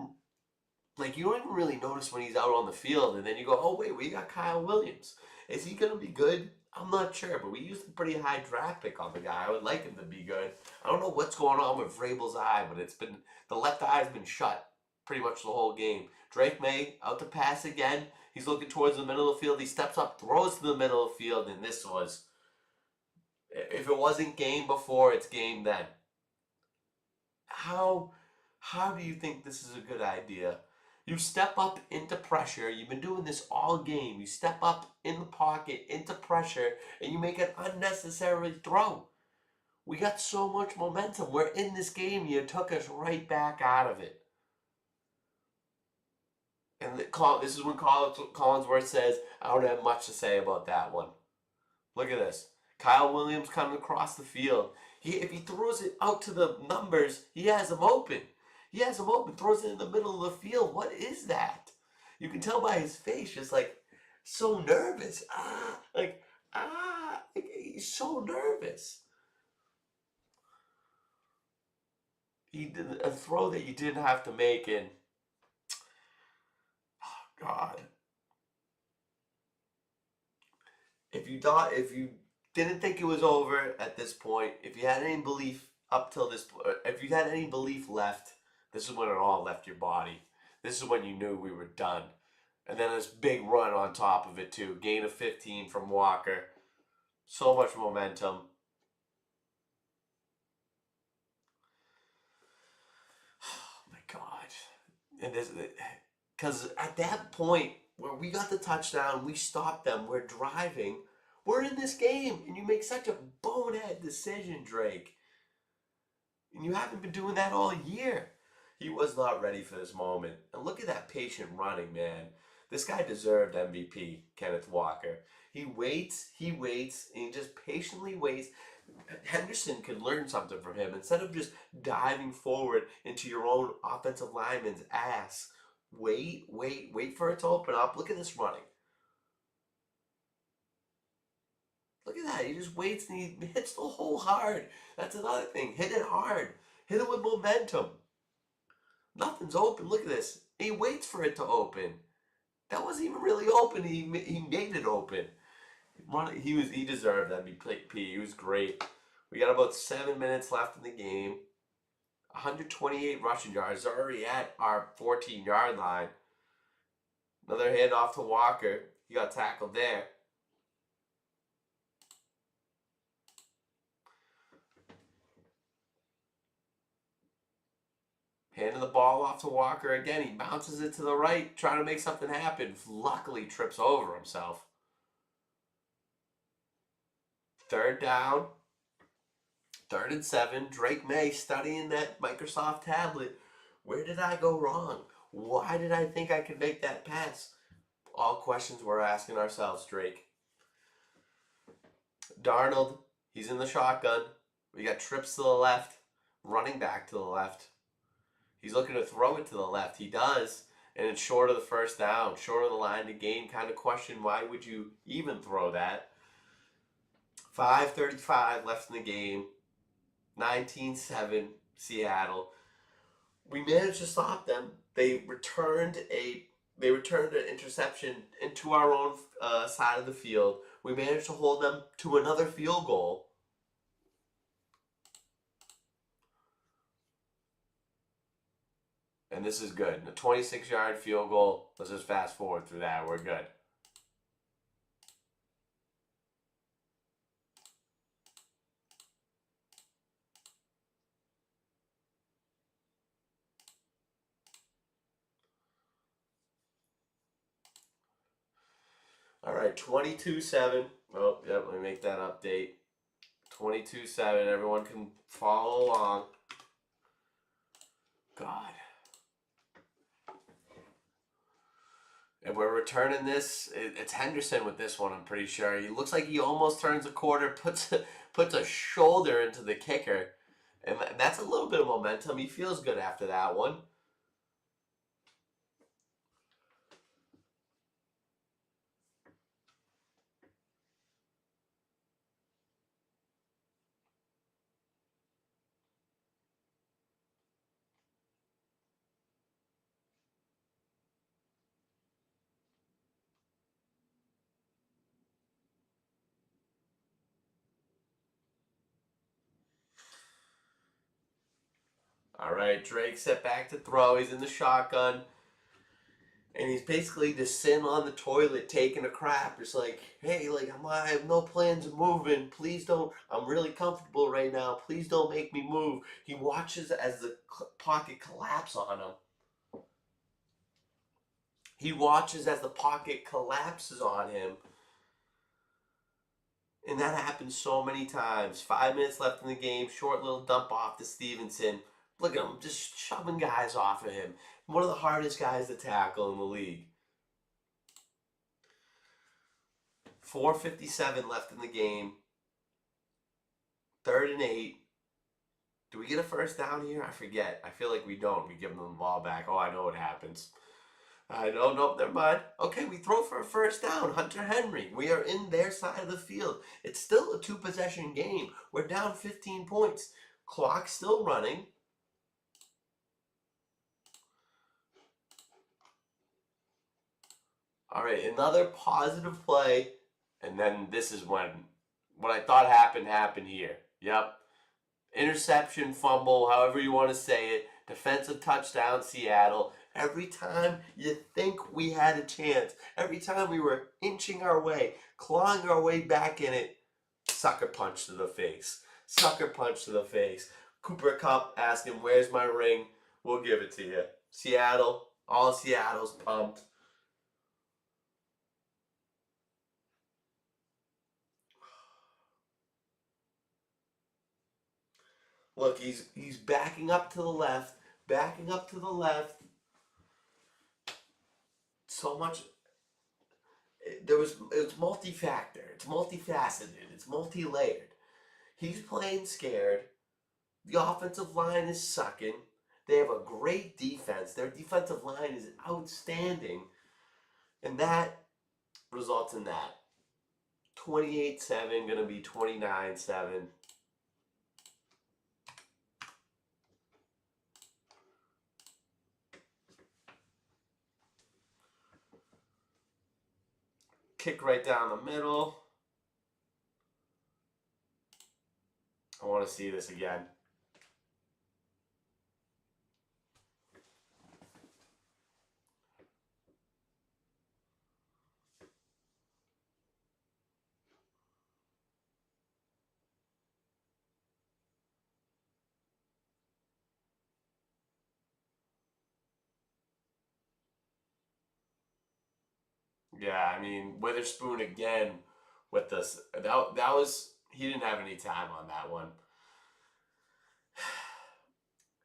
like you don't even really notice when he's out on the field, and then you go, oh wait, we got Kyle Williams. Is he gonna be good? I'm not sure, but we used a pretty high draft pick on the guy. I would like him to be good. I don't know what's going on with Vrabel's eye, but the left eye's been shut pretty much the whole game. Drake May out to pass again. He's looking towards the middle of the field. He steps up, throws to the middle of the field, and this was, if it wasn't game before, it's game then. How how do you think this is a good idea? You step up into pressure. You've been doing this all game. You step up in the pocket into pressure, and you make an unnecessary throw. We got so much momentum. We're in this game. You took us right back out of it. And this is when Collinsworth says, I don't have much to say about that one. Look at this. Kyle Williams coming across the field. If he throws it out to the numbers, he has him open. He has him open, throws it in the middle of the field. What is that? You can tell by his face, just like so nervous. Like he's so nervous. He did a throw that you didn't have to make, and oh God, if you didn't think it was over at this point, if you had any belief up till this point, if you had any belief left, this is when it all left your body. This is when you knew we were done. And then this big run on top of it too. Gain of 15 from Walker. So much momentum. Oh my God. And this, because at that point where we got the touchdown, we stopped them, we're driving, we're in this game, and you make such a bonehead decision, Drake. And you haven't been doing that all year. He was not ready for this moment. And look at that patient running, man. This guy deserved MVP, Kenneth Walker. He waits, and he just patiently waits. Henderson could learn something from him. Instead of just diving forward into your own offensive lineman's ass, wait for it to open up. Look at this running. Look at that. He just waits and he hits the hole hard. That's another thing. Hit it hard. Hit it with momentum. Nothing's open. Look at this. He waits for it to open. That wasn't even really open. He made it open. He deserved MVP. He was great. We got about 7 minutes left in the game. 128 rushing yards. Already at our 14-yard line. Another handoff to Walker. He got tackled there. Handing the ball off to Walker again. He bounces it to the right, trying to make something happen. Luckily, trips over himself. Third down. 3rd and 7. Drake May studying that Microsoft tablet. Where did I go wrong? Why did I think I could make that pass? All questions we're asking ourselves, Drake. Darnold, he's in the shotgun. We got trips to the left, running back to the left. He's looking to throw it to the left. He does, and it's short of the first down, short of the line to gain. Kind of question, why would you even throw that? 5:35 left in the game. 19-7, Seattle. We managed to stop them. They returned an interception into our own side of the field. We managed to hold them to another field goal. And this is good. A 26-yard field goal. Let's just fast forward through that. We're good. All right, 22-7. Oh, yep, let me make that update. 22-7. Everyone can follow along. God. And we're returning this. It's Henderson with this one, I'm pretty sure. He looks like he almost turns a quarter, puts a shoulder into the kicker. And that's a little bit of momentum. He feels good after that one. All right, Drake set back to throw. He's in the shotgun. And he's basically just sitting on the toilet taking a crap. It's like, hey, like I have no plans of moving. Please don't. I'm really comfortable right now. Please don't make me move. He watches as the pocket collapse on him. He watches as the pocket collapses on him. And that happens so many times. 5 minutes left in the game. Short little dump off to Stevenson. Look at him, just shoving guys off of him. One of the hardest guys to tackle in the league. 4:57 left in the game. 3rd and 8. Do we get a first down here? I forget. I feel like we don't. We give them the ball back. Oh, I know what happens. I don't know. Never mind. Okay, we throw for a first down. Hunter Henry. We are in their side of the field. It's still a 2-possession game. We're down 15 points. Clock still running. All right, another positive play. And then this is when what I thought happened here. Yep. Interception, fumble, however you want to say it. Defensive touchdown, Seattle. Every time you think we had a chance, every time we were inching our way, clawing our way back in it, sucker punch to the face. Sucker punch to the face. Cooper Kupp asking, where's my ring? We'll give it to you. Seattle, all of Seattle's pumped. Look, he's backing up to the left, backing up to the left. So much. It's multi-factor. It's multifaceted. It's multi-layered. He's playing scared. The offensive line is sucking. They have a great defense. Their defensive line is outstanding. And that results in that. 28-7, going to be 29-7. Kick right down the middle. I want to see this again. Yeah, I mean, Witherspoon again with this. That was, he didn't have any time on that one.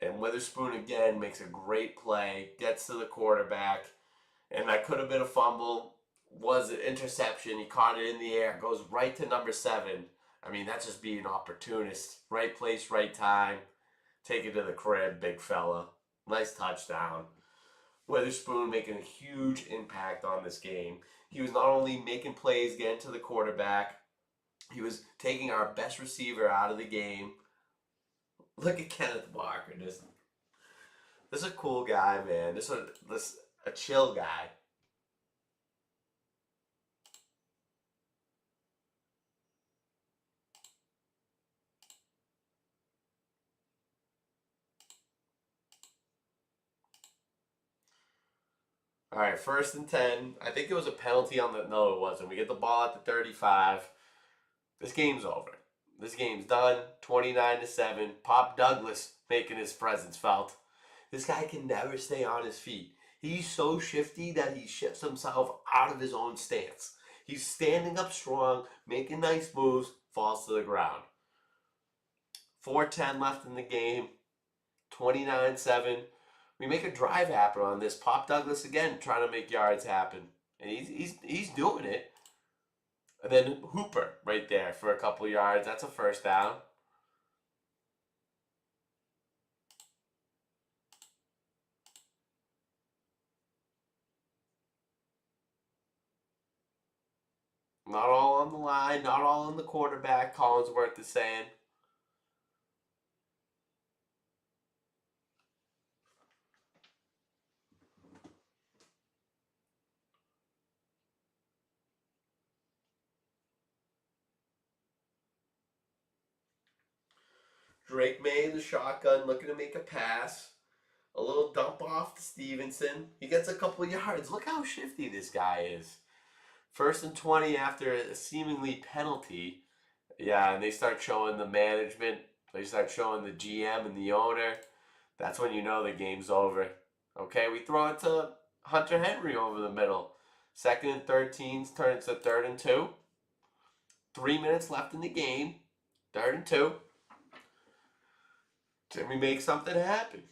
And Witherspoon again makes a great play, gets to the quarterback, and that could have been a fumble. Was an interception. He caught it in the air, goes right to number 7. I mean, that's just being opportunist. Right place, right time. Take it to the crib, big fella. Nice touchdown. Witherspoon making a huge impact on this game. He was not only making plays, getting to the quarterback, he was taking our best receiver out of the game. Look at Kenneth Walker. This is a cool guy, man. This a chill guy. All right, 1st and 10. I think it was a penalty on the. No, it wasn't. We get the ball at the 35. This game's over. This game's done. 29-7. Pop Douglas making his presence felt. This guy can never stay on his feet. He's so shifty that he shifts himself out of his own stance. He's standing up strong, making nice moves, falls to the ground. 4:10 left in the game, 29-7. We make a drive happen on this. Pop Douglas again trying to make yards happen. And he's doing it. And then Hooper right there for a couple yards. That's a first down. Not all on the line, not all on the quarterback, Collinsworth is saying. Drake May in the shotgun looking to make a pass. A little dump off to Stevenson. He gets a couple yards. Look how shifty this guy is. 1st and 20 after a seemingly penalty. Yeah, and they start showing the management. They start showing the GM and the owner. That's when you know the game's over. Okay, we throw it to Hunter Henry over the middle. 2nd and 13 turns to 3rd and 2. 3 minutes left in the game. 3rd and 2. Can we make something happen?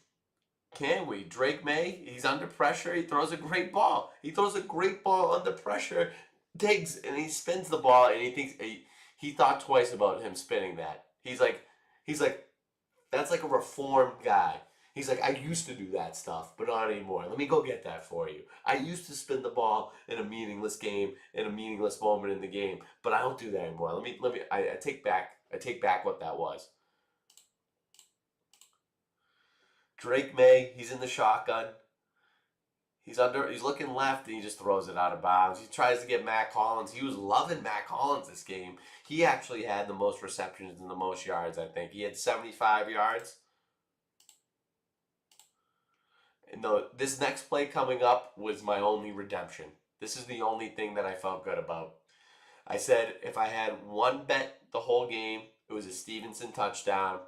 Can we? Drake May, he's under pressure. He throws a great ball. He throws a great ball under pressure. Digs and he spins the ball and he thinks he thought twice about him spinning that. He's like that's like a reformed guy. He's like, I used to do that stuff, but not anymore. Let me go get that for you. I used to spin the ball in a meaningless game, in a meaningless moment in the game, but I don't do that anymore. I take back what that was. Drake May, he's in the shotgun. He's looking left and he just throws it out of bounds. He tries to get Matt Collins. He was loving Matt Collins this game. He actually had the most receptions and the most yards, I think. He had 75 yards. And this next play coming up was my only redemption. This is the only thing that I felt good about. I said if I had one bet the whole game, it was a Stevenson touchdown.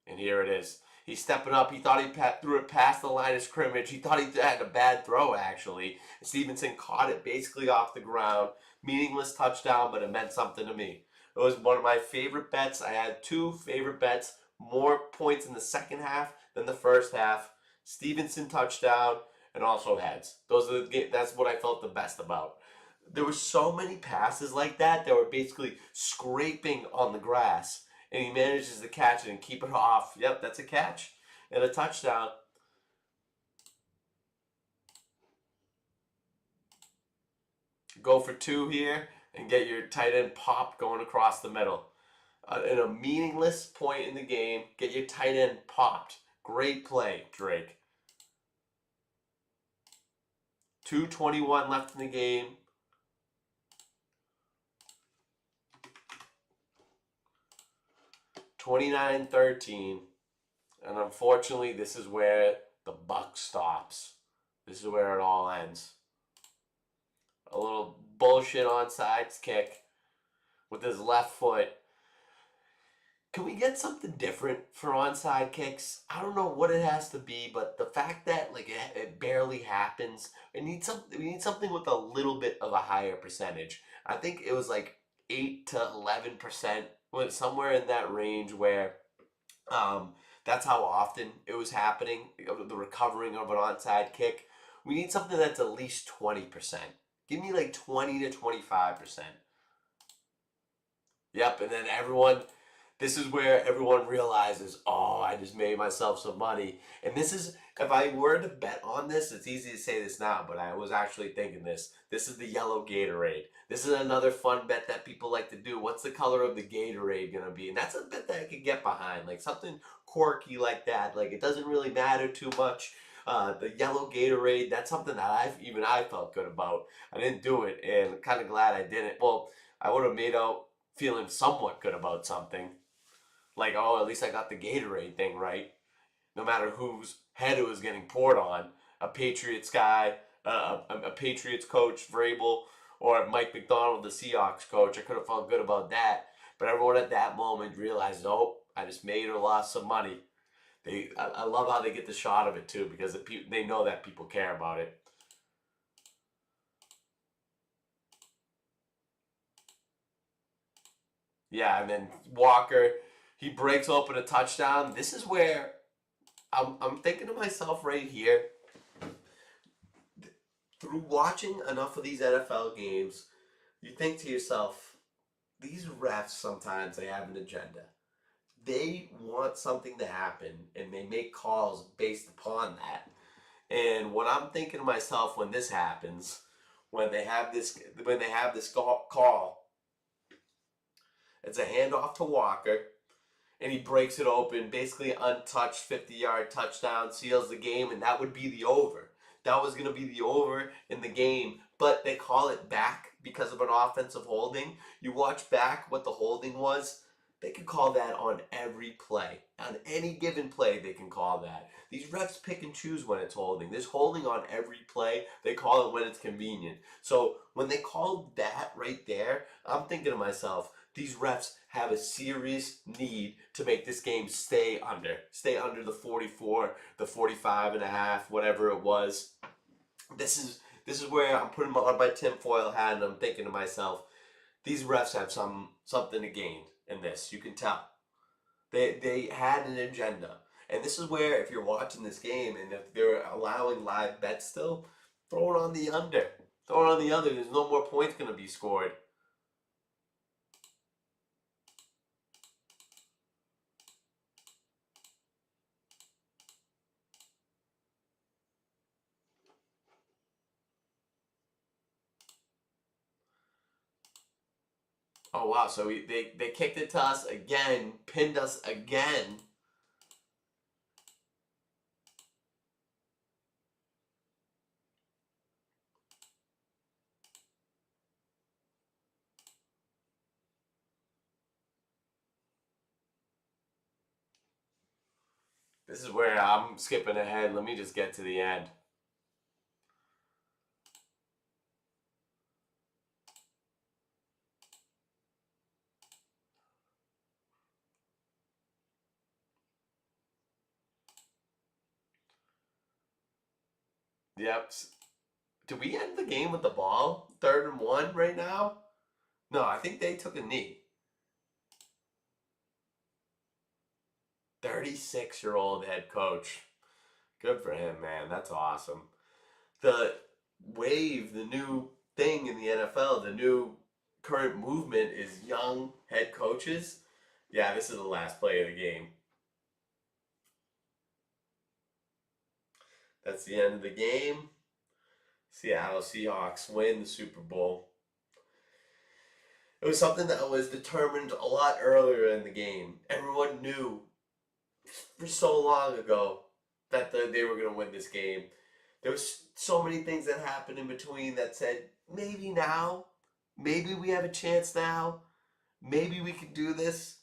And here it is. He's stepping up. He thought he threw it past the line of scrimmage. He thought he had a bad throw, actually. Stevenson caught it basically off the ground. Meaningless touchdown, but it meant something to me. It was one of my favorite bets. I had two favorite bets. More points in the second half than the first half. Stevenson touchdown and also heads. That's what I felt the best about. There were so many passes like that were basically scraping on the grass. And he manages to catch it and keep it off. Yep, that's a catch. And a touchdown. Go for 2 here and get your tight end pop going across the middle. In a meaningless point in the game, get your tight end popped. Great play, Drake. 2:21 left in the game. 29-13, and unfortunately this is where the buck stops. This is where it all ends. A little bullshit onside kick with his left foot. Can we get something different for onside kicks? I don't know what it has to be, but the fact that it barely happens, we need something with a little bit of a higher percentage. I think it was like 8 to 11%. Somewhere in that range where that's how often it was happening, the recovering of an onside kick. We need something that's at least 20%. Give me like 20 to 25%. Yep, and then this is where everyone realizes, oh, I just made myself some money. And this is, if I were to bet on this, it's easy to say this now, but I was actually thinking this. This is the yellow Gatorade. This is another fun bet that people like to do. What's the color of the Gatorade going to be? And that's a bet that I could get behind. Like something quirky like that. Like it doesn't really matter too much. The yellow Gatorade, that's something that I felt good about. I didn't do it, and I'm kind of glad I didn't. Well, I would have made out feeling somewhat good about something. Like, oh, at least I got the Gatorade thing right. No matter whose head it was getting poured on, a Patriots guy, a Patriots coach, Vrabel, or Mike McDonald, the Seahawks coach, I could have felt good about that. But everyone at that moment realized, oh, I just made or lost some money. I love how they get the shot of it too, because they know that people care about it. Yeah, and then Walker, he breaks open a touchdown. This is where I'm thinking to myself right here, through watching enough of these NFL games, you think to yourself, these refs sometimes they have an agenda. They want something to happen and they make calls based upon that. And what I'm thinking to myself when this happens, when they have this call, it's a handoff to Walker and he breaks it open, basically untouched, 50-yard touchdown, seals the game, and that would be the over. That was going to be the over in the game, but they call it back because of an offensive holding. You watch back what the holding was. They can call that on every play. On any given play, they can call that. These refs pick and choose when it's holding. There's holding on every play. They call it when it's convenient. So when they called that right there, I'm thinking to myself, these refs have a serious need to make this game stay under the 44, the 45 and a half, whatever it was. This is where I'm putting on my tinfoil hat and I'm thinking to myself, these refs have something to gain in this. You can tell they had an agenda, and this is where if you're watching this game and if they're allowing live bets still, throw it on the under. Throw it on the under. There's no more points going to be scored. Oh wow! So they kicked it to us again, pinned us again. This is where I'm skipping ahead. Let me just get to the end. Yep. Did we end the game with the ball? 3rd and 1 right now? No, I think they took a knee. 36-year-old head coach. Good for him, man. That's awesome. The wave, the new thing in the NFL, the new current movement is young head coaches. Yeah, this is the last play of the game. That's the end of the game. Seattle Seahawks win the Super Bowl. It was something that was determined a lot earlier in the game. Everyone knew for so long ago that they were going to win this game. There was so many things that happened in between that said, maybe now, maybe we have a chance now, maybe we can do this.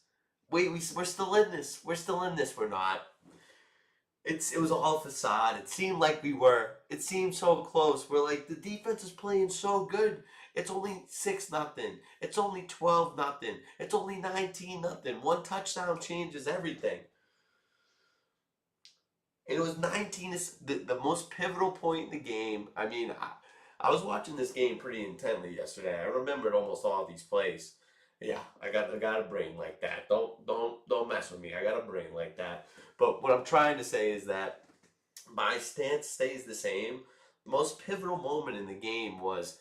Wait, we're still in this. We're still in this. We're not. It was all facade. It seemed like we were. It seemed so close. We're like the defense is playing so good. It's only 6-0. It's only 12-0. It's only 19-0. One touchdown changes everything. And it was 19 the most pivotal point in the game. I mean, I was watching this game pretty intently yesterday. I remembered almost all of these plays. Yeah, I got a brain like that. Don't mess with me. I got a brain like that. But what I'm trying to say is that my stance stays the same. The most pivotal moment in the game was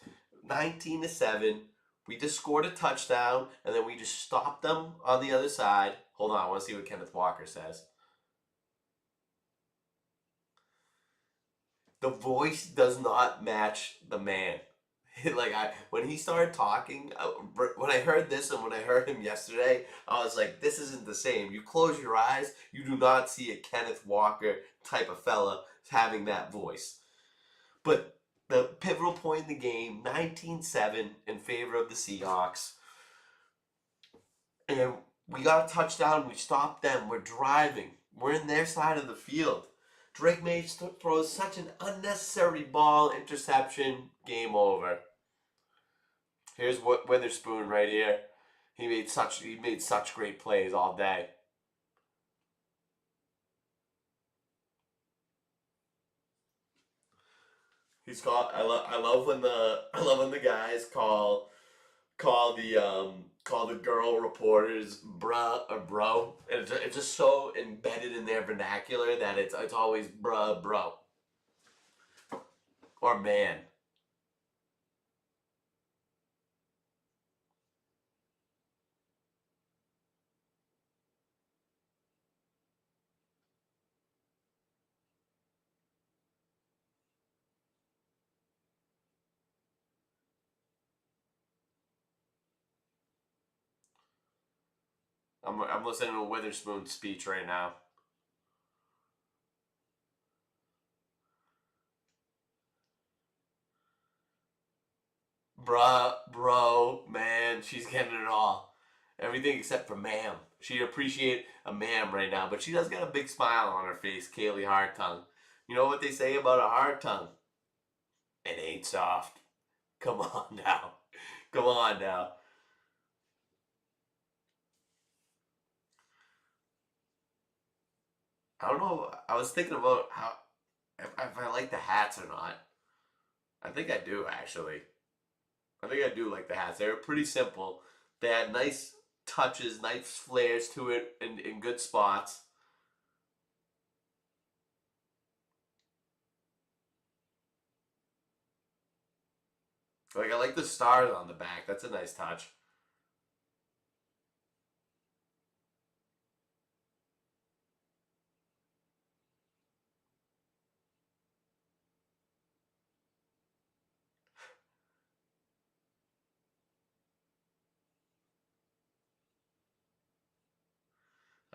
19-7. We just scored a touchdown, and then we just stopped them on the other side. Hold on, I want to see what Kenneth Walker says. The voice does not match the man. Like when he started talking, when I heard this and when I heard him yesterday, I was like, this isn't the same. You close your eyes, you do not see a Kenneth Walker type of fella having that voice. But the pivotal point in the game, 19-7 in favor of the Seahawks. And we got a touchdown. We stopped them. We're driving. We're in their side of the field. Drake May throws such an unnecessary ball, interception, game over. Here's Witherspoon right here. He made such great plays all day. He's called. I love when the guys call the call the girl reporters bruh or bro. And it's just so embedded in their vernacular that it's always bruh, bro, or man. I'm listening to Witherspoon's speech right now. Bruh, bro, man, she's getting it all. Everything except for ma'am. She'd appreciate a ma'am right now, but she does got a big smile on her face, Kaylee Hard You know what they say about a hard tongue? It ain't soft. Come on now. Come on now. I don't know. I was thinking about how if I like the hats or not. I think I do actually. I think I do like the hats. They were pretty simple. They had nice touches, nice flares to it in good spots. Like I like the stars on the back. That's a nice touch.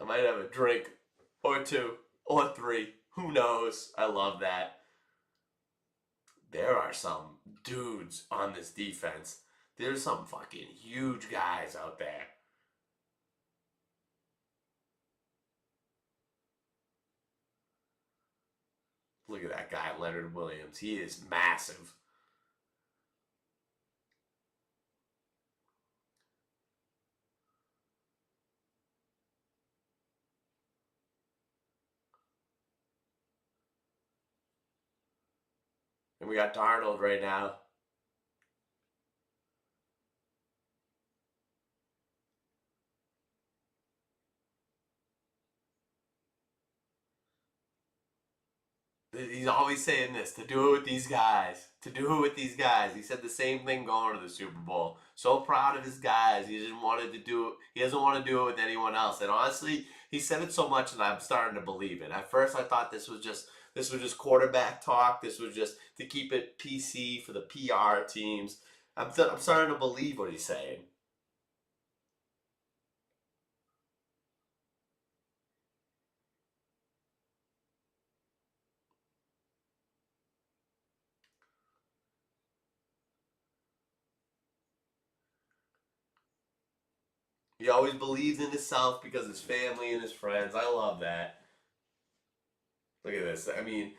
I might have a drink or two or three. Who knows? I love that. There are some dudes on this defense. There's some fucking huge guys out there. Look at that guy, Leonard Williams. He is massive. And we got Darnold right now. He's always saying this to do it with these guys. To do it with these guys. He said the same thing going to the Super Bowl. So proud of his guys. He didn't want to do it. He doesn't want to do it with anyone else. And honestly, he said it so much that I'm starting to believe it. At first, I thought this was just quarterback talk. This was just to keep it PC for the PR teams. I'm starting to believe what he's saying. He always believes in himself because his family and his friends. I love that. Look at this. I mean,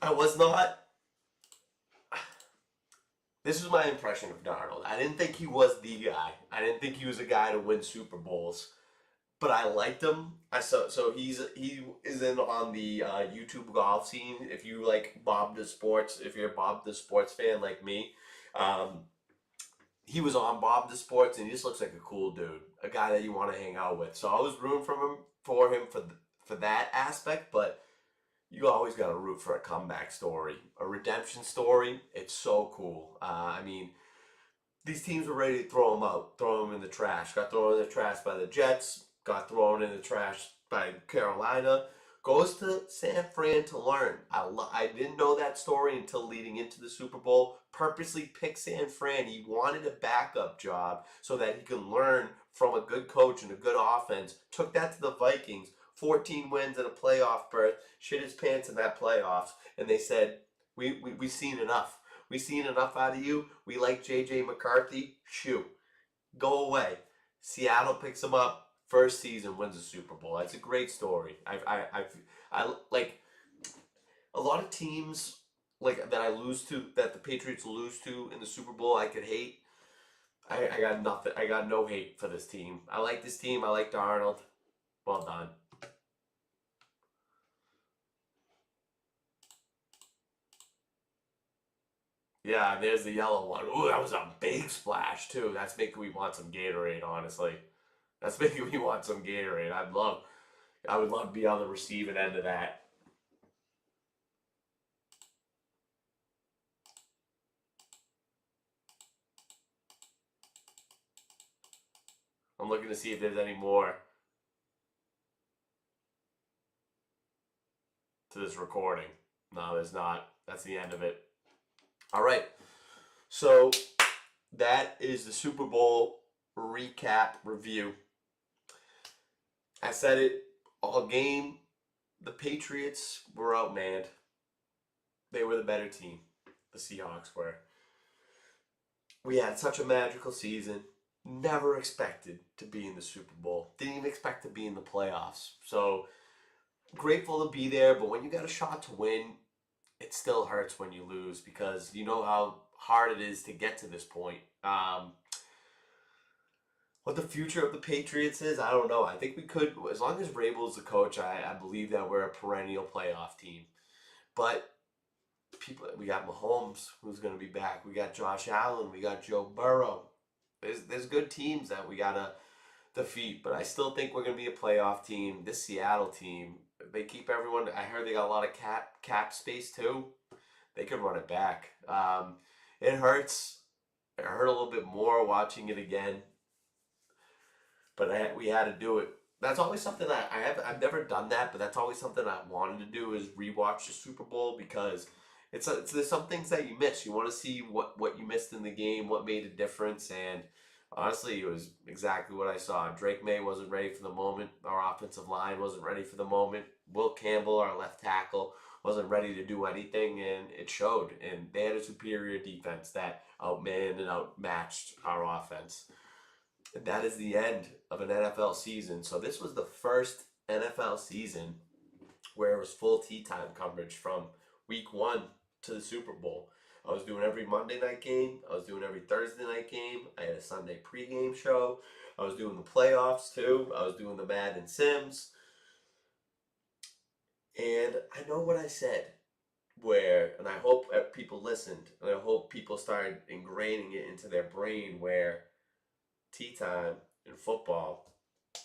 I was not. This was my impression of Darnold. I didn't think he was the guy. I didn't think he was a guy to win Super Bowls, but I liked him. He is in on the YouTube golf scene. If you like Bob the Sports, if you're a Bob the Sports fan like me, um, he was on Bob the Sports, and he just looks like a cool dude, a guy that you want to hang out with. So I was rooting for that aspect, but you always got to root for a comeback story, a redemption story. It's so cool. I mean, these teams were ready to throw him out, throw him in the trash. Got thrown in the trash by the Jets, got thrown in the trash by Carolina. Goes to San Fran to learn. I didn't know that story until leading into the Super Bowl. Purposely picked San Fran. He wanted a backup job so that he could learn from a good coach and a good offense. Took that to the Vikings. 14 wins and a playoff berth. Shit his pants in that playoffs. And they said, we've seen enough. We've seen enough out of you. We like J.J. McCarthy. Shoot. Go away. Seattle picks him up. First season wins a Super Bowl. That's a great story. I like a lot of teams like that the Patriots lose to in the Super Bowl. I could hate. I got nothing. I got no hate for this team. I like this team. I like Darnold. Well done. Yeah, there's the yellow one. Ooh, that was a big splash too. That's making me want some Gatorade, honestly. That's making me want some Gatorade. I would love to be on the receiving end of that. I'm looking to see if there's any more to this recording. No, there's not. That's the end of it. All right. So that is the Super Bowl recap review. I said it all game. The Patriots were outmanned. They were the better team. The Seahawks were. We had such a magical season. Never expected to be in the Super Bowl. Didn't even expect to be in the playoffs. So grateful to be there. But when you got a shot to win, it still hurts when you lose because you know how hard it is to get to this point. What the future of the Patriots is, I don't know. I think we could, as long as Vrabel's the coach, I believe that we're a perennial playoff team. But we got Mahomes, who's going to be back. We got Josh Allen. We got Joe Burrow. There's good teams that we got to defeat, but I still think we're going to be a playoff team. This Seattle team, they keep everyone. I heard they got a lot of cap space too. They could run it back. It hurts. It hurt a little bit more watching it again, but we had to do it. That's always something that I've never done that, but that's always something I wanted to do is rewatch the Super Bowl because there's some things that you miss. You want to see what you missed in the game, what made a difference, and honestly, it was exactly what I saw. Drake May wasn't ready for the moment. Our offensive line wasn't ready for the moment. Will Campbell, our left tackle, wasn't ready to do anything, and it showed. And they had a superior defense that outmanned and outmatched our offense. And that is the end of an NFL season. So this was the first NFL season where it was full tea time coverage from week one to the Super Bowl. I was doing every Monday night game. I was doing every Thursday night game. I had a Sunday pregame show. I was doing the playoffs too. I was doing the Madden Sims. And I know what I said and I hope people listened, and I hope people started ingraining it into their brain where tea time and football,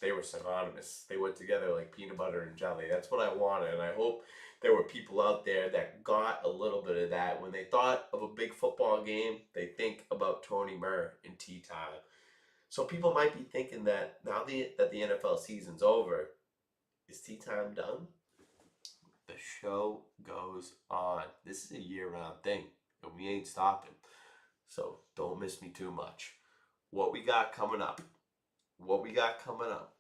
they were synonymous. They went together like peanut butter and jelly. That's what I wanted, and I hope there were people out there that got a little bit of that. When they thought of a big football game, they think about Tony Murr and tea time. So people might be thinking that now that the NFL season's over, is tea time done? The show goes on. This is a year-round thing, and we ain't stopping. So don't miss me too much. What we got coming up? What we got coming up?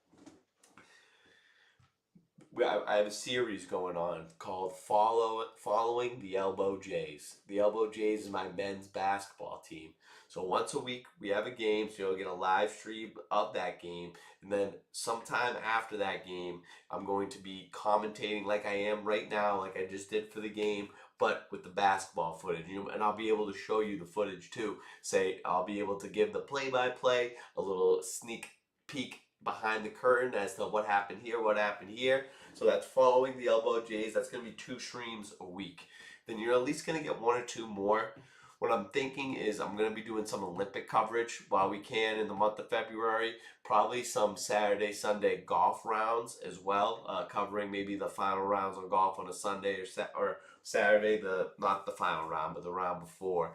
I have a series going on called Following the Elbow Jays. The Elbow Jays is my men's basketball team. So once a week we have a game, so you'll get a live stream of that game, and then sometime after that game, I'm going to be commentating like I am right now, like I just did for the game, but with the basketball footage. And I'll be able to show you the footage too. Say I'll be able to give the play-by-play, a little sneak peek behind the curtain as to what happened here, what happened here. So that's Following the Elbow Jays. That's going to be 2 streams a week. Then you're at least going to get 1 or 2 more. What I'm thinking is I'm going to be doing some Olympic coverage while we can in the month of February. Probably some Saturday, Sunday golf rounds as well, covering maybe the final rounds of golf on a Sunday or Saturday, not the final round, but the round before.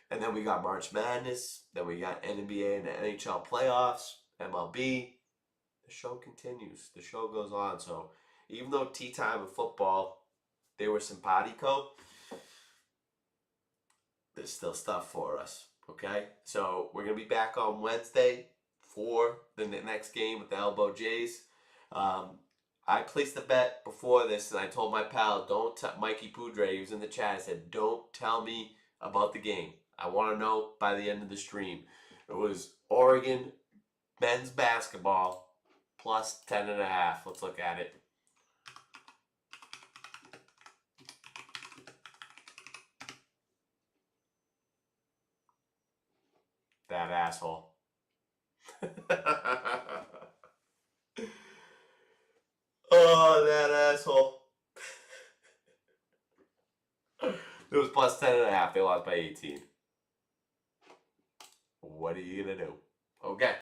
And then we got March Madness. Then we got NBA and NHL playoffs, MLB. The show continues. The show goes on. So even though tea time and football, they were simpatico, there's still stuff for us. Okay? So we're going to be back on Wednesday for the next game with the Elbow Jays. I placed a bet before this, and I told my pal, Mikey Poudre, who's in the chat, I said, don't tell me about the game. I want to know by the end of the stream. It was Oregon men's basketball plus 10.5. Let's look at it. That asshole. Oh, that asshole. It was plus 10.5. They lost by 18. what are you gonna do? Okay.